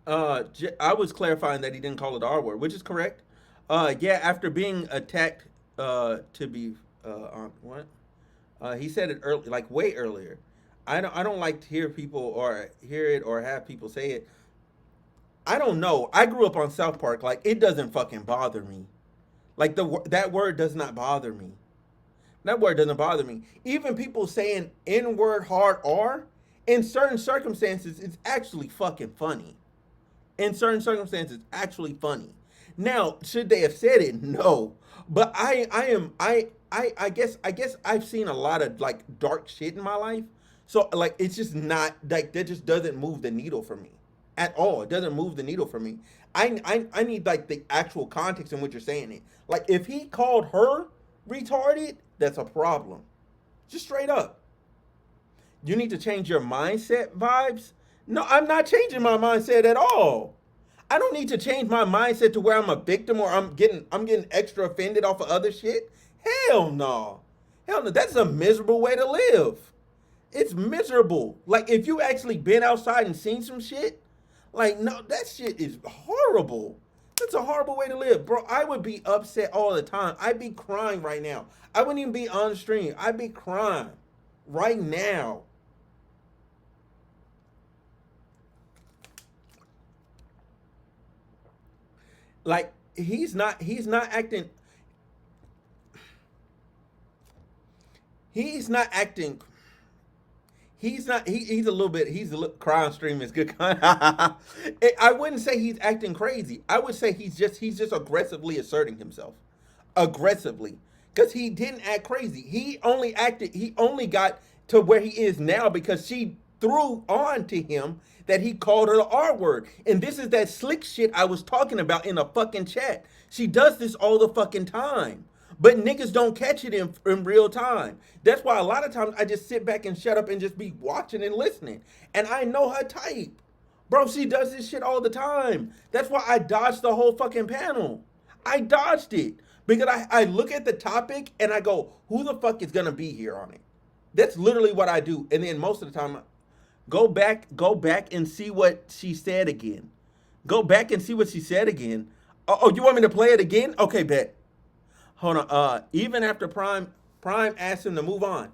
I was clarifying that he didn't call it the R word, which is correct. Yeah, after being attacked, he said it early, like way earlier. I don't like to hear people or hear it or have people say it. I don't know. I grew up on South Park. Like, it doesn't fucking bother me. Like, that word does not bother me. That word doesn't bother me. Even people saying N-word hard R, in certain circumstances, it's actually fucking funny. Now, should they have said it? No. But I guess I've seen a lot of like dark shit in my life. So like it's just not like that just doesn't move the needle for me at all. It doesn't move the needle for me. I need like the actual context in which you're saying it. Like if he called her retarded, that's a problem. Just straight up. You need to change your mindset vibes. No, I'm not changing my mindset at all. I don't need to change my mindset to where I'm a victim or I'm getting extra offended off of other shit. Hell no. Hell no. That's a miserable way to live. It's miserable. Like if you actually been outside and seen some shit, like no, that shit is horrible. That's a horrible way to live, bro. I would be upset all the time. I'd be crying right now. I wouldn't even be on stream. I'd be crying right now. Like he's not acting he's not acting he's a little bit he's a little cry on stream is good. I wouldn't say he's acting crazy. I would say he's just aggressively asserting himself. Aggressively. Because he didn't act crazy. He only got to where he is now because she threw on to him that he called her the R word. And this is that slick shit I was talking about in a fucking chat. She does this all the fucking time. But niggas don't catch it in real time. That's why a lot of times I just sit back and shut up and just be watching and listening. And I know her type. Bro, she does this shit all the time. That's why I dodged the whole fucking panel. I dodged it. Because I look at the topic and I go, who the fuck is gonna be here on it? That's literally what I do. And then most of the time, go back and see what she said again. Go back and see what she said again. Oh, you want me to play it again? Okay, bet. Hold on. Even after Prime asked him to move on.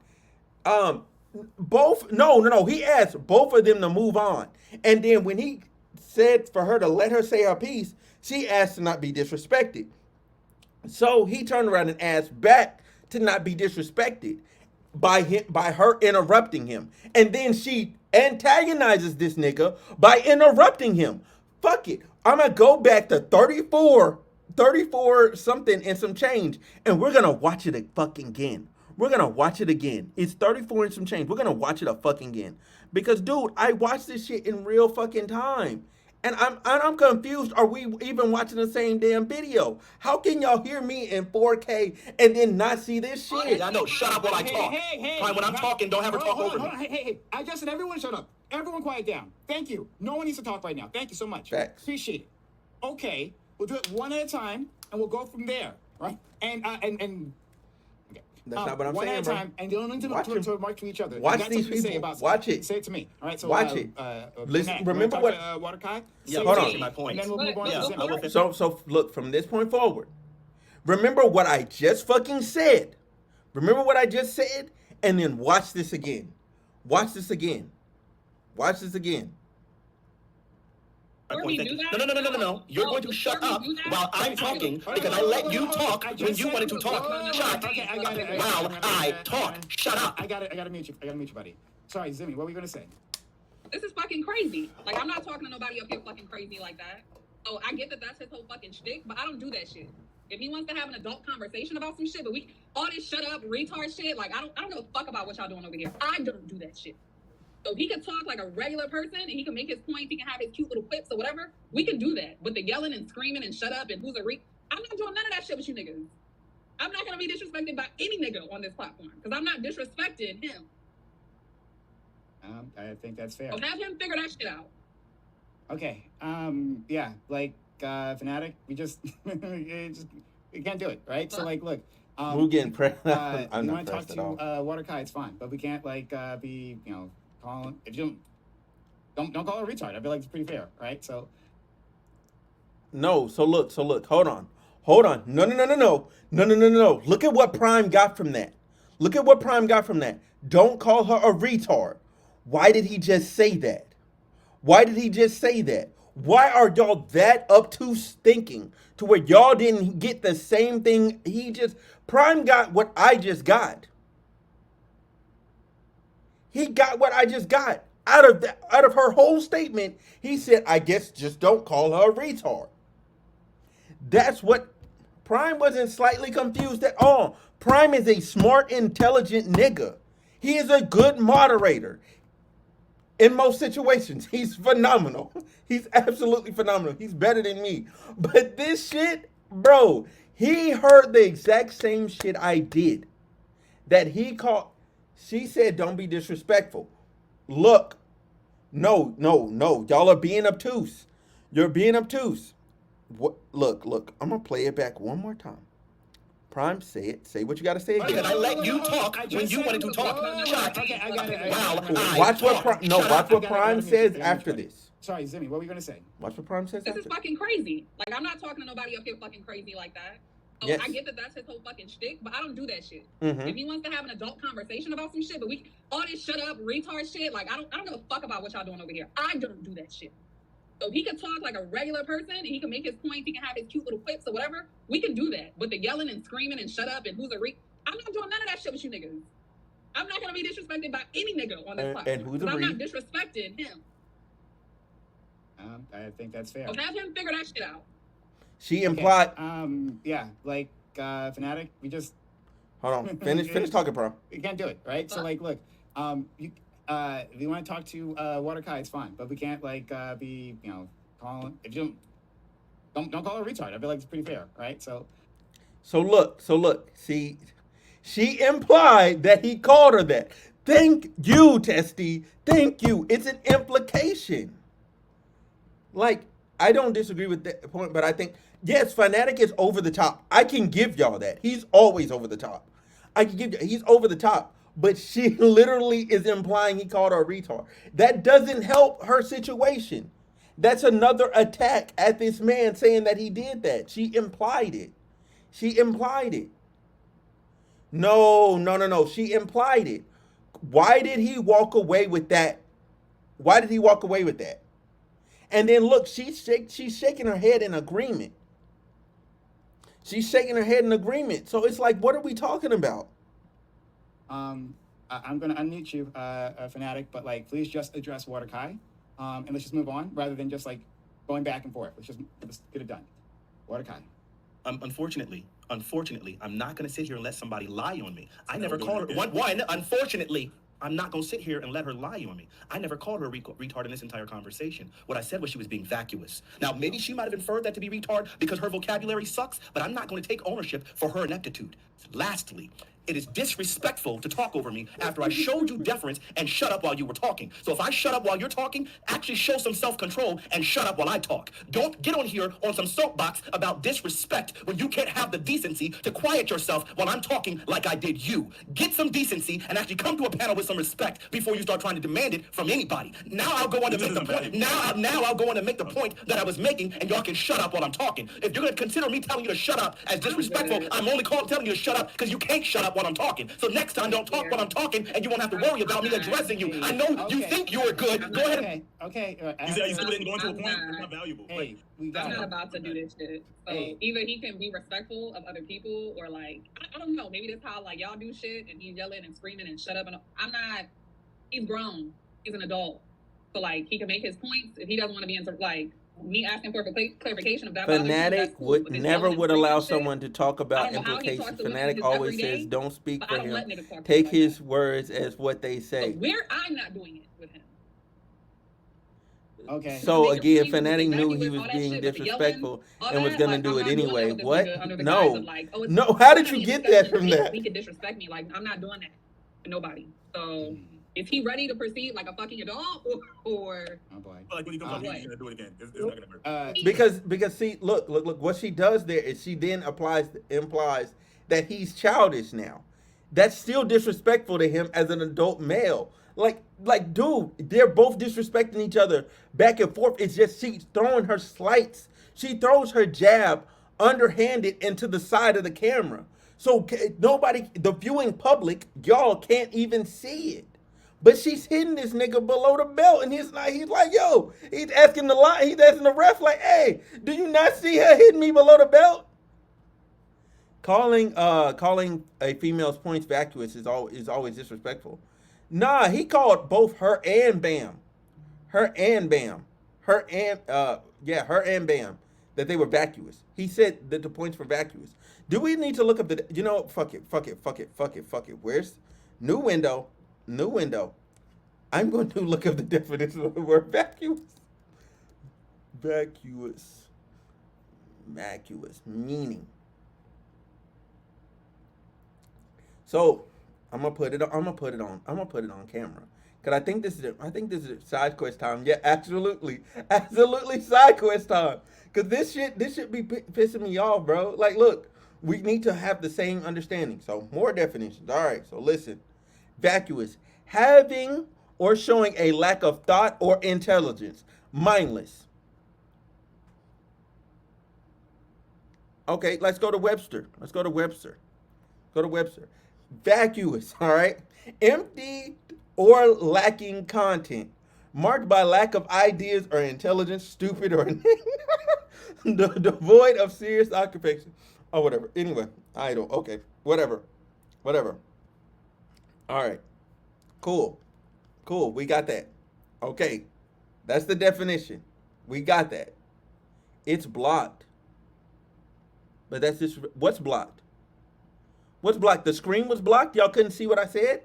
Both no. He asked both of them to move on. And then when he said for her to let her say her piece, she asked to not be disrespected. So he turned around and asked back to not be disrespected by her interrupting him. And then she antagonizes this nigga by interrupting him. Fuck it. I'm going to go back to 34 something and some change, and we're going to watch it a fucking again. We're going to watch it again. It's 34 and some change. We're going to watch it a fucking again. Because, dude, I watched this shit in real fucking time. And I'm confused. Are we even watching the same damn video? How can y'all hear me in 4K and then not see this shit? I know. Shut up while I talk. Fine, when I'm talking, don't ever talk over me. Hey. I just said everyone shut up. Everyone quiet down. Thank you. No one needs to talk right now. Thank you so much. Facts. Appreciate it. Okay, we'll do it one at a time, and we'll go from there, right? And okay. That's not what I'm one saying, at a bro. time, and you don't need to mark to each other. Watch You got these something to say people. about Watch something. it. Say it to me. All right. So Watch it. Listen. Fanatiq, Remember wanna what? talk, Waterkai? Yeah, Say hold it to on. me, My point. And then we'll move on Yeah, to I will Zimmer. So look, from this point forward, remember what I just fucking said. Remember what I just said, and then watch this again. Watch this again. Watch this again. My Before point, we thank do you. that- No. You're No, going to before shut we up do that- while I'm talking because I let you talk when you wanted to talk. Shut Okay, I got it. while I talk. Shut up. I got to mute you, buddy. Sorry, Zimmy, what were you gonna say? This is fucking crazy. Like, I'm not talking to nobody up here fucking crazy like that. So I get that that's his whole fucking shtick, but I don't do that shit. If he wants to have an adult conversation about some shit, but all this shut up retard shit, like I don't give a fuck about what y'all doing over here. I don't do that shit. So if he can talk like a regular person and he can make his points, he can have his cute little quips or whatever, we can do that. But the yelling and screaming and shut up and I'm not doing none of that shit with you niggas. I'm not gonna be disrespected by any nigga on this platform because I'm not disrespecting him. I think that's fair. So have him figure that shit out. Okay. Yeah, like Fanatiq, we just we can't do it, right? So like, look. We're getting pressed. You I'm want not to talk pressed at all. to Waterkai, it's fine, but we can't like be calling if you don't call her a retard. I feel like it's pretty fair, right? So No, so look, hold on. No. Look at what Prime got from that. Don't call her a retard. Why did he just say that? Why are y'all that obtuse thinking to where y'all didn't get the same thing Prime got what I just got. He got what I just got. Out of her whole statement, he said, I guess just don't call her a retard. That's what Prime wasn't slightly confused at all. Prime is a smart, intelligent nigga. He is a good moderator. In most situations, he's phenomenal. He's absolutely phenomenal. He's better than me. But this shit, bro, he heard the exact same shit I did. That he called. She said, "Don't be disrespectful." Look, no. Y'all are being obtuse. You're being obtuse. What? Look. I'm gonna play it back one more time. Prime, say it. Say what you gotta say again. And I let you talk when you wanted to talk. Shut. Okay, I got it. Wow. Watch what Prime. No, watch what I Prime gotta says mute you. after this. Sorry, Zimmy, what were you gonna say? Watch what Prime says This after. is fucking crazy. Like, I'm not talking to nobody up here fucking crazy like that. So Yes. I get that that's his whole fucking shtick, but I don't do that shit. Mhm. If he wants to have an adult conversation about some shit, but we all this shut up retard shit, like I don't give a fuck about what y'all doing over here. I don't do that shit. So if he can talk like a regular person and he can make his points, he can have his cute little quips or whatever, we can do that. But the yelling and screaming and shut up and who's a I'm not doing none of that shit with you niggas. I'm not gonna be disrespected by any nigga on this platform. and who's a I'm not disrespecting him. I think that's fair. So have him figure that shit out. She implied. Yeah, like Fanatiq, we just Hold on. Finish talking, Prime. we can't do it, right? So like, look, you if you want to talk to Waterkai, it's fine, but we can't like be calling if you don't call her a retard. I feel like it's pretty fair, right? So look. See, she implied that he called her that. Thank you, Testy. Thank you. It's an implication. Like, I don't disagree with that point, but I think, yes, Fanatiq is over the top. I can give y'all that. He's always over the top. He's over the top. But she literally is implying he called her a retard. That doesn't help her situation. That's another attack at this man saying that he did that. She implied it. No. She implied it. Why did he walk away with that? And then look, she's shaking her head in agreement. So it's like, what are we talking about? I'm gonna unmute you, Fanatiq, but like, please just address Waterkai, and let's just move on rather than just like going back and forth. Let's get it done. Waterkai. Unfortunately, I'm not going to sit here and let somebody lie on me. I So never we're called her. doing it. Unfortunately, I'm not going to sit here and let her lie on me. I never called her a retard in this entire conversation. What I said was she was being vacuous. Now, maybe she might have inferred that to be retard because her vocabulary sucks, but I'm not going to take ownership for her ineptitude. Lastly, it is disrespectful to talk over me after I showed you deference and shut up while you were talking. So if I shut up while you're talking, actually show some self-control and shut up while I talk. Don't get on here on some soapbox about disrespect when you can't have the decency to quiet yourself while I'm talking like I did you. Get some decency and actually come to a panel with some respect before you start trying to demand it from anybody. Now I'll go on to make the point. Now I'll go on to make the point that I was making, and y'all can shut up while I'm talking. If you're gonna consider me telling you to shut up as disrespectful, I'm only telling you to shut up because you can't shut up while I'm talking. So next time, don't talk while I'm talking, and you won't have to worry about me addressing you. I know you think you are good. Go ahead. Okay. You said you still didn't go into a point. It's not valuable. Hey, we got I'm it. not about to do this shit. So Hey. either he can be respectful of other people, or like I don't know. Maybe that's how like y'all do shit, and he's yelling and screaming and shut up. And I'm not. He's grown. He's an adult. So like he can make his points. If he doesn't want to be into like me asking for clarification of that. Fanatiq would never would allow someone to talk about I don't know how he implications. talks to women Fanatiq just always every day, says, "Don't speak but for I don't him. let niggas talk to Take me like his that. words as what they say." But I'm not doing it with him. Okay. So Make again, your point, Fanatiq knew exactly he what was all that being shit with the yelling, disrespectful all and was that, gonna like, do I'm it not doing anyway. that with this What? nigga under the guise No. of, like, oh, it's No. How did not you even get discussing that from shit. that? He could disrespect me. Like, I'm not doing that to nobody. So is he ready to proceed like a fucking adult, or Oh boy. Like when he comes up, What? he's gonna do it again. It's not gonna work. Because see, look, what she does there is she then implies that he's childish now. That's still disrespectful to him as an adult male. Like, dude, they're both disrespecting each other back and forth. It's just she's throwing her slights. She throws her jab underhanded into the side of the camera. So nobody, the viewing public, y'all can't even see it. But she's hitting this nigga below the belt, and he's like, yo, he's asking the ref, like, hey, do you not see her hitting me below the belt? Calling a female's points vacuous is always disrespectful. Nah, he called both her and Bam, her and Bam, that they were vacuous. He said that the points were vacuous. Do we need to look up fuck it. Where's new window? I'm going to look up the definition of the word vacuous. Vacuous. Vacuous. Meaning. So I'm gonna put it on. I'm gonna put it on camera. Cause I think this is side quest time. Yeah, absolutely, absolutely side quest time. Cause this shit be pissing me off, bro. Like, look, we need to have the same understanding. So more definitions. All right. So listen, vacuous, having or showing a lack of thought or intelligence, mindless. Okay, let's go to Webster. Let's go to Webster. Go to Webster. Vacuous, all right? Empty or lacking content, marked by lack of ideas or intelligence, stupid or devoid of serious occupation, or whatever. Anyway, idle. Okay, whatever. Whatever. All right, cool. Cool, we got that. Okay, that's the definition. We got that. It's blocked. But that's just what's blocked? What's blocked? The screen was blocked. Y'all couldn't see what I said.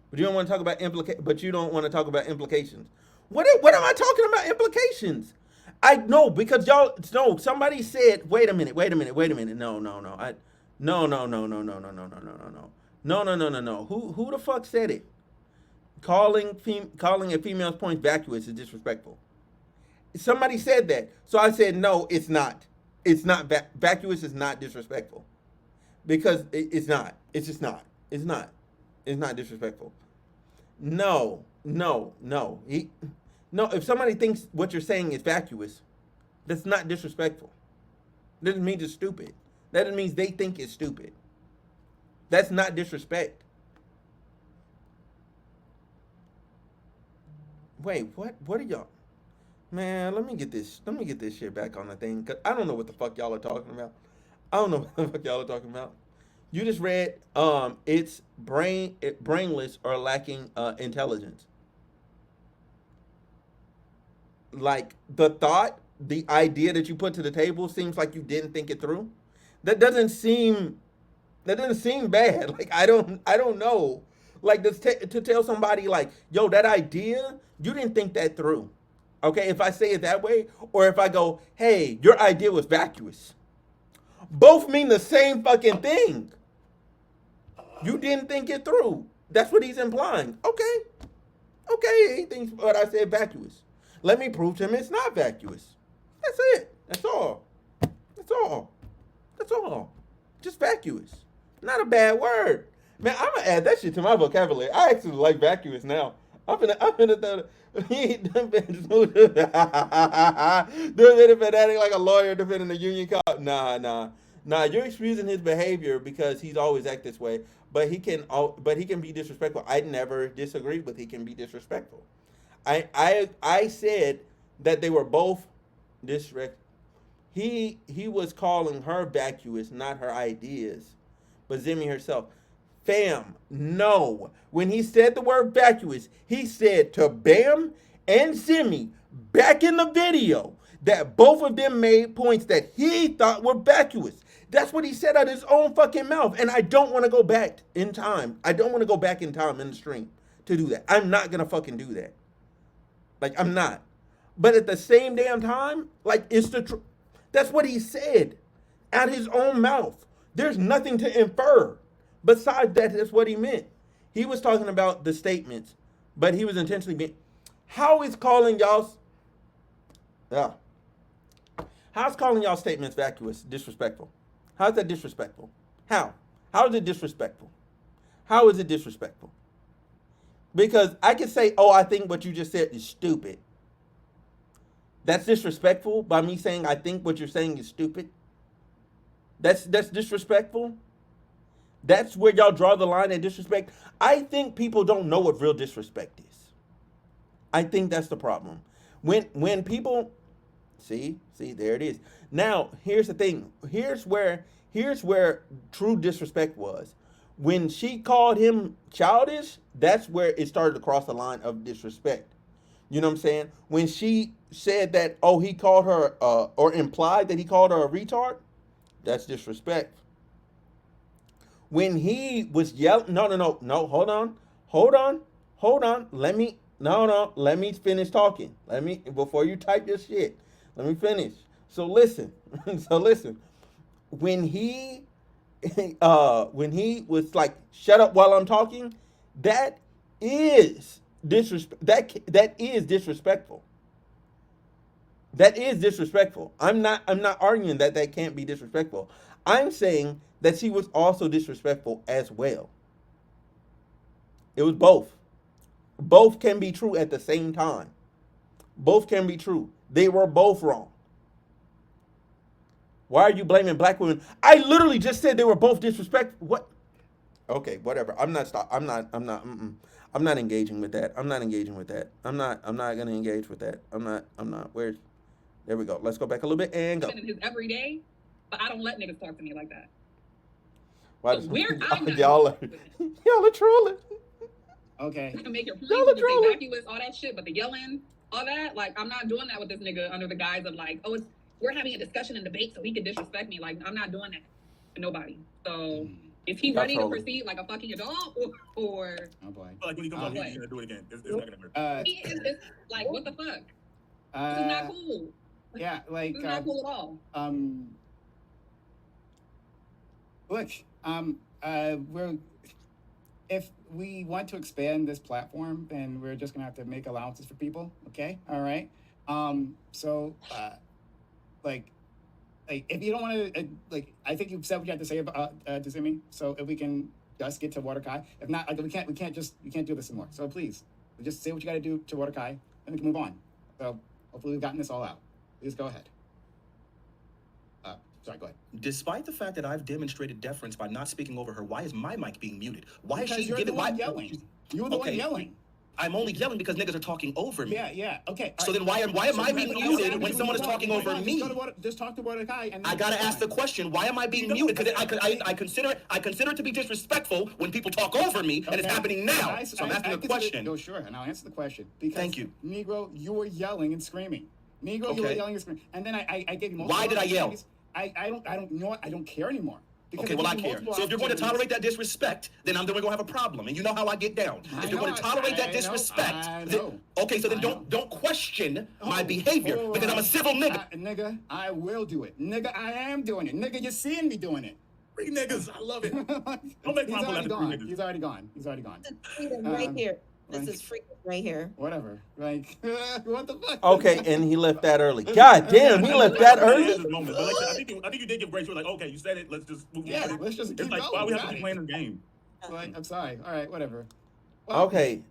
But you don't want to talk about But you don't want to talk about implications. What am I talking about? Implications? I know because y'all. No, somebody said. Wait a minute. Wait a minute. Wait a minute. No, no, no. No, no, no, no, no, no, no, no, no, no, no. No, no, no, no, no. Who the fuck said it? Calling a female's point vacuous is disrespectful. Somebody said that, so I said no. It's not. It's not. Vacuous is not disrespectful because it's not. It's just not. It's not. It's not disrespectful. No, no, no. No. If somebody thinks what you're saying is vacuous, that's not disrespectful. That doesn't mean it's stupid. That means they think it's stupid. That's not disrespect. Wait, what? What are y'all? Man, let me get this. Let me get this shit back on the thing, cause I don't know what the fuck y'all are talking about. I don't know what the fuck y'all are talking about. You just read, it's brainless or lacking intelligence. Like the idea that you put to the table seems like you didn't think it through. That doesn't seem that doesn't seem bad. Like I don't know. Like to tell somebody like, yo, that idea you didn't think that through. Okay, if I say it that way, or if I go, hey, your idea was vacuous. Both mean the same fucking thing. You didn't think it through. That's what he's implying. Okay. Okay, he thinks what I said vacuous. Let me prove to him it's not vacuous. That's it. That's all. That's all. That's all. Just vacuous. Not a bad word. Man, I'm gonna add that shit to my vocabulary. I actually like vacuous now. I'm gonna throw he done been smooth. Doing it acting like a lawyer defending the union cop. Nah. You're excusing his behavior because he's always act this way. But he can be disrespectful. I never disagreed with he can be disrespectful. I said that they were both disrespectful. He was calling her vacuous, not her ideas, but Zimmy herself. Fam, no. When he said the word vacuous, he said to Bam and Zimmy back in the video that both of them made points that he thought were vacuous. That's what he said out of his own fucking mouth. And I don't want to go back in time. I don't want to go back in time in the stream to do that. I'm not going to fucking do that. Like, I'm not. But at the same damn time, like, it's the truth. That's what he said out his own mouth. There's nothing to infer. Besides that, that's what he meant. He was talking about the statements, but he was intentionally being. How is calling y'all? Yeah. How's calling y'all statements vacuous disrespectful? How's that disrespectful? How? How is it disrespectful? How is it disrespectful? Because I can say, oh, I think what you just said is stupid. That's disrespectful by me saying I think what you're saying is stupid. That's disrespectful. That's where y'all draw the line at disrespect. I think people don't know what real disrespect is. I think that's the problem. When people see, there it is. Now, here's the thing. Here's where true disrespect was. When she called him childish, that's where it started to cross the line of disrespect. You know what I'm saying? When she said that, oh, he called her, or implied that he called her a retard, that's disrespect. When he was yelling, no, hold hold on, hold on. Let me no. Let me finish talking. Let me before you type your shit. Let me finish. So listen. So listen. When he when he was like, "Shut up while I'm talking," that is disrespect. That is disrespectful. That is disrespectful. I'm not arguing that that can't be disrespectful. I'm saying that she was also disrespectful as well. It was both. Both can be true at the same time. Both can be true. They were both wrong. Why are you blaming black women? I literally just said they were both disrespectful. What? Okay, whatever. I'm not stop. I'm not. I'm not. I'm not engaging with that. I'm not engaging with that. I'm not. I'm not gonna engage with that. I'm not. I'm not. Where's? There we go. Let's go back a little bit and go. In his everyday, but I don't let niggas talk to me like that. Why So where I'm not y'all are y'all are trolling. Okay. to make your point, Y'all are to say trolling. vacuous, all that shit, but the yelling, all that, like I'm not doing that with this nigga under the guise of like, oh, we're having a discussion and debate, so he can disrespect me. Like I'm not doing that to nobody. So is he Y'all ready to trolling. proceed like a fucking adult, or Oh boy. But like when he comes out, what? he's gonna do it again. It's not gonna hurt. It's like what the fuck? This is not cool. Yeah, like This is not cool at all. Look, we're if we want to expand this platform, then we're just gonna have to make allowances for people. Okay, all right. So, like, if you don't want to, like, I think you've said what you had to say about Dizimi. So if we can just get to Waterkai, if not, like, we can't do this anymore. So please, just say what you got to do to Waterkai, and we can move on. So hopefully we've gotten this all out. Please go ahead. Sorry, go ahead. Despite the fact that I've demonstrated deference by not speaking over her, why is my mic being muted? Why Because is she you're giving the one my yelling? You were the one yelling. I'm only yelling because niggas are talking over me. Yeah, okay. So then why am I being muted when someone is talking over me? Just talk to Waterkai, and I gotta ask the question: why am I being muted? Because I consider it to be disrespectful when people talk over me, and it's happening now. So I'm asking a question. No, sure, and I'll answer the question. Because Thank you. Negro, you were yelling and screaming. Negro, you were yelling and screaming, and then I gave you multiple. Why did I yell? I don't you know what? I don't care anymore. Okay, well I care. So if you're going to tolerate that disrespect, then we're going to have a problem. And you know how I get down. If you're going to tolerate that disrespect, okay, so then don't question my behavior because I'm a civil nigga. Nigga, I will do it. Nigga, I am doing it. Nigga, you're seeing me doing it. Three niggas, I love it. Don't make my already gone. He's already gone. He's already gone. Freedom right here. This is freedom right here. Whatever. Like, what the fuck? Okay, and he left that early. God damn, he left that early. Moment, but like, I think you did give grace. You were like, okay, you said it. Let's just move on. Yeah, let's just keep It's like, going. why we have to keep playing the game? Like, I'm sorry. All right, whatever. Well, okay.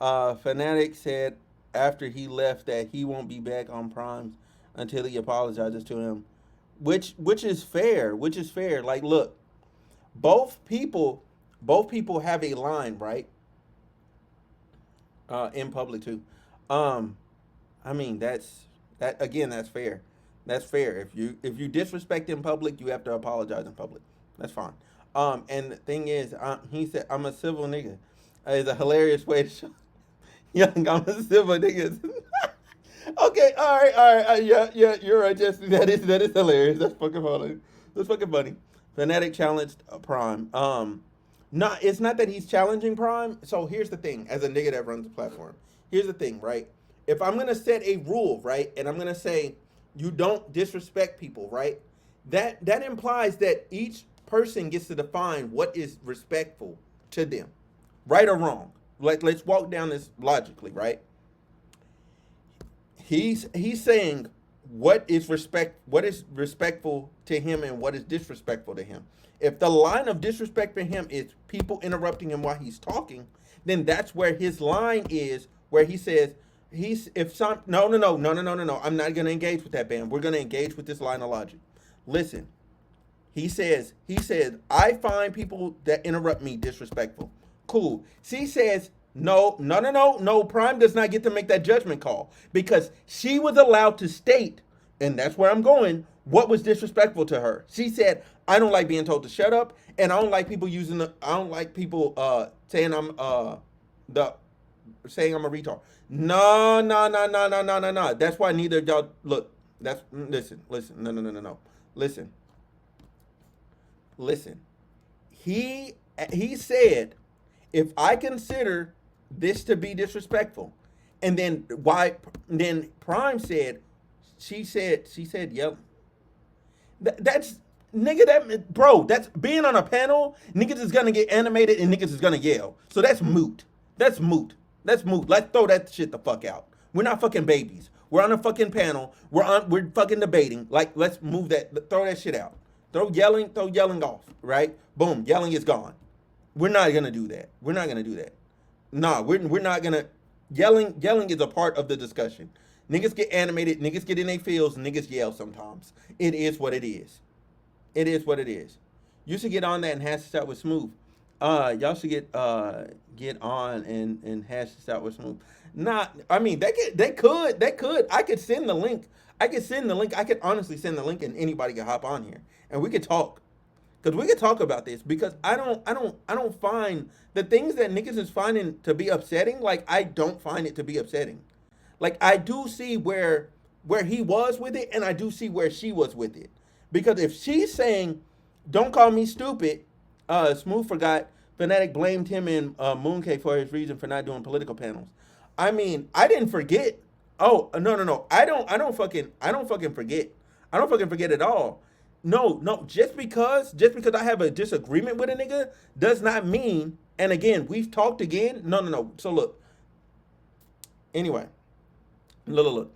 Fanatiq said after he left that he won't be back on Primes until he apologizes to him, which is fair. Which is fair. Like, look, both people have a line, right? In public too. I mean that's fair. That's fair. If you disrespect in public, you have to apologize in public. That's fine. And the thing is, he said, "I'm a civil nigga." It's a hilarious way to show. Young, I'm a civil nigga. Okay, all right. Yeah. You're right, Jesse. That is hilarious. That's fucking funny. That's fucking funny. Fanatiq challenged Prime. It's not that he's challenging Prime. So here's the thing: as a nigga that runs the platform, here's the thing, right? If I'm gonna set a rule, right, and I'm gonna say you don't disrespect people, right? That implies that each person gets to define what is respectful to them, right or wrong. Let's walk down this logically, right? He's saying what is respectful to him and what is disrespectful to him. If the line of disrespect for him is people interrupting him while he's talking, then that's where his line is, where he says no. I'm not gonna engage with that, Bam. We're gonna engage with this line of logic. Listen, he says, I find people that interrupt me disrespectful. Cool. She says, no. Prime does not get to make that judgment call because she was allowed to state, and that's where I'm going, what was disrespectful to her. She said, I don't like being told to shut up, and I don't like people saying I'm a retard. No. That's why neither of y'all listen. No. Listen. listen. He he said, if I consider this to be disrespectful, and then why? Then Prime said, she said, yep. That's nigga. That bro. That's being on a panel. Niggas is gonna get animated and niggas is gonna yell. So that's moot. That's moot. That's moot. Let's throw that shit the fuck out. We're not fucking babies. We're on a fucking panel. We're fucking debating. Like, let's move that. Throw that shit out. Throw yelling off. Right? Boom. Yelling is gone. We're not gonna do that. We're not gonna do that. Nah, we're not gonna. Yelling is a part of the discussion. Niggas get animated. Niggas get in their feels. Niggas yell sometimes. It is what it is. It is what it is. You should get on that and hash this out with Smooth. Y'all should get on and hash this out with Smooth. Not, I mean, they could. I could send the link. I could send the link. I could honestly send the link, and anybody could hop on here and we could talk. Cause we could talk about this because I don't find the things that niggas is finding to be upsetting. Like, I don't find it to be upsetting. Like, I do see where he was with it, and I do see where she was with it. Because if she's saying, "Don't call me stupid," Smooth forgot Fanatiq blamed him and Mooncake for his reason for not doing political panels. I mean, I didn't forget. Oh, no. I don't fucking forget. I don't fucking forget at all. No. Just because I have a disagreement with a nigga does not mean. And again, we've talked again. No. So look. Anyway, look.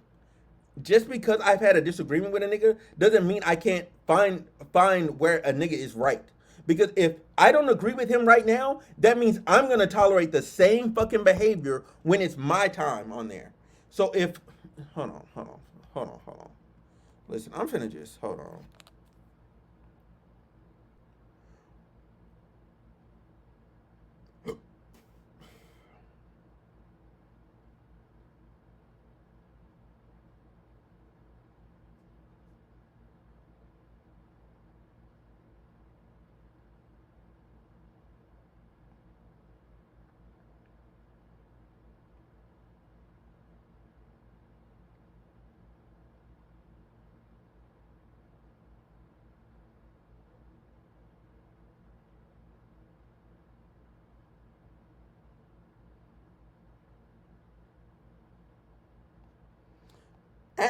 Just because I've had a disagreement with a nigga doesn't mean I can't find where a nigga is right. Because if I don't agree with him right now, that means I'm gonna tolerate the same fucking behavior when it's my time on there. So if hold on. Listen, I'm finna just hold on.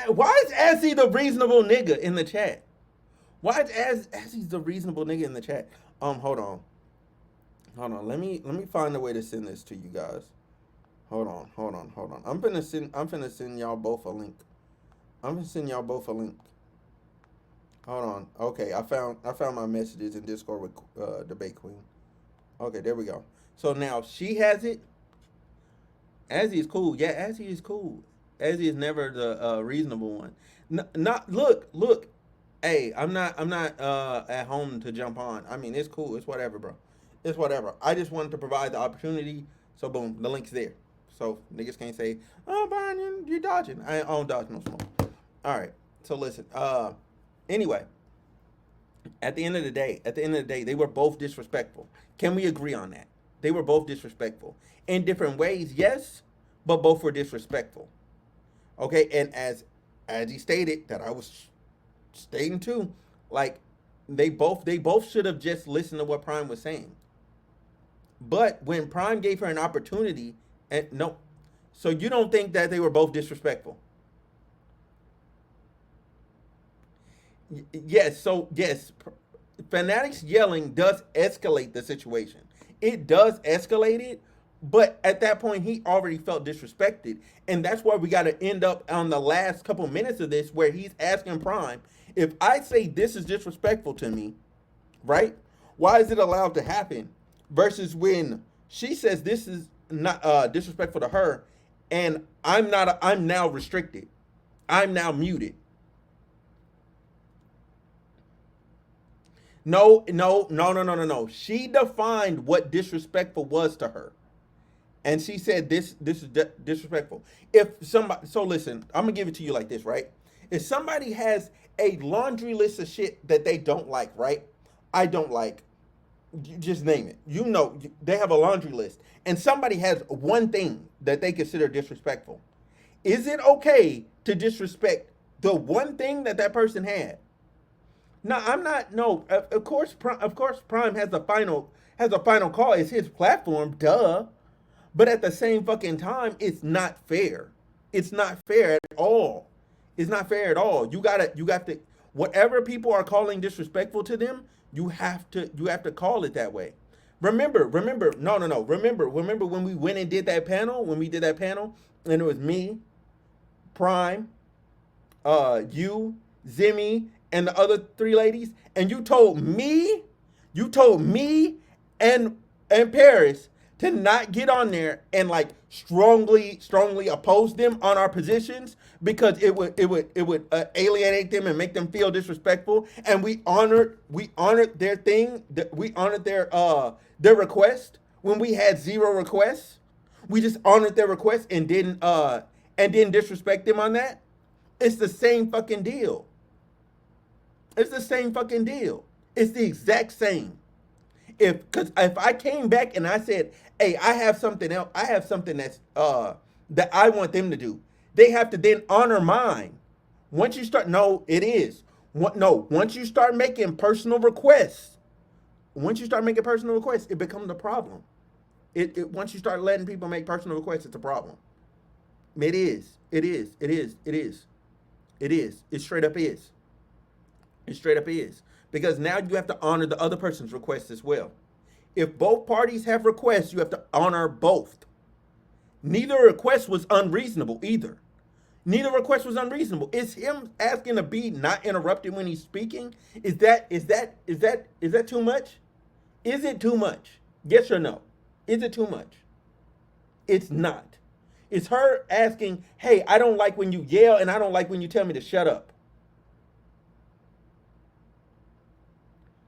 Why is Azzy the reasonable nigga in the chat? Why is Azzy's the reasonable nigga in the chat? Hold on. Let me find a way to send this to you guys. Hold on. I'm finna send y'all both a link. I'm gonna send y'all both a link. Hold on. Okay, I found my messages in Discord with Debate Queen. Okay, there we go. So now she has it. Azzy is cool. Yeah, Azzy is cool. Azzy is never the reasonable one. Not look. Hey, I'm not at home to jump on. I mean, it's cool. It's whatever, bro. It's whatever. I just wanted to provide the opportunity. So boom, the link's there. So niggas can't say, "Oh, Brian, you're dodging." I don't dodge no smoke. All right. So listen. Anyway, at the end of the day, they were both disrespectful. Can we agree on that? They were both disrespectful in different ways, yes, but both were disrespectful. Okay, and as he stated, that I was stating too, like they both should have just listened to what Prime was saying. But when Prime gave her an opportunity, and no, so you don't think that they were both disrespectful? Yes. So yes, Fanatics yelling does escalate the situation. It does escalate it, but at that point he already felt disrespected, and that's why we got to end up on the last couple minutes of this where he's asking Prime, if I say this is disrespectful to me, right? Why is it allowed to happen? Versus when she says this is not disrespectful to her, and I'm not. I'm now restricted. I'm now muted. No. She defined what disrespectful was to her, and she said this is disrespectful. If somebody, so listen, I'm gonna give it to you like this, right? If somebody has a laundry list of shit that they don't like, right? I don't like. You just name it. You know, they have a laundry list, and somebody has one thing that they consider disrespectful. Is it okay to disrespect the one thing that that person had? No, I'm not. No, of course, Prime has a final call. It's his platform, duh. But at the same fucking time, it's not fair. It's not fair at all. It's not fair at all. You got to, whatever people are calling disrespectful to them, you have to call it that way. Remember, no. Remember when we went and did that panel, and it was me, Prime, you, Zimmy, and the other three ladies, and you told me and Paris to not get on there and like strongly oppose them on our positions because it would alienate them and make them feel disrespectful. And we honored their thing. We honored their request when we had zero requests. We just honored their request and didn't disrespect them on that. It's the same fucking deal. It's the same fucking deal. It's the exact same. If I came back and I said, "Hey, I have something else. I have something that I want them to do," they have to then honor mine. Once you start, no, it is. No, once you start making personal requests, it becomes a problem. It once you start letting people make personal requests, it's a problem. It is. It is. It is. It is. It is. It straight up is. It straight up is. Because now you have to honor the other person's request as well. If both parties have requests, you have to honor both. Neither request was unreasonable either. Neither request was unreasonable. Is him asking to be not interrupted when he's speaking? Is that too much? Is it too much? Yes or no? Is it too much? It's not. It's her asking, "Hey, I don't like when you yell and I don't like when you tell me to shut up."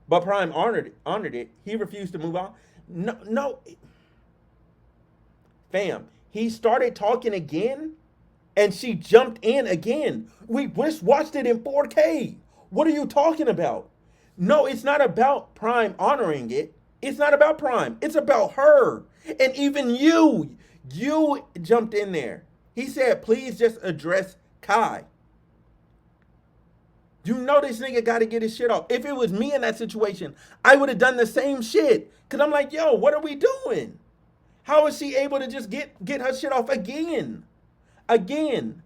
But Prime honored it. He refused to move on. No, fam. He started talking again, and she jumped in again. We just watched it in 4K. What are you talking about? No, it's not about Prime honoring it. It's not about Prime. It's about her. And even you jumped in there. He said, "Please just address Kai." You know this nigga got to get his shit off. If it was me in that situation, I would have done the same shit. Because I'm like, yo, what are we doing? How is she able to just get her shit off again? Again.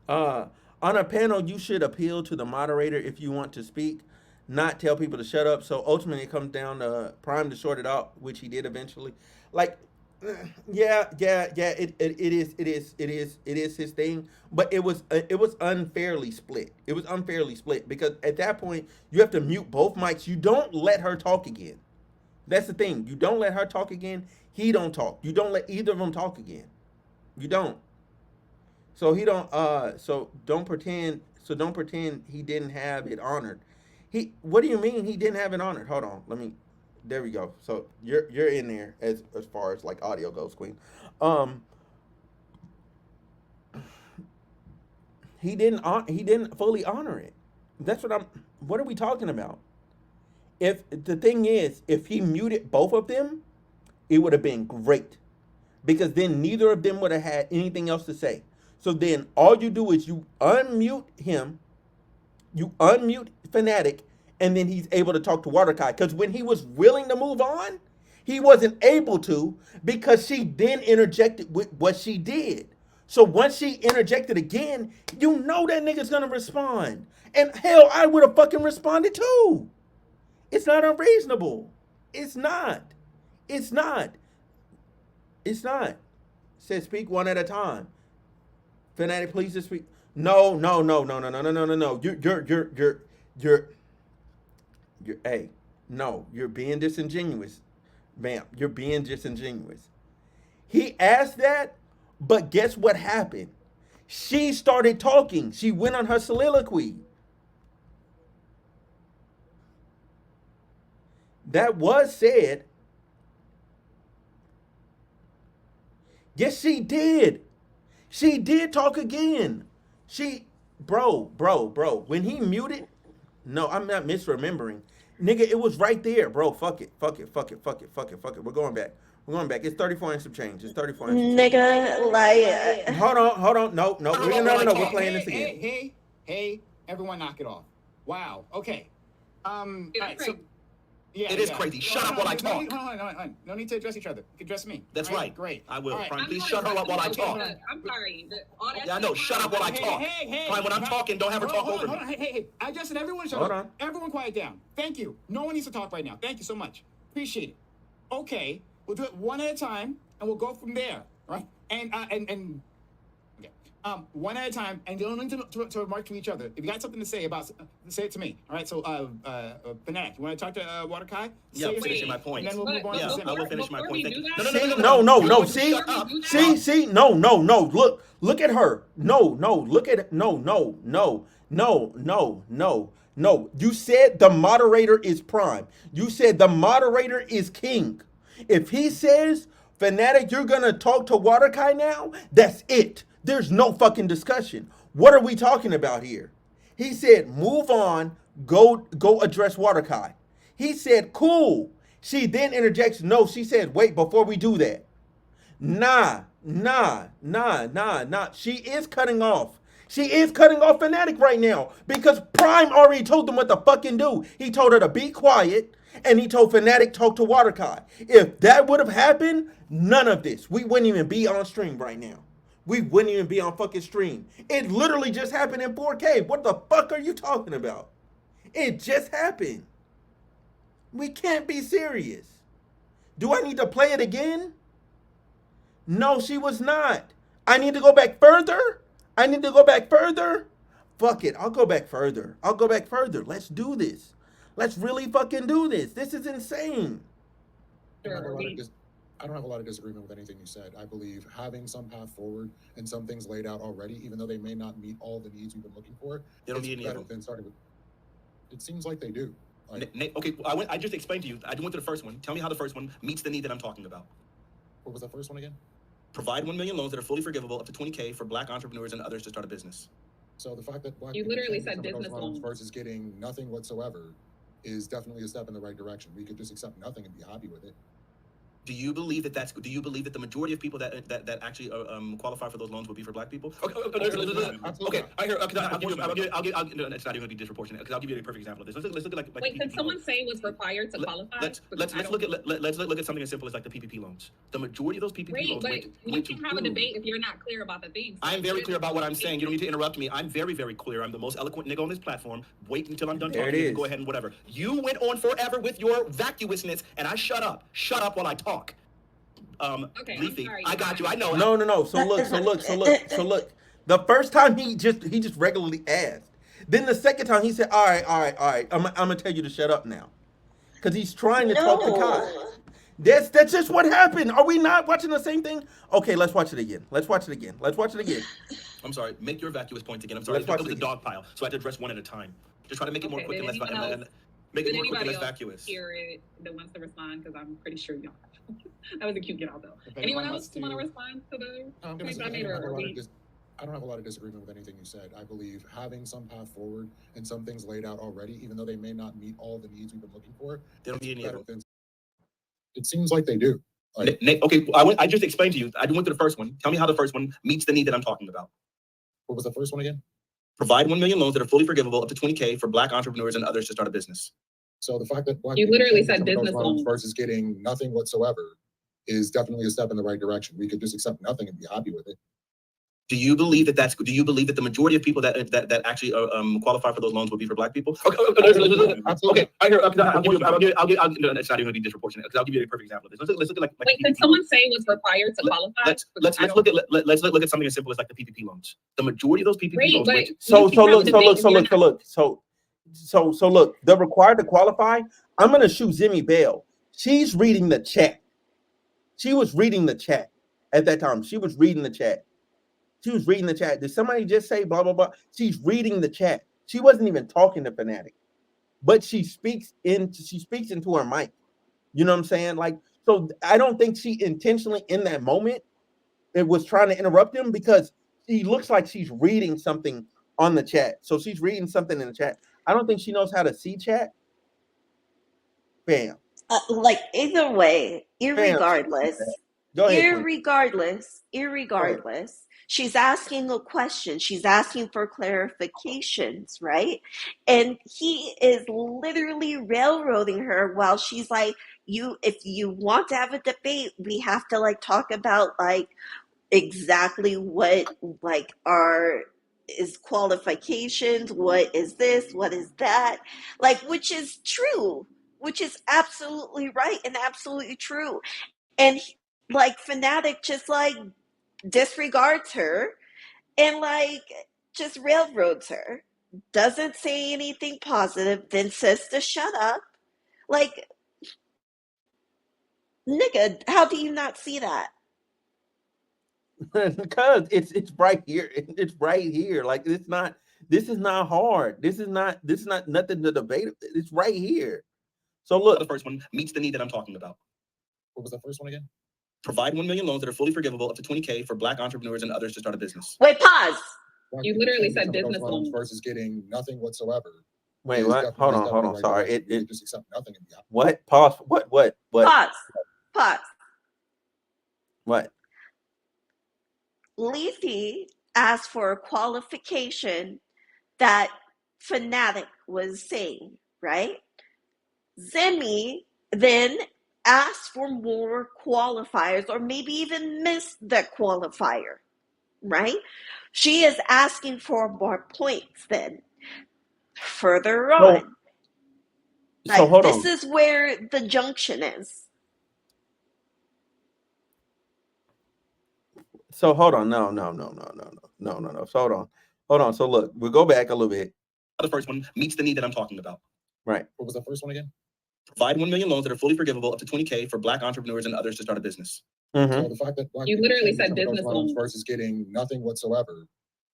On a panel, you should appeal to the moderator if you want to speak, not tell people to shut up. So ultimately, it comes down to Prime to sort it out, which he did eventually. Like, yeah. It is his thing, but it was unfairly split. It was unfairly split because at that point you have to mute both mics. You don't let her talk again. That's the thing. You don't let her talk again. He don't talk. You don't let either of them talk again. You don't. So he don't. So don't pretend. So don't pretend he didn't have it honored. What do you mean he didn't have it honored? Hold on. Let me. There we go. So you're in there as far as like audio goes, Queen. He didn't fully honor it. That's what are we talking about? If the thing is, if he muted both of them, it would have been great. Because then neither of them would have had anything else to say. So then all you do is you unmute him, you unmute Fanatiq, and then he's able to talk to Waterkai. Because when he was willing to move on, he wasn't able to because she then interjected with what she did. So once she interjected again, you know that nigga's gonna respond. And hell, I would have fucking responded too. It's not unreasonable. It's not. It's not. It's not. Said speak one at a time. Fanatiq, please just speak. No. Hey, no, you're being disingenuous. Bam, you're being disingenuous. He asked that, but guess what happened? She started talking. She went on her soliloquy. That was said. Yes, she did. She did talk again. Bro. When he muted, no, I'm not misremembering. Nigga, it was right there, bro. Fuck it. We're going back. It's 34 and some change. It's 34 and some change. Nigga, like. Hold on. No. We're playing this again. Hey. Hey, everyone, knock it off. Wow. Okay. All right. So. Yeah, It is crazy. Shut up while I talk. Hold on. No need to address each other. You can address me. That's right. Great. I will. All right. Prime, please sorry, shut her up while I okay, talk. I'm sorry. Yeah, I know. Shut up while I talk. Hey. Prime, when I'm talking, don't have her talk over me. Hold on. Hey. I just said everyone shut Hold up. on. Everyone quiet down. Thank you. No one needs to talk right now. Thank you so much. Appreciate it. Okay. We'll do it one at a time, and we'll go from there. Right? And okay. One at a time, and you don't need to remark to each other. If you got something to say say it to me. All right. So, Fanatiq, you want to talk to Waterkai? Yeah, I'm finishing my point. And then we'll move on. Yeah, to I will finish my point. Thank you. No. See, Shut up. see, no. Look at her. No. Look at it. No. You said the moderator is Prime. You said the moderator is King. If he says, Fanatiq, you're gonna talk to Waterkai now, that's it. There's no fucking discussion. What are we talking about here? He said, move on, go address Waterkai. He said, cool. She then interjects, no, she said, wait, before we do that. Nah. She is cutting off. She is cutting off Fanatiq right now because Prime already told them what to fucking do. He told her to be quiet and he told Fanatiq talk to Waterkai. If that would have happened, none of this. We wouldn't even be on stream right now. We wouldn't even be on fucking stream. It literally just happened in 4K. What the fuck are you talking about? It just happened. We can't be serious. Do I need to play it again? No, she was not. I need to go back further? Fuck it. I'll go back further. Let's do this. Let's really fucking do this. This is insane. I don't have a lot of disagreement with anything you said. I believe having some path forward and some things laid out already, even though they may not meet all the needs we've been looking for, They don't need any of them. than starting with. It seems like they do. Okay, I just explained to you. I went to the first one. Tell me how the first one meets the need that I'm talking about. What was that first one again? Provide 1 million loans that are fully forgivable up to 20K for Black entrepreneurs and others to start a business. So the fact that Black You people literally can said get some of business those loans loans. versus getting nothing whatsoever is definitely a step in the right direction. We could just accept nothing and be happy with it. Do you believe that the majority of people that actually qualify for those loans would be for Black people? Okay, I hear. It's not even gonna be disproportionate because I'll give you a perfect example of this. Let's look at Wait, can someone say was required to qualify? Let's look at something as simple as like the PPP loans. The majority of those PPP loans But went you to can have a debate if you're not clear about the things. I'm very clear about what I'm saying. You don't need to interrupt me. I'm very, very clear. I'm the most eloquent nigga on this platform. Wait until I'm done There talking. it You is. can go ahead and whatever. You went on forever with your vacuousness, and I shut up. Shut up while I talk. Okay, I'm Leafy, sorry. I got you. I know. No. So look. The first time he just regularly asked. Then the second time he said, all right. I'm gonna tell you to shut up now. Because he's trying to talk to Kai. No. That's just what happened. Are we not watching the same thing? Okay, let's watch it again. I'm sorry. Make your vacuous point again. I'm sorry. Let's watch It was it a dog pile, so I had to address one at a time. Just try to make it more Okay, quick and did less anyone else- make it Did more quick and anybody less else vacuous. hear it that wants to respond? Because I'm pretty sure y'all. That was a cute get out though. If Anyone anyone else wants want to to- respond to the I'm gonna points say I made, or are we? I don't have a lot of disagreement with anything you said. I believe having some path forward and some things laid out already, even though they may not meet all the needs we've been looking for, They don't it's need any of better them. than. It seems like they do. Okay, I just explained to you. I went to the first one. Tell me how the first one meets the need that I'm talking about. What was the first one again? Provide 1 million loans that are fully forgivable up to 20K for Black entrepreneurs and others to start a business. So the fact that Black You people literally can get said some of those business loans loans. versus getting nothing whatsoever is definitely a step in the right direction. We could just accept nothing and be happy with it. Do you believe that the majority of people that actually qualify for those loans would be for Black people? Okay, I hear. It's not even gonna be disproportionate because I'll give you a perfect example of this. Let's look at like Wait, can someone say was required to qualify? let's look at something as simple as like the PPP loans. The majority of those PPP Wait, loans but went. So you can have a debate if you're not- look. The required to qualify. I'm gonna shoot Zimmy Bell. She's reading the chat. She was reading the chat at that time. She was reading the chat. Did somebody just say blah blah blah? She's reading the chat. She wasn't even talking to Fanatiq, but she speaks into her mic. You know what I'm saying? Like, so I don't think she intentionally in that moment it was trying to interrupt him because she looks like she's reading something on the chat. So she's reading something in the chat. I don't think she knows how to see chat. Bam. Like either way, Bam. irregardless, Go ahead, Queen. irregardless, She's asking a question. She's asking for clarifications, right? And he is literally railroading her while she's like, if you want to have a debate, we have to like talk about like exactly what like our is qualifications, what is this, what is that, like, which is true, which is absolutely right and absolutely true. And like Fanatic just like disregards her and like just railroads her, doesn't say anything positive, then says to shut up. Like, nigga, how do you not see that? Because it's right here. It's right here. Like it's not. This is not hard. This is not. This is not nothing to debate. It's right here. So look, The first one meets the need that I'm talking about. What was the first one again? Provide 1 million loans that are fully forgivable up to 20K for Black entrepreneurs and others to start a business. Wait, pause. Black You people literally getting said some of those business loans loans. versus getting nothing whatsoever. wait, is what? definitely Hold a on, step hold in on. the right Sorry. direction. We It could just accept nothing and be happy. what? Pause. What? Pause. What? Leafy asked for a qualification that Fanatic was saying, right? Zemi then asked for more qualifiers or maybe even missed the qualifier, right? She is asking for more points then. Further So on, like hold this on. is where the junction is. So hold on. No. So hold on. So look, we'll go back a little bit. The first one meets the need that I'm talking about. Right. What was the first one again? Provide 1 million loans that are fully forgivable up to 20K for Black entrepreneurs and others to start a business. Mm-hmm. So the fact that Black You people literally getting said some of those business loans loans. versus getting nothing whatsoever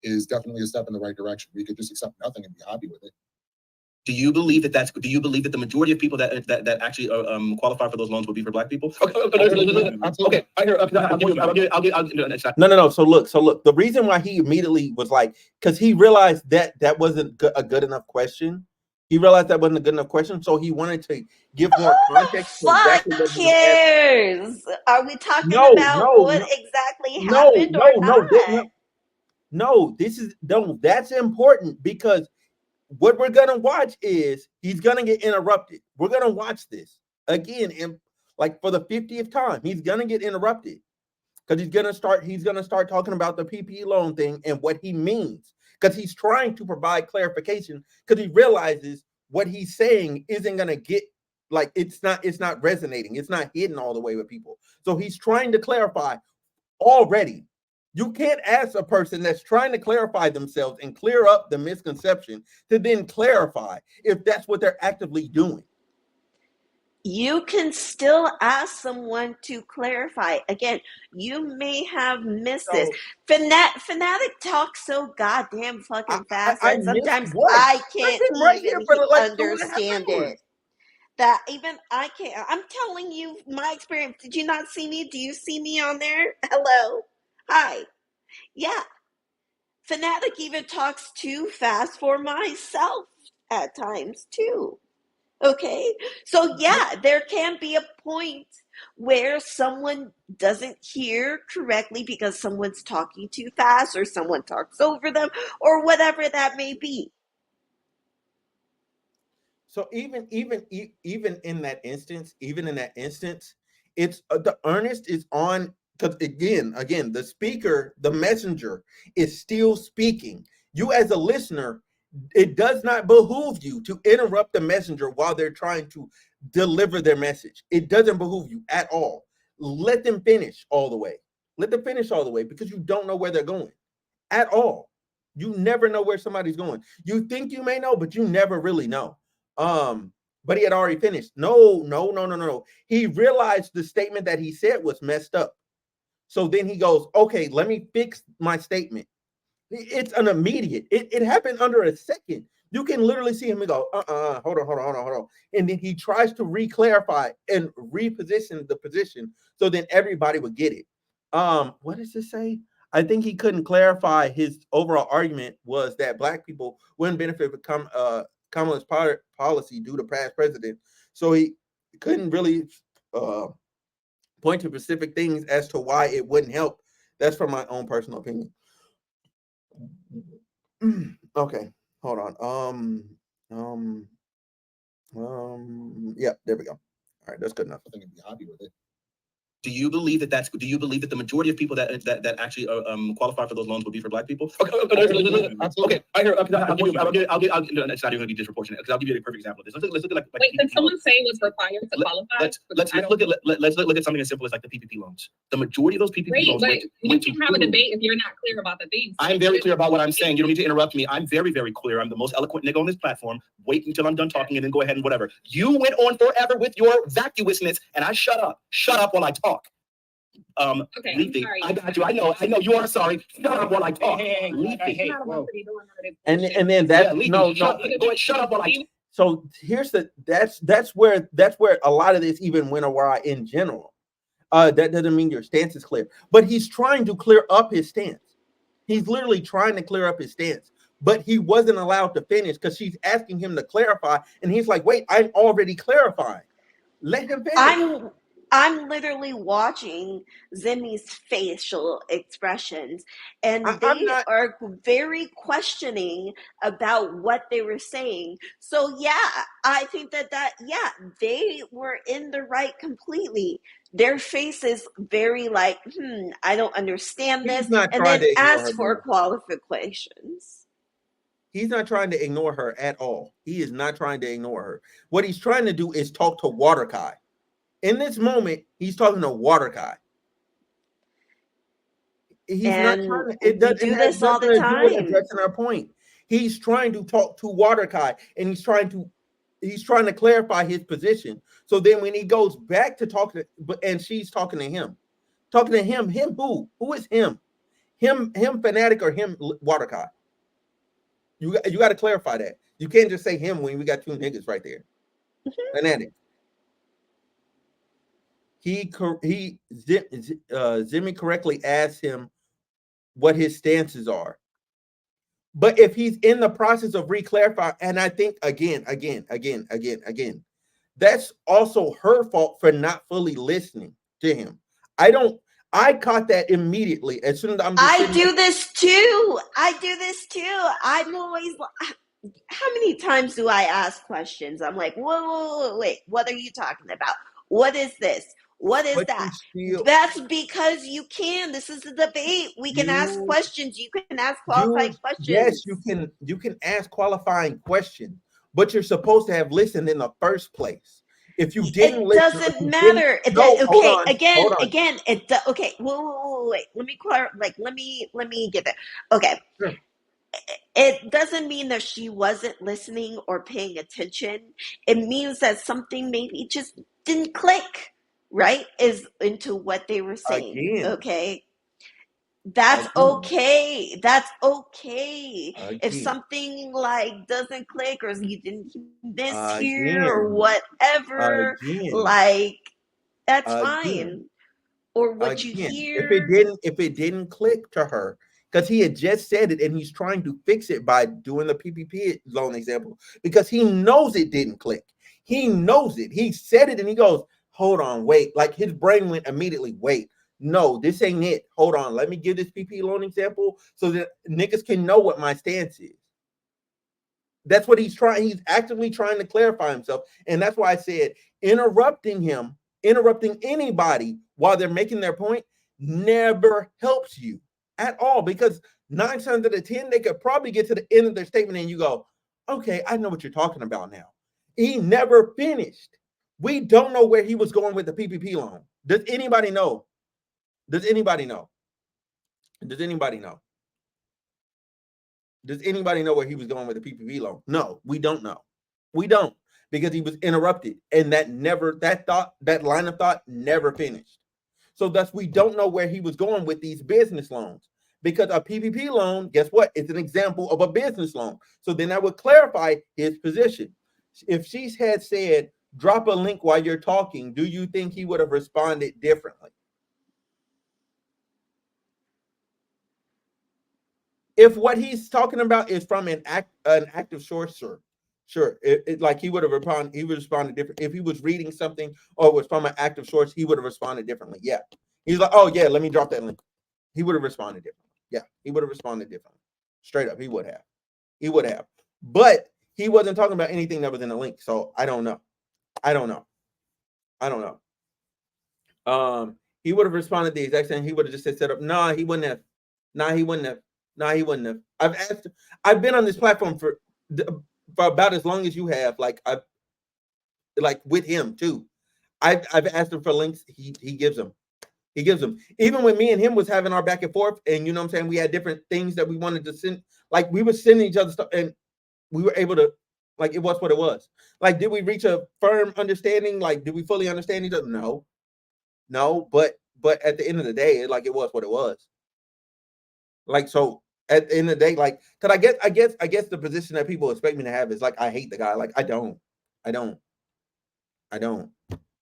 is definitely a step in the right direction. We could just accept nothing and be happy with it. Do you believe that do you believe that the majority of people that actually qualify for those loans would be for Black people? Absolutely. Okay, I hear. No. So look. The reason why he immediately was like, because he realized that wasn't a good enough question. He realized that wasn't a good enough question, so he wanted to give more Who the context to fuck exactly what he was asking. cares? Are we talking No, about no, what no, exactly no, happened or no, not? no, no. This is no. That's important because what we're gonna watch is he's gonna get interrupted. We're gonna watch this again, and like for the 50th time, he's gonna get interrupted because he's gonna start talking about the PPE loan thing and what he means because he's trying to provide clarification because he realizes what he's saying isn't gonna get like it's not resonating, it's not hitting all the way with people. So he's trying to clarify already. You can't ask a person that's trying to clarify themselves and clear up the misconception to then clarify if that's what they're actively doing. You can still ask someone to clarify. Again, you may have missed this. So Fanatic talks so goddamn fucking fast I that missed sometimes what? I I've can't been right here even for like 2.5 understand hours. it. That even I can't. I'm telling you my experience. Did you not see me? Do you see me on there? Hello? Hi. Yeah. Fanatic even talks too fast for myself at times too. Okay. So yeah, there can be a point where someone doesn't hear correctly because someone's talking too fast or someone talks over them or whatever that may be. So even in that instance, it's the earnest is on because again, the speaker, the messenger is still speaking. You as a listener, it does not behoove you to interrupt the messenger while they're trying to deliver their message. It doesn't behoove you at all. Let them finish all the way. Let them finish all the way because you don't know where they're going at all. You never know where somebody's going. You think you may know, but you never really know. But he had already finished. No. He realized the statement that he said was messed up. So then he goes, okay, let me fix my statement. It's an immediate. It happened under a second. You can literally see him go, hold on. And then he tries to re-clarify and reposition the position so then everybody would get it. What does it say? I think he couldn't clarify his overall argument was that Black people wouldn't benefit from Kamala's policy due to past president. So he couldn't really point to specific things as to why it wouldn't help. That's from my own personal opinion. Okay, hold on. Yeah, there we go. All right, that's good enough. I think I'd be happy with it. Do you believe that do you believe that the majority of people that actually qualify for those loans would be for Black people? Okay, I hear. It's not even going to be disproportionate because I'll give you a perfect example of this. Let's look at Wait, can someone say what's required to qualify? Let's look at something as simple as like the PPP loans. The majority of those PPP loans but you can have a debate if you're not clear about the things. I'm very clear about what I'm saying. You don't need to interrupt me. I'm very, very clear. I'm the most eloquent nigga on this platform. Wait until I'm done talking and then go ahead and whatever. You went on forever with your vacuousness, and I shut up. Shut up while I talk. Okay, I'm sorry. I got you. I know. You are sorry. Shut up while I talk. And then that Shut up while I talk. So here's that's where a lot of this even went awry in general. That doesn't mean your stance is clear, but he's trying to clear up his stance. He's literally trying to clear up his stance, but he wasn't allowed to finish because she's asking him to clarify, and he's like, "Wait, I'm already clarifying. Let him finish." I'm literally watching Zimi's facial expressions, and they are very questioning about what they were saying. So yeah, I think that they were in the right completely. Their face is very like, I don't understand this, and then ask for qualifications. He's not trying to ignore her at all. He is not trying to ignore her. What he's trying to do is talk to Waterkai. In this moment, he's talking to Waterkai. He's not trying to. It doesn't do this all the time. Addressing our point. He's trying to talk to Waterkai, and he's trying to clarify his position. So then, when he goes back to talk to, and she's talking to him, him who? Who is him? Him, Fanatiq, or him, Waterkai? You got to clarify that. You can't just say him when we got two niggas right there. Fanatiq. Zimi correctly asked him what his stances are. But if he's in the process of reclarifying, and I think again, that's also her fault for not fully listening to him. I caught that immediately as soon as I do this too. I'm always like, how many times do I ask questions? I'm like, whoa, wait, what are you talking about? What is this? What is that? That's because you can. This is a debate. We can ask questions. You can ask qualifying questions. Yes, you can ask qualifying questions, but you're supposed to have listened in the first place. If you didn't it listen, doesn't matter. Hold on. Again. Okay. Wait. Let me clarify. Let me get there. Okay. Sure. It doesn't mean that she wasn't listening or paying attention. It means that something maybe just didn't click, right? Is into what they were saying. Again. Okay. That's okay. That's okay. If something like doesn't click or you didn't miss here or whatever, like that's fine. Or what you hear. If it didn't click to her, because he had just said it and he's trying to fix it by doing the PPP loan example, because he knows it didn't click. He knows it. He said it and he goes, hold on, wait. Like his brain went immediately, wait. No, this ain't it. Hold on. Let me give this PP loan example so that niggas can know what my stance is. That's what he's trying. He's actively trying to clarify himself. And that's why I said interrupting anybody while they're making their point never helps you at all, because 9 times out of 10, they could probably get to the end of their statement and you go, okay, I know what you're talking about now. He never finished. We don't know where he was going with the PPP loan. Does anybody know? Does anybody know where he was going with the PPP loan? No, we don't know. We don't, because he was interrupted, and that line of thought never finished. So thus we don't know where he was going with these business loans, because a PPP loan, guess what? It's an example of a business loan. So then I would clarify his position. If she had said, drop a link while you're talking, do you think he would have responded differently? If what he's talking about is from an active source, sure. Like he would have responded. He would respond different. If he was reading something or was from an active source, he would have responded differently. Yeah, he's like, oh yeah, let me drop that link. He would have responded differently. Yeah, he would have responded differently. Straight up, he would have. He would have. But he wasn't talking about anything that was in the link. So I don't know. I don't know. He would have responded the exact same. He would have just said set up. Nah, he wouldn't have. Nah, he wouldn't have. I've been on this platform for about as long as you have. Like with him too. I've asked him for links. He gives them. He gives them. Even when me and him was having our back and forth, and you know what I'm saying, we had different things that we wanted to send. Like we were sending each other stuff, and we were able to, like, it was what it was. Like, did we reach a firm understanding? Like, did we fully understand each other? No. But at the end of the day, it was what it was. Like, so at the end of the day, like, cause I guess the position that people expect me to have is like, I hate the guy. Like, I don't.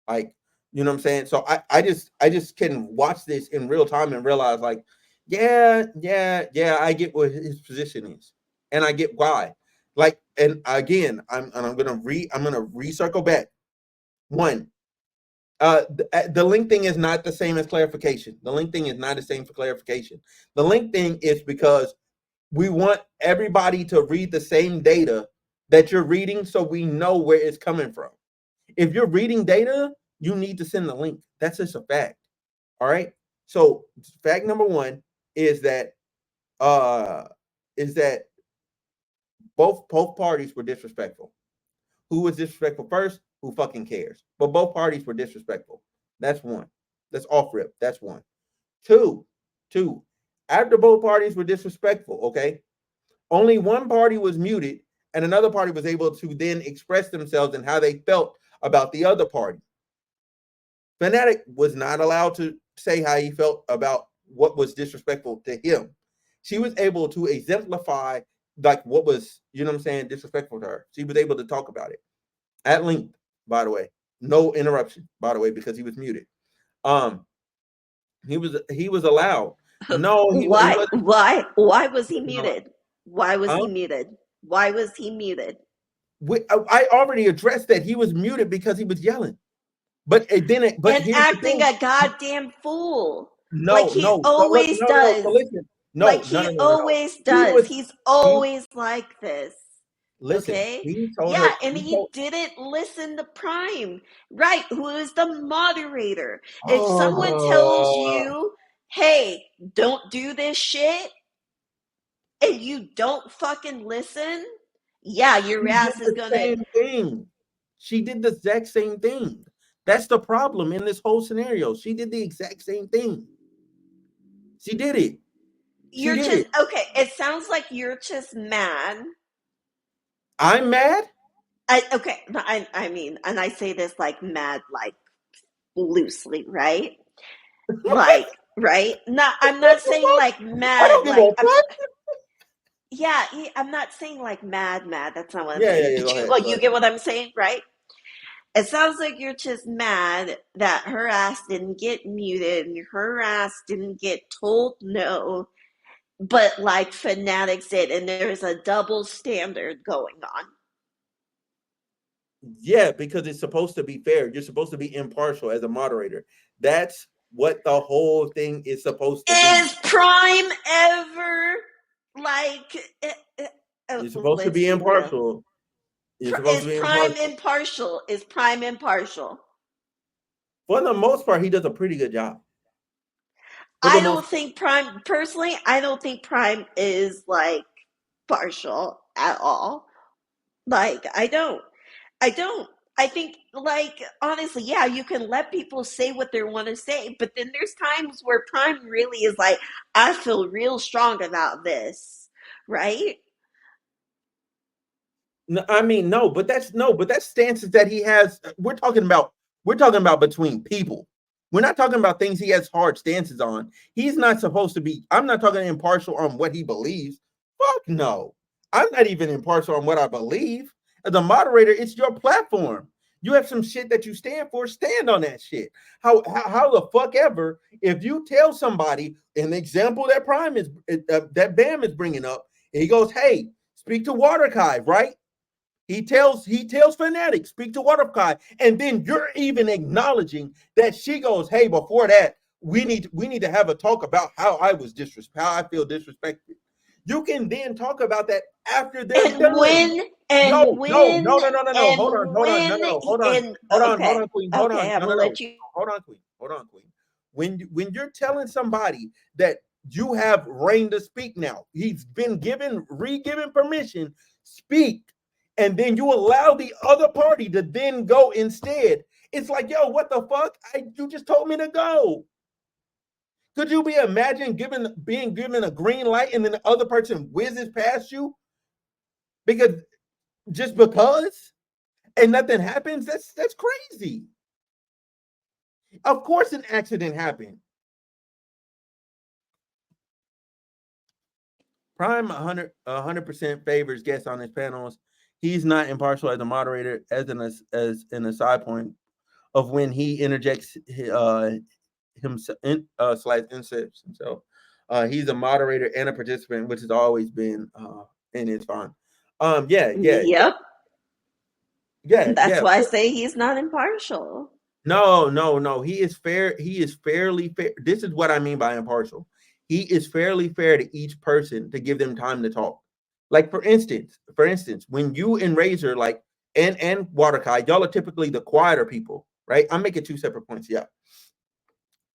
Like, you know what I'm saying? So I just can watch this in real time and realize, like, yeah, I get what his position is, and I get why. Like, and again, I'm gonna recircle back. One, the link thing is not the same as clarification. The link thing is not the same for clarification. The link thing is because we want everybody to read the same data that you're reading, so we know where it's coming from. If you're reading data, you need to send the link. That's just a fact. All right. So fact number one is that both parties were disrespectful. Who was disrespectful first? Who fucking cares? But both parties were disrespectful. That's one. That's off rip. That's one. Two. After both parties were disrespectful, okay, only one party was muted, and another party was able to then express themselves and how they felt about the other party. Fanatiq was not allowed to say how he felt about what was disrespectful to him. She was able to exemplify, like, what was, you know what I'm saying, disrespectful to her. She was able to talk about it at length, by the way. No interruption, by the way, because he was muted. He was allowed. No, why was he muted? Why was he muted? Why was he muted? I already addressed that he was muted because he was yelling. But it didn't. But and acting a goddamn fool. No, like he always does. Like he always does. He's always like this. Listen, okay. He didn't listen to Prime, right? Who is the moderator? If someone tells you, "Hey, don't do this shit," and you don't fucking listen, yeah, your ass is gonna. Same thing. She did the exact same thing. That's the problem in this whole scenario. She did the exact same thing. She did it. Okay. It sounds like you're just mad. I'm mad. I mean, and I say this like mad, like loosely, right? Like, right? Not. I'm not saying like mad. Like, I'm not saying like mad. That's not what I'm saying. But you get what I'm saying, right? It sounds like you're just mad that her ass didn't get muted and her ass didn't get told no, but like Fanatiq did, and there's a double standard going on. Yeah, because it's supposed to be fair. You're supposed to be impartial as a moderator. That's what the whole thing is supposed to be. Is Prime ever like? You're supposed to be impartial. Is Prime impartial? Is Prime impartial? For the most part, he does a pretty good job. I don't think Prime is like partial at all. Like, I don't. I think, like, honestly, yeah, you can let people say what they want to say, but then there's times where Prime really is like, I feel real strong about this, right? No, I mean, but that's stances that he has. We're talking about between people. We're not talking about things he has hard stances on. He's not supposed to be. I'm not talking impartial on what he believes. Fuck no. I'm not even impartial on what I believe. As a moderator, it's your platform. You have some shit that you stand for. Stand on that shit. How the fuck ever, if you tell somebody an example that Prime is that Bam is bringing up, and he goes, "Hey, speak to Waterkai," right? He tells Fanatiq, speak to Waterkai, and then you're even acknowledging that she goes, "Hey, before that, we need to have a talk about how I feel disrespected." You can then talk about that after they're And done. when No, and when no. and Hold on, when hold on, and hold okay. on, Queen. Hold on, Okay, I'm no, gonna let you. hold on, Queen. When you're telling somebody that you have reign to speak now, he's been re-given permission, speak, and then you allow the other party to then go instead. It's like, yo, what the fuck? You just told me to go. Could you imagine being given a green light and then the other person whizzes past you because just because and nothing happens? That's crazy. Of course, an accident happened. Prime 100% favors guests on his panels. He's not impartial as a moderator, as an aside point of when he interjects himself slash inserts himself. He's a moderator and a participant, which has always been and it's fine. Yep. That's Yeah. why I say he's not impartial. No. He is fair. He is fairly fair. This is what I mean by impartial. He is fairly fair to each person to give them time to talk. Like for instance, when you and Razor and Waterkai, y'all are typically the quieter people, right? I'm making two separate points. Yeah,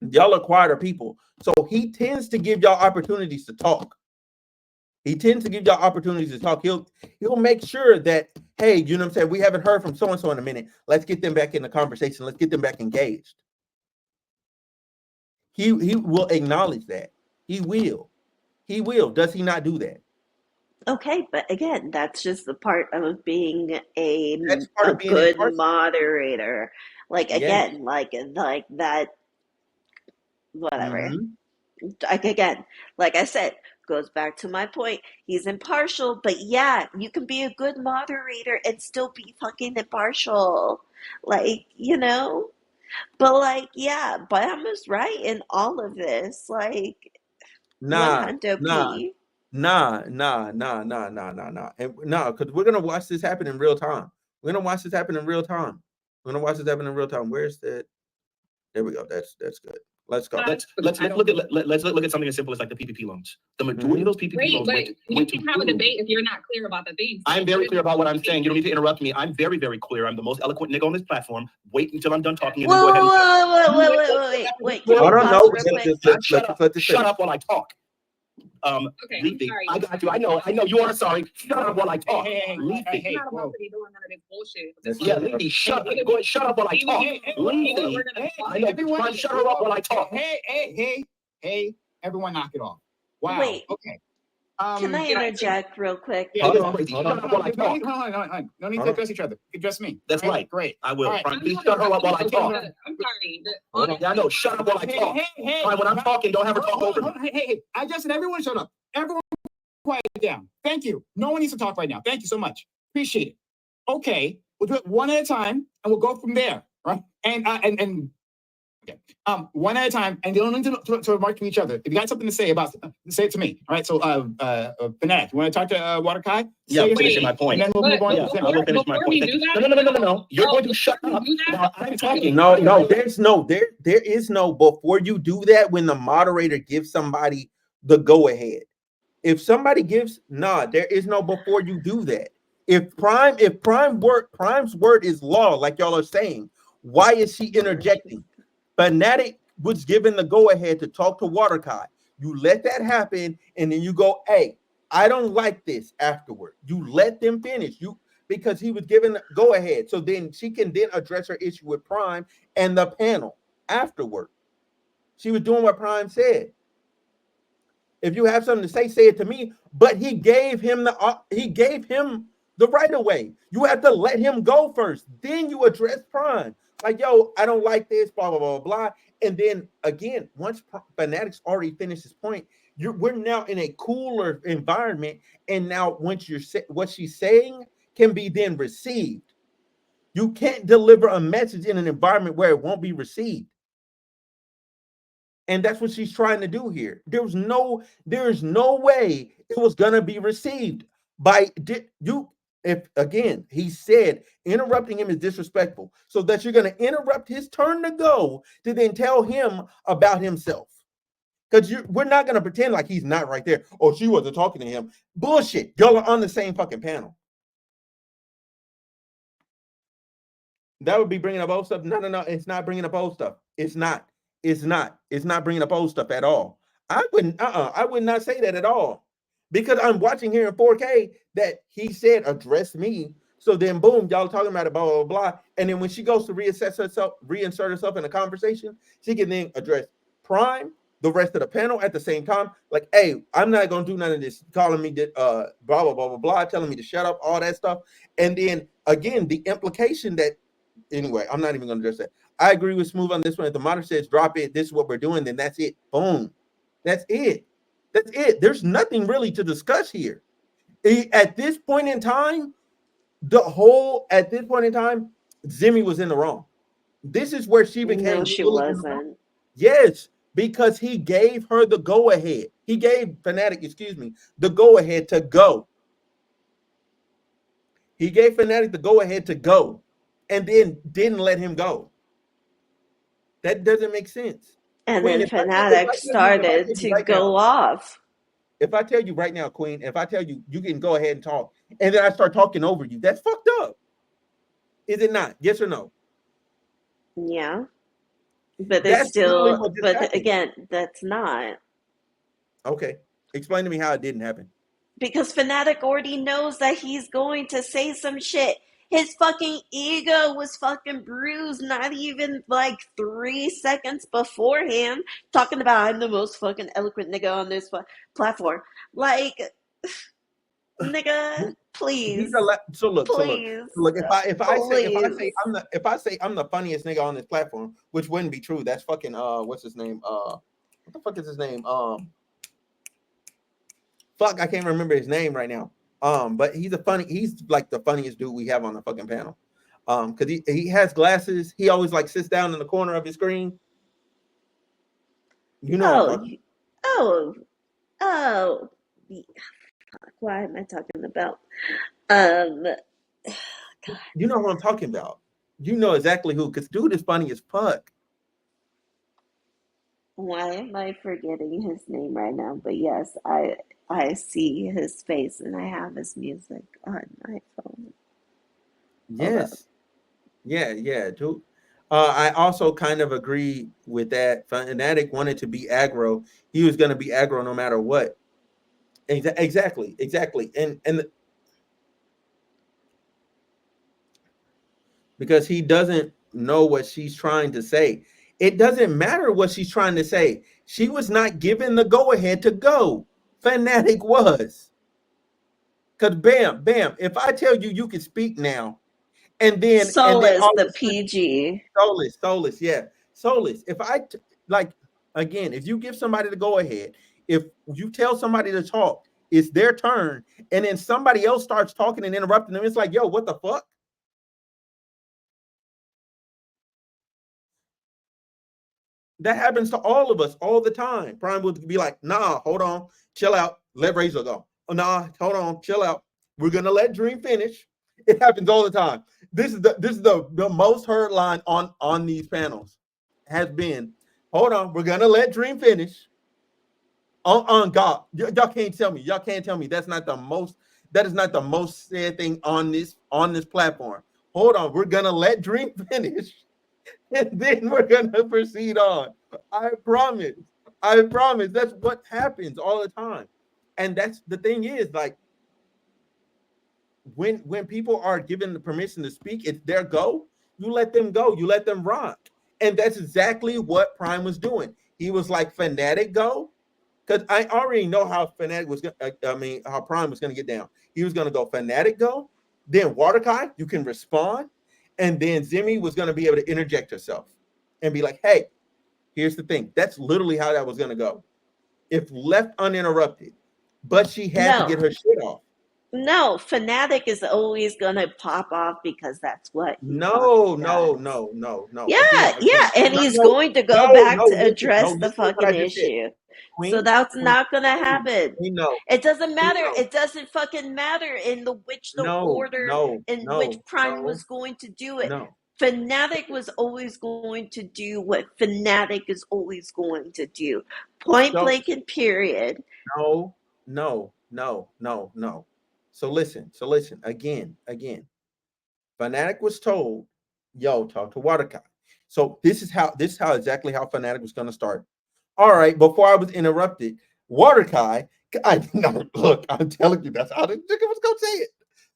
y'all are quieter people, so he tends to give y'all opportunities to talk. He'll make sure that, hey, you know what I'm saying, we haven't heard from so and so in a minute. Let's get them back in the conversation. Let's get them back engaged. He will acknowledge that. He will. Does he not do that? Okay, but again, that's just the part of being That's part a of being good impartial. moderator. Like Yes. again, like that, whatever. Mm-hmm. Like again, like I said, goes back to my point. He's impartial, but yeah, you can be a good moderator and still be fucking impartial. Like, you know? But like, yeah, Bama's right in all of this. Like Nah, 100p. and because we're gonna watch this happen in real time. Where's that? There we go. That's good. Let's go. Let's look at something as simple as like the PPP loans. The majority of those PPP loans went to have a debate if you're not clear about the things. I'm very clear about what I'm saying. You don't need to interrupt me. I'm very, very clear. I'm the most eloquent nigga on this platform. Wait until I'm done talking and then go ahead and Wait. Can we Hold on, pause no. real quick? Shut up while I talk. Okay, Leafy, sorry. I got you. I know. You are sorry. Shut up while I talk. Leafy. You're not about to be doing none of this bullshit. Yeah, Leafy, shut up while I talk. Leafy, I know. Everyone, shut her up while I talk. Hey, everyone knock it off. Wow. Wait. Okay. Can I interject real quick? Yeah, Hold on. shut up while I talk. No need to address each other. Address me. That's right. Great. I will. All right. Please shut her up while I talk. I'm sorry. Yeah, I know. Shut up while I talk. Hey. Fine, when I'm talking, don't have her talk over me. Hey. I just said everyone shut up. Everyone quiet down. Thank you. No one needs to talk right now. Thank you so much. Appreciate it. Okay. We'll do it one at a time and we'll go from there. Right? And okay. One at a time, and you don't need to remark to each other. If you got something to say say it to me. All right. So, Fanatiq, you want to talk to Waterkai? Yeah, I'm finishing my point. And then we'll move on. Yeah, I will finish my point. No. You're going to shut up. Now I'm talking. No. There is no before you do that when the moderator gives somebody the go ahead. If somebody gives there is no before you do that. If Prime's word is law, like y'all are saying, why is she interjecting? Fanatiq was given the go ahead to talk to Waterkai. You let that happen, and then you go, hey, I don't like this afterward. You let them finish. Because he was given go ahead. So then she can then address her issue with Prime and the panel afterward. She was doing what Prime said. If you have something to say it to me. But he gave him the right of way. You have to let him go first. Then you address Prime. Like, yo, I don't like this, blah, blah, blah, blah. And then again, once Fanatiq's already finished his point, we're now in a cooler environment. And now once what she's saying can be then received. You can't deliver a message in an environment where it won't be received. And that's what she's trying to do here. There's no way it was gonna be received by you. If again, he said interrupting him is disrespectful, so that you're gonna interrupt his turn to go to then tell him about himself. Because we're not going to pretend like he's not right there. Oh, she wasn't talking to him. Bullshit. Y'all are on the same fucking panel. That would be bringing up old stuff. No. It's not bringing up old stuff. It's not. It's not bringing up old stuff at all. I would not say that at all. Because I'm watching here in 4K that he said, address me. So then, boom, y'all talking about it, blah, blah, blah. And then when she goes to reinsert herself in a conversation, she can then address Prime, the rest of the panel at the same time. Like, hey, I'm not going to do none of this, calling me, blah, blah, blah, blah, telling me to shut up, all that stuff. And then, again, the implication that, anyway, I'm not even going to address that. I agree with Smooth on this one. If the monitor says drop it, this is what we're doing, then that's it. Boom. That's it. That's it. There's nothing really to discuss here. At this point in time, Zimmy was in the wrong. This is where she became. No, she wasn't. Yes, because he gave her the go ahead. He gave Fanatiq, the go ahead to go. He gave Fanatiq the go ahead to go, and then didn't let him go. That doesn't make sense. And Queen, then Fanatiq started to go off. If I tell you right now, Queen, if I tell you, you can go ahead and talk, and then I start talking over you, that's fucked up. Is it not? Yes or no? Yeah. But it's still, but again, that's not. Okay. Explain to me how it didn't happen. Because Fanatiq already knows that he's going to say some shit. His fucking ego was fucking bruised not even like 3 seconds beforehand, talking about I'm the most fucking eloquent nigga on this platform. Like, nigga, please. So look. If I say I'm the funniest nigga on this platform, which wouldn't be true. That's fucking what's his name? What the fuck is his name? Fuck, I can't remember his name right now. But he's like the funniest dude we have on the fucking panel. Because he has glasses. He always like sits down in the corner of his screen. You know. Oh. Why am I talking about? God. You know who I'm talking about. You know exactly who, because dude is funny as fuck. Why am I forgetting his name right now? But yes, I see his face and I have his music on my phone. Yes. Yeah, dude. I also kind of agree with that. Fanatiq wanted to be aggro. He was going to be aggro no matter what. Exactly. And because he doesn't know what she's trying to say. It doesn't matter what she's trying to say. She was not given the go-ahead to go. Fanatiq was. Because bam, if I tell you you can speak now, and then the PG. Soulless, yeah. Soulless. If again, if you give somebody the go-ahead, if you tell somebody to talk, it's their turn, and then somebody else starts talking and interrupting them, it's like, yo, what the fuck? That happens to all of us all the time. Prime would be like, nah, hold on, chill out, let Razor go. Oh, nah, hold on, chill out. We're gonna let Dream finish. It happens all the time. This is the most heard line on these panels has been, hold on, we're gonna let Dream finish. On God, y'all can't tell me. Y'all can't tell me that's not the most. That is not the most said thing on this platform. Hold on, we're gonna let Dream finish. And then we're gonna proceed on. I promise. That's what happens all the time. And that's the thing is, like, when people are given the permission to speak, it's their go. You let them go. You let them rock. And that's exactly what Prime was doing. He was like, Fanatiq go, because I already know how Fanatiq was. How Prime was gonna get down. He was gonna go Fanatiq go, then Waterkai, you can respond, and then Zimmy was gonna be able to interject herself and be like, hey, here's the thing. That's literally how that was gonna go, if left uninterrupted. But she had to get her shit off. No, Fanatiq is always gonna pop off because that's what. No. Yeah, again, and he's going to go back to address the fucking issue. So that's not gonna happen. It doesn't matter. It doesn't fucking matter in which order in which Prime was going to do it. Fanatiq was always going to do what Fanatiq is always going to do. Point blank and period. No. So listen. Again. Fanatiq was told, yo, talk to Waterkai. So this is how exactly how Fanatiq was gonna start. All right, before I was interrupted, Waterkai, look, I'm telling you, that's how the nigga was gonna say it.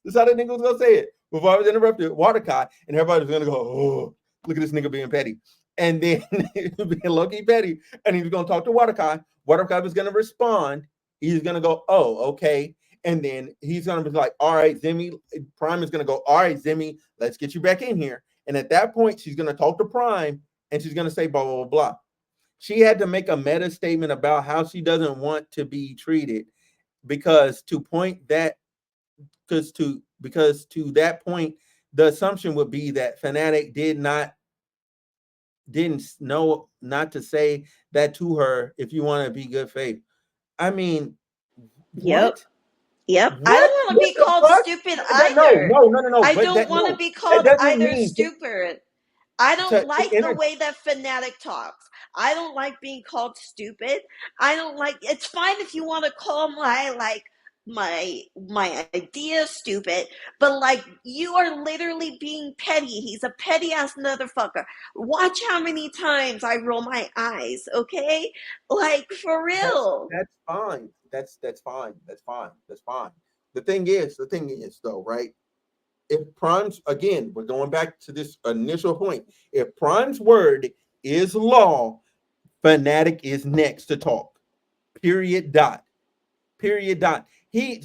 That's how the nigga was gonna say it. Before I was interrupted, Waterkai, and everybody was gonna go, oh, look at this nigga being petty. And then being low-key petty, and he was gonna talk to Waterkai. Waterkai was gonna respond. He's gonna go, oh, okay. And then he's gonna be like, all right, Zemi, Prime is gonna go, all right, Zemi, let's get you back in here. And at that point, she's gonna talk to Prime and she's gonna say blah, blah, blah, blah. She had to make a meta statement about how she doesn't want to be treated because to that point, the assumption would be that Fanatiq didn't know not to say that to her if you want to be good faith. I mean, what? Yep. What? I don't want to be called stupid either. No. I don't want to be called either stupid. I don't like the way that Fanatiq talks. I don't like being called stupid. I don't like. It's fine if you want to call my idea stupid, but like you are literally being petty. He's a petty ass motherfucker. Watch how many times I roll my eyes, okay? Like for real. That's fine. That's fine. The thing is though, right? If Prime's, again, we're going back to this initial point. If Prime's word is law, Fanatiq is next to talk. Period. Dot. He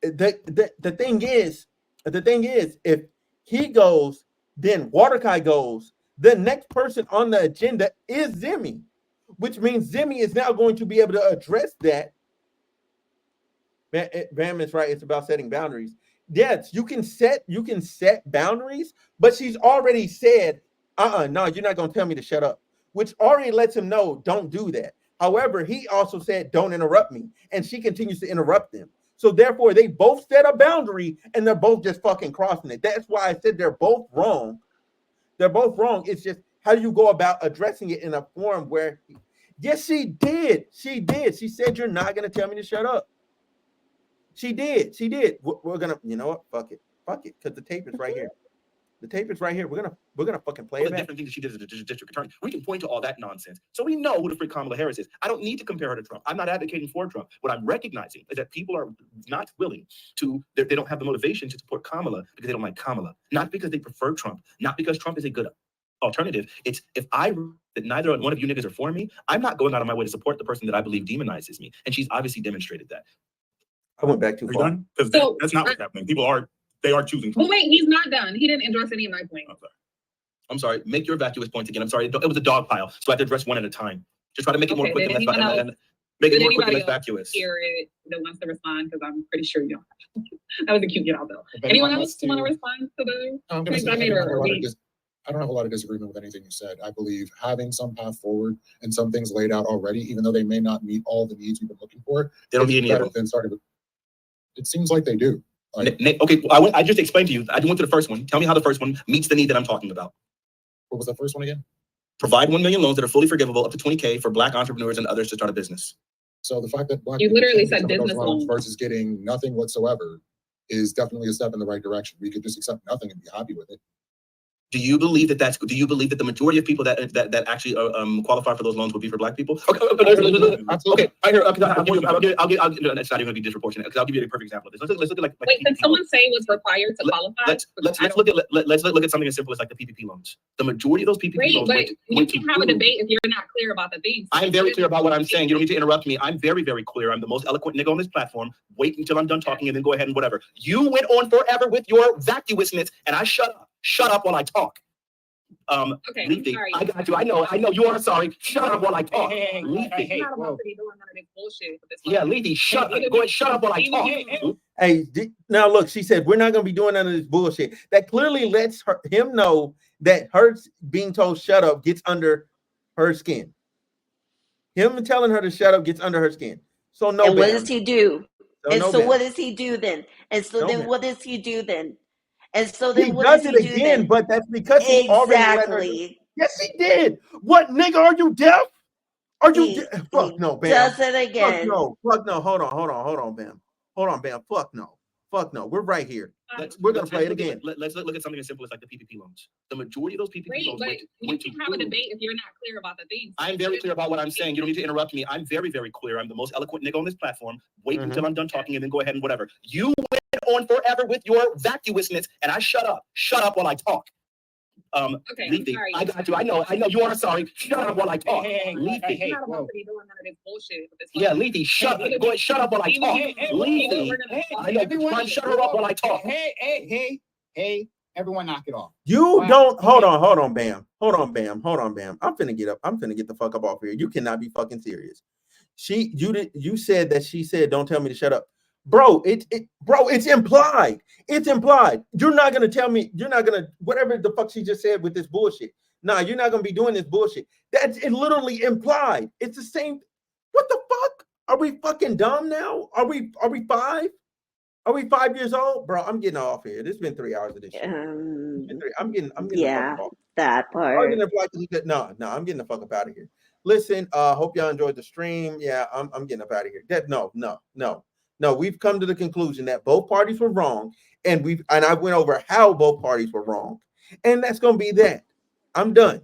the thing is, if he goes, then Waterkai goes. The next person on the agenda is Zemi, which means Zemi is now going to be able to address that. Bam is right. It's about setting boundaries. Yes, you can set boundaries, but she's already said, no, you're not gonna tell me to shut up, which already lets him know don't do that. However, he also said don't interrupt me, and she continues to interrupt them. So therefore, they both set a boundary, and they're both just fucking crossing it. That's why I said they're both wrong. It's just how do you go about addressing it in a form where, yes, she did. She said you're not gonna tell me to shut up. She did. We're gonna, you know what? Fuck it, because the tape is right here. We're gonna fucking play it. The different things that she did as a district attorney. We can point to all that nonsense, so we know who the freak Kamala Harris is. I don't need to compare her to Trump. I'm not advocating for Trump. What I'm recognizing is that people are not willing to. They don't have the motivation to support Kamala because they don't like Kamala, not because they prefer Trump, not because Trump is a good alternative. It's if that neither one of you niggas are for me, I'm not going out of my way to support the person that I believe demonizes me, and she's obviously demonstrated that. I went back too far. Because that's not what's happening. They are choosing. But wait, he's not done. He didn't address any of my points. I'm sorry. Make your vacuous points again. I'm sorry. It was a dog pile, so I have to address one at a time. Just try to make it more quick and less vacuous. Hear it that wants to respond, because I'm pretty sure you don't. That was a cute get out though. Anyone else want to respond to the points I made? I don't have a lot of disagreement with anything you said. I believe having some path forward and some things laid out already, even though they may not meet all the needs we've been looking for, they don't need any of them. It seems like they do. Okay, I just explained to you. I went to the first one. Tell me how the first one meets the need that I'm talking about. What was the first one again? Provide 1 million loans that are fully forgivable up to 20K for Black entrepreneurs and others to start a business. So the fact that you literally said business loans versus getting nothing whatsoever is definitely a step in the right direction. We could just accept nothing and be happy with it. Do you believe that the majority of people that actually qualify for those loans would be for Black people? Okay. I hear. It's not even going to be disproportionate, because I'll give you a perfect example of this. Let's look at wait, can someone say was required to qualify? Let's look at something as simple as like the PPP loans. The majority of those PPP loans. But you can have a debate if you're not clear about the things. I am very clear about what I'm saying. You don't need to interrupt me. I'm very, very clear. I'm the most eloquent nigga on this platform. Wait until I'm done talking and then go ahead and whatever. You went on forever with your vacuousness, and I shut up. Shut up while I talk. Okay, Leafy, I got you. I know you are sorry. Shut up while I talk. Leafy. Yeah, Leafy, shut up. Go ahead, shut up while I talk. Hey, now look, she said we're not gonna be doing none of this bullshit. That clearly lets him know that her being told shut up gets under her skin. Him telling her to shut up gets under her skin. So no. And what does he do? What does he do then? And so then what does he do then? And so then He what does does it he do again, then? but that's because he already let her do. Exactly. Yes, he did. What, nigga? Are you deaf? Are you He fuck no, Bam. does it Fuck again. no. Fuck no. Hold on, Bam. Hold on, Bam. Fuck no. Fuck no. We're right here. We're gonna play it again. Let's look at something as simple as like the PPP loans. The majority of those PPP loans But you can have a debate if you're not clear about the things. I'm very clear about what I'm saying. You don't need to interrupt me. I'm very, very clear. I'm the most eloquent nigga on this platform. Wait until I'm done talking and then go ahead and whatever. You went on forever with your vacuousness, and I shut up. Shut up while I talk. Okay, Leafy, sorry. I got you. I know you are sorry. Shut up while I talk. Leafy. You're not about to be doing none of this bullshit with this. Yeah, Leafy, shut up while I talk. Leafy, I know. Everyone, shut her up while I talk. Hey, everyone knock it off. You don't hold on, Bam. Hold on, Bam. I'm finna get up. I'm finna get the fuck up off here. You cannot be fucking serious. You said that she said, don't tell me to shut up. Bro, it's implied. It's implied. You're not gonna tell me, you're not gonna whatever the fuck she just said with this bullshit. Nah, you're not gonna be doing this bullshit. That's it literally implied. It's the same. What the fuck? Are we fucking dumb now? Are we 5? Are we 5 years old? Bro, I'm getting off here. This has been 3 hours of this shit. I'm getting yeah, the fuck off. that part. No, I'm getting the fuck up out of here. Listen, hope y'all enjoyed the stream. Yeah, I'm getting up out of here. No. We've come to the conclusion that both parties were wrong, and I went over how both parties were wrong, and that's gonna be that. I'm done.